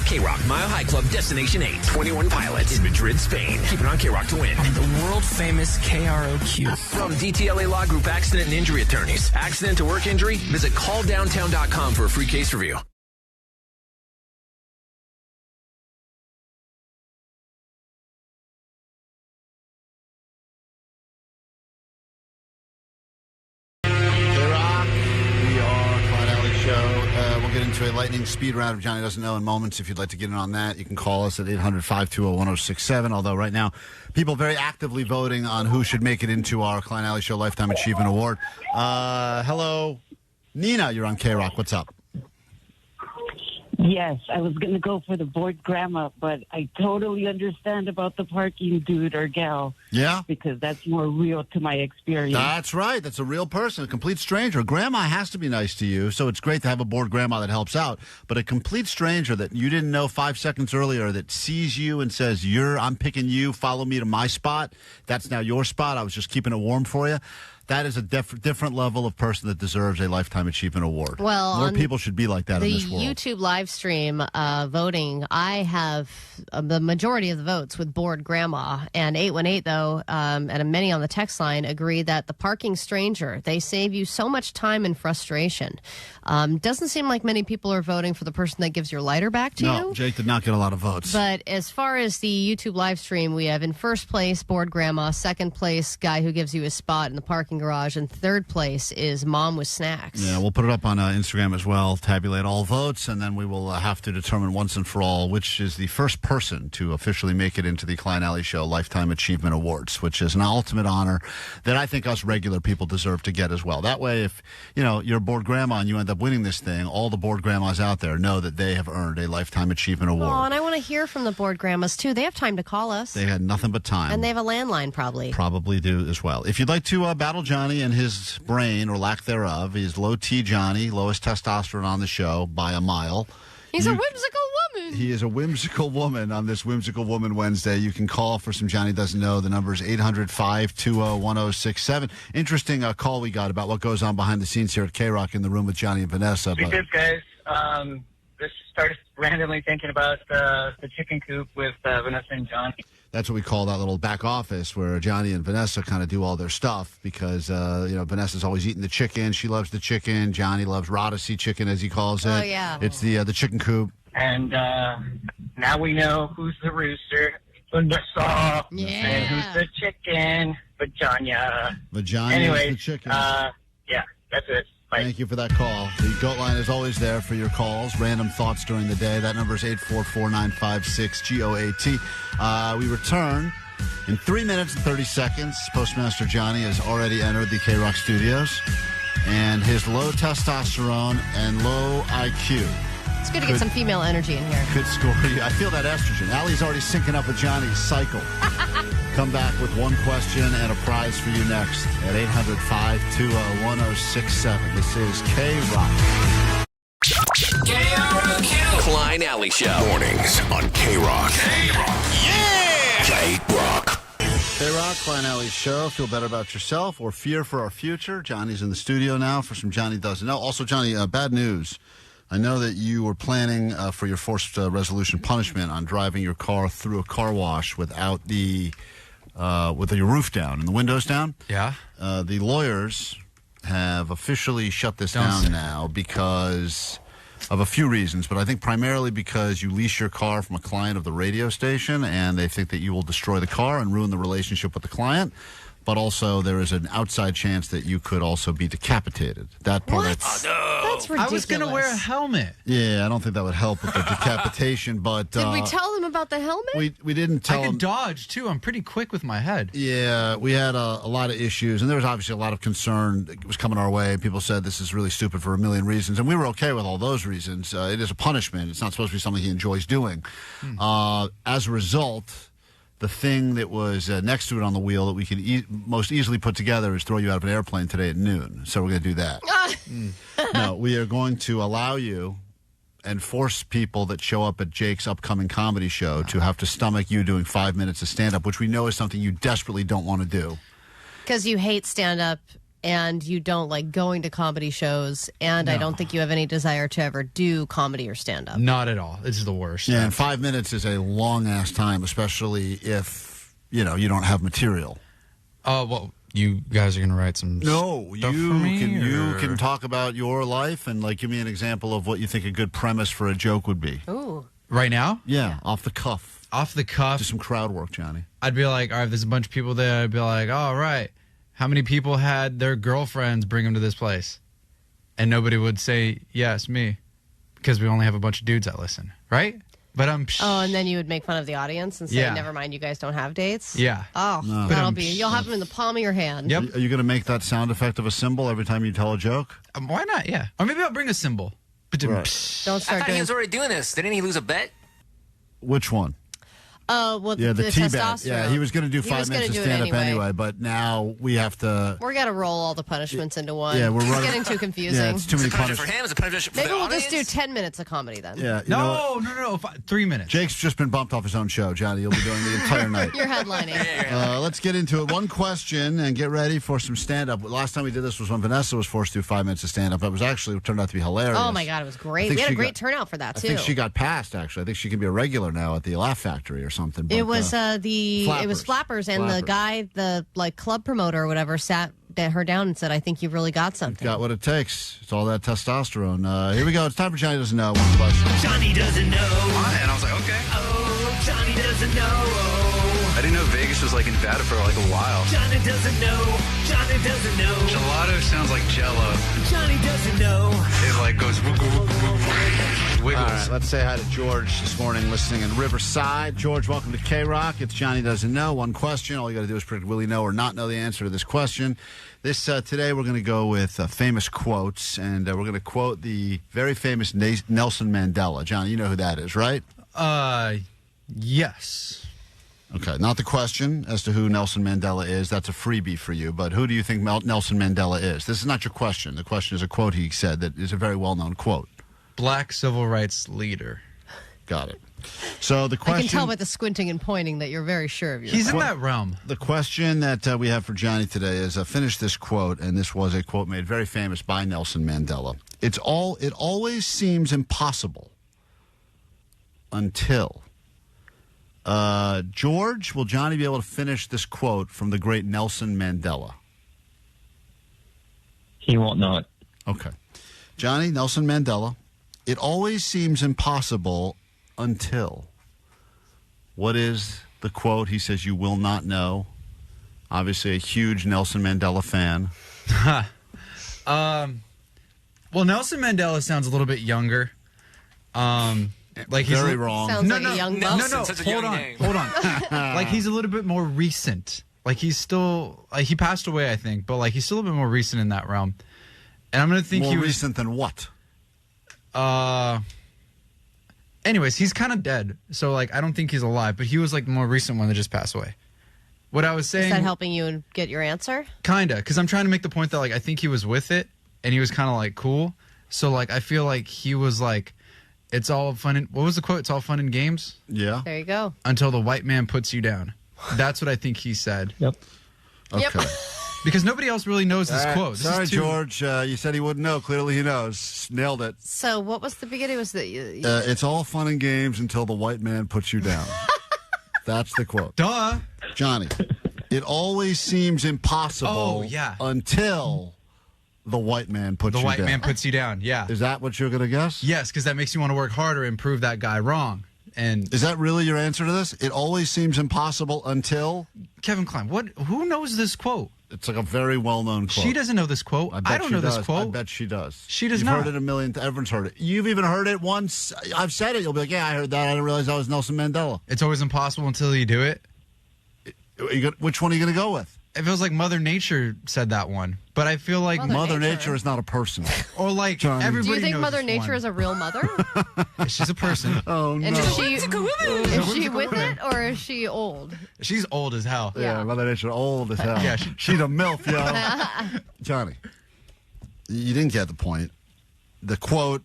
K-Rock Mile High Club Destination 8, 21 Pilots in Madrid, Spain. Keep it on K-Rock to win. The world famous KROQ. From DTLA Law Group Accident and Injury Attorneys. Accident to work injury? Visit calldowntown.com for a free case review. Get into a lightning speed round of Johnny Doesn't Know in moments. If you'd like to get in on that, you can call us at 800-520-1067. Although right now, people very actively voting on who should make it into our Klein Alley Show Lifetime Achievement Award. Hello, Nina, you're on K-Rock. What's up? Yes, I was going to go for the bored grandma, but I totally understand about the parking dude or gal. Yeah? Because that's more real to my experience. That's right. That's a real person, a complete stranger. Grandma has to be nice to you, so it's great to have a bored grandma that helps out. But a complete stranger that you didn't know 5 seconds earlier that sees you and says, I'm picking you, follow me to my spot. That's now your spot. I was just keeping it warm for you. That is a different level of person that deserves a Lifetime Achievement Award. Well, more people should be like that in this world. The YouTube live stream voting, I have the majority of the votes with bored grandma. And 818, though, and many on the text line agree that the parking stranger, they save you so much time and frustration. Doesn't seem like many people are voting for the person that gives your lighter back to you. No, Jake did not get a lot of votes. But as far as the YouTube live stream, we have in first place, bored grandma. Second place, guy who gives you a spot in the parking garage, and third place is mom with snacks. Yeah, we'll put it up on Instagram as well, tabulate all votes, and then we will have to determine once and for all which is the first person to officially make it into the Klein Alley Show Lifetime Achievement Awards, which is an ultimate honor that I think us regular people deserve to get as well. That way, if you're a bored grandma and you end up winning this thing, all the bored grandmas out there know that they have earned a Lifetime Achievement Award. Oh, and I want to hear from the bored grandmas too. They have time to call us. They had nothing but time. And they have a landline probably. Probably do as well. If you'd like to battle Johnny and his brain or lack thereof, he's low T Johnny, lowest testosterone on the show by a mile. He's a whimsical woman. He is a whimsical woman on this Whimsical Woman Wednesday. You can call for some Johnny Doesn't Know. The number is 800-520-1067. Interesting call we got about what goes on behind the scenes here at K-Rock in the room with Johnny and Vanessa. Sweet Dibbets, guys. Just started randomly thinking about the chicken coop with Vanessa and Johnny. That's what we call that little back office where Johnny and Vanessa kind of do all their stuff because, Vanessa's always eating the chicken. She loves the chicken. Johnny loves Rodacy chicken, as he calls it. Oh, yeah. It's the chicken coop. And now we know who's the rooster, Vanessa. Yeah. And who's the chicken, Vagina. Vagina Anyways, is the chicken. Yeah, that's it. Bye. Thank you for that call. The GOAT line is always there for your calls, random thoughts during the day. That number is 844-956-GOAT. We return in 3 minutes and 30 seconds. Postmaster Johnny has already entered the K-Rock studios, and his low testosterone and low IQ. It's good to get some female energy in here. Could score you. I feel that estrogen. Allie's already syncing up with Johnny's cycle. Come back with one question and a prize for you next at 800-520-1067. This is K-Rock. KROQ. Klein Alley Show. Mornings on K-Rock. Yeah! K-Rock. K-Rock, Klein Alley Show. Feel better about yourself or fear for our future. Johnny's in the studio now for some Johnny Doesn't Know. Also, Johnny, bad news. I know that you were planning for your forced resolution punishment on driving your car through a car wash without with your roof down and the windows down. Yeah. The lawyers have officially shut this down now because of a few reasons, but I think primarily because you lease your car from a client of the radio station, and they think that you will destroy the car and ruin the relationship with the client. But also, there is an outside chance that you could also be decapitated. That part. That's ridiculous. I was going to wear a helmet. Yeah, I don't think that would help with the decapitation. But did we tell them about the helmet? We didn't tell them. I can dodge too. I'm pretty quick with my head. Yeah, we had a lot of issues, and there was obviously a lot of concern that was coming our way. People said this is really stupid for a million reasons, and we were okay with all those reasons. It is a punishment. It's not supposed to be something he enjoys doing. As a result, the thing that was next to it on the wheel that we could most easily put together is throw you out of an airplane today at noon. So we're going to do that. No, we are going to allow you and force people that show up at Jake's upcoming comedy show to have to stomach you doing 5 minutes of stand-up, which we know is something you desperately don't want to do. Because you hate stand-up and you don't like going to comedy shows, and I don't think you have any desire to ever do comedy or stand-up. Not at all. It's the worst. Yeah, and 5 minutes is a long-ass time, especially if, you don't have material. Well, you guys are going to write some stuff for me? You can talk about your life and, give me an example of what you think a good premise for a joke would be. Ooh. Right now? Yeah, off the cuff. Off the cuff? Do some crowd work, Johnny. I'd be like, all right, there's a bunch of people there. I'd be like, all right. How many people had their girlfriends bring them to this place? And nobody would say, yes, me. Because we only have a bunch of dudes that listen, right? But and then you would make fun of the audience and say, never mind, you guys don't have dates? Yeah. Oh, No. that'll be, you'll have them in the palm of your hand. Yep. Are you going to make that sound effect of a cymbal every time you tell a joke? Why not? Yeah. Or maybe I'll bring a cymbal. Right. Don't I start thought doing... he was already doing this. Didn't he lose a bet? Which one? Oh, well, Yeah, the T-bet. testosterone. Yeah, he was going to do 5 minutes of stand-up anyway, but now we have to... We're going to roll all the punishments into one. Yeah, we're It's running... getting too confusing. Yeah, it's too many punishments. For him, it's a punishment for Maybe the we'll audience? just do 10 minutes of comedy then. Yeah, No. 3 minutes. Jake's just been bumped off his own show, Johnny. You'll be doing the entire night. You're headlining. Let's get into it. One question and get ready for some stand-up. Last time we did this was when Vanessa was forced to do 5 minutes of stand-up. It turned out to be hilarious. Oh, my God, it was great. We had a great turnout for that, too. I think she got passed, actually. I think she can be a regular now at the Laugh Factory or something. It was it was Flappers, and Flappers. the guy, the club promoter or whatever, sat her down and said, "I think you've really got something." Got what it takes. It's all that testosterone. Here we go. It's time for Johnny Doesn't Know. One question. Johnny doesn't know. And I was like, okay. Oh, Johnny doesn't know. I didn't know Vegas was like in Nevada for like a while. Johnny doesn't know. Johnny doesn't know. Gelato sounds like Jello. Johnny doesn't know. It like goes wiggles. All right, let's say hi to George this morning, listening in Riverside. George, welcome to K-Rock. It's Johnny Doesn't Know. One question. All you got to do is predict will he know or not know the answer to this question. Today we're going to go with famous quotes, and we're going to quote the very famous Nelson Mandela. Johnny, you know who that is, right? Yes. Okay, not the question as to who Nelson Mandela is. That's a freebie for you. But who do you think Nelson Mandela is? This is not your question. The question is a quote he said that is a very well-known quote. Black civil rights leader. Got it. So the question... I can tell by the squinting and pointing that you're very sure of yourself. He's in that realm. The question that we have for Johnny today is finish this quote, and this was a quote made very famous by Nelson Mandela. It always seems impossible until... George, will Johnny be able to finish this quote from the great Nelson Mandela? He won't know it. Okay. Johnny, Nelson Mandela, it always seems impossible until. What is the quote? He says you will not know. Obviously a huge Nelson Mandela fan. Well, Nelson Mandela sounds a little bit younger. Like he's very wrong. Sounds like a young buck. Nelson, such a young name. Hold on. Like he's a little bit more recent. Like he's still he passed away, I think, but like he's still a bit more recent in that realm. And I'm gonna think more he was recent than what? Anyways, he's kind of dead, so like I don't think he's alive. But he was like the more recent one that just passed away. What I was saying. Is that helping you get your answer? Kinda, because I'm trying to make the point that like I think he was with it, and he was kind of like cool. So like I feel like he was like, it's all fun. What was the quote? It's all fun and games. Yeah. There you go. Until the white man puts you down. That's what I think he said. Yep. Okay. Yep. Because nobody else really knows this quote. This Sorry, is too... George. You said he wouldn't know. Clearly he knows. Nailed it. So what was the beginning? Was that it's all fun and games until the white man puts you down. That's the quote. Duh. Johnny, it always seems impossible until the white man puts you down. The white man puts you down, yeah. Is that what you're going to guess? Yes, because that makes you want to work harder and prove that guy wrong. And is that really your answer to this? It always seems impossible until... Kevin Klein, who knows this quote? It's like a very well-known quote. She doesn't know this quote. I don't know this quote. I bet she does. She does You've not. heard it a million. Everyone's heard it. You've even heard it once. I've said it. You'll be like, yeah, I heard that. I didn't realize that was Nelson Mandela. It's always impossible until you do it. Which one are you going to go with? It feels like Mother Nature said that one. But I feel like... Mother Nature is not a person. Or like Johnny. everybody Do you think knows Mother this Nature one. is a real mother? She's a person. Oh, no. And is she with it or is she old? She's old as hell. Yeah, Mother Nature old as hell. Yeah, she's a MILF, yo. Johnny, you didn't get the point. The quote,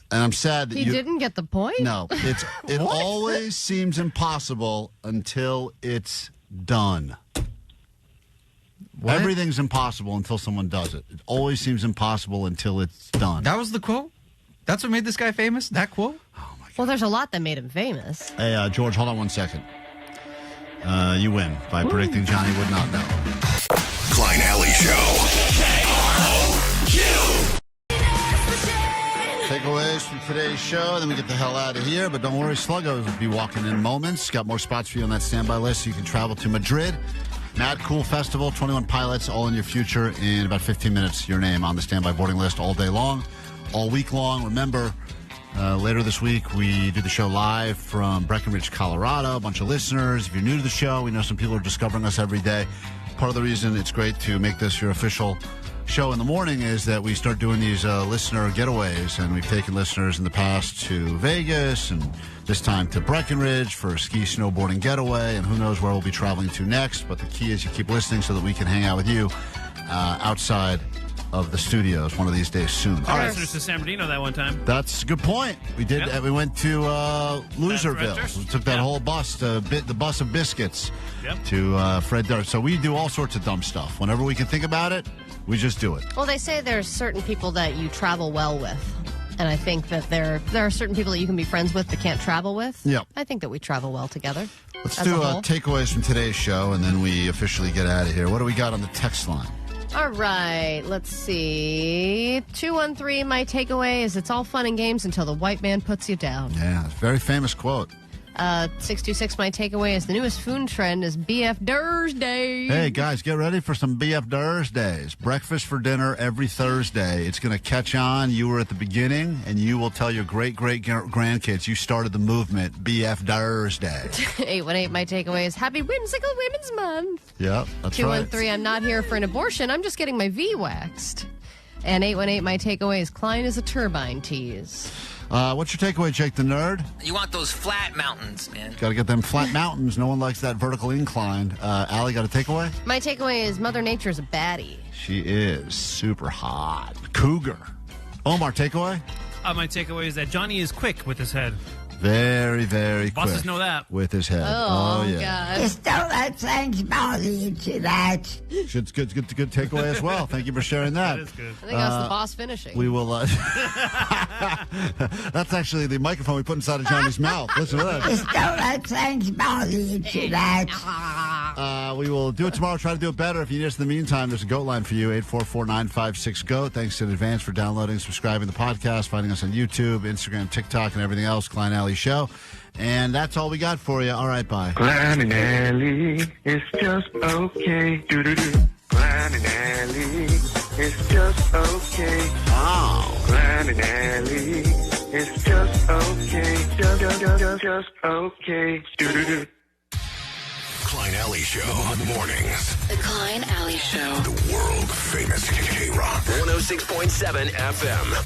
and I'm sad that He didn't get the point? No, it always seems impossible until it's done. What? Everything's impossible until someone does it. It always seems impossible until it's done. That was the quote? That's what made this guy famous? That quote? Oh, my God. Well, there's a lot that made him famous. Hey, George, hold on 1 second. You win by predicting Johnny would not know. Klein Alley Show. Takeaways from today's show, then we get the hell out of here. But don't worry, Sluggos will be walking in moments. Got more spots for you on that standby list so you can travel to Madrid. Mad Cool Festival, 21 pilots, all in your future. In about 15 minutes, your name on the standby boarding list all day long, all week long. Remember, later this week, we do the show live from Breckenridge, Colorado. A bunch of listeners. If you're new to the show, we know some people are discovering us every day. Part of the reason it's great to make this your official show in the morning is that we start doing these listener getaways, and we've taken listeners in the past to Vegas and this time to Breckenridge for a ski snowboarding getaway, and who knows where we'll be traveling to next. But the key is you keep listening so that we can hang out with you outside of the studios one of these days soon. All right, to San Bernardino that one time. That's a good point. We did. Yep. We went to Loserville. We took that whole bus, the bus of biscuits, to Fred Durst. So we do all sorts of dumb stuff. Whenever we can think about it, we just do it. Well, they say there's certain people that you travel well with. And I think that there are certain people that you can be friends with that can't travel with. Yep. I think that we travel well together. Let's do takeaways from today's show, and then we officially get out of here. What do we got on the text line? All right, let's see. 213, my takeaway is it's all fun and games until the white man puts you down. Yeah, very famous quote. 626, my takeaway is the newest food trend is BFDursday. Hey, guys, get ready for some BFDursdays. Breakfast for dinner every Thursday. It's going to catch on. You were at the beginning, and you will tell your great-great-grandkids you started the movement, BFDursday. 818, my takeaway is Happy Whimsical Women's Month. Yep, that's 213, right. I'm not here for an abortion. I'm just getting my V waxed. And 818, my takeaway is Klein is a turbine tease. What's your takeaway, Jake the Nerd? You want those flat mountains, man. Got to get them flat mountains. No one likes that vertical incline. Allie, got a takeaway? My takeaway is Mother Nature's a baddie. She is super hot. Cougar. Omar, takeaway? My takeaway is that Johnny is quick with his head. Very, very quick. Bosses know that. With his head. Oh, yeah. God. Just don't let things bother you too much. Good takeaway as well. Thank you for sharing that. That is good. I think that's the boss finishing. We will. That's actually the microphone we put inside of Johnny's mouth. Listen to that. Just don't let things bother you too much. We will do it tomorrow. Try to do it better. If you need us in the meantime, there's a GOAT line for you, 844-956-GOAT. Thanks in advance for downloading, subscribing to the podcast, finding us on YouTube, Instagram, TikTok, and everything else. Klein Alley Show. And that's all we got for you. All right, bye. Klein and Alley, it's just okay. Do-do-do. Klein and Alley, it's just okay. Oh. Klein and Alley, it's just okay. Just okay. Do-do-do. Klein Alley Show. Mornings. The Klein Alley Show. The world famous K-Rock. 106.7 FM.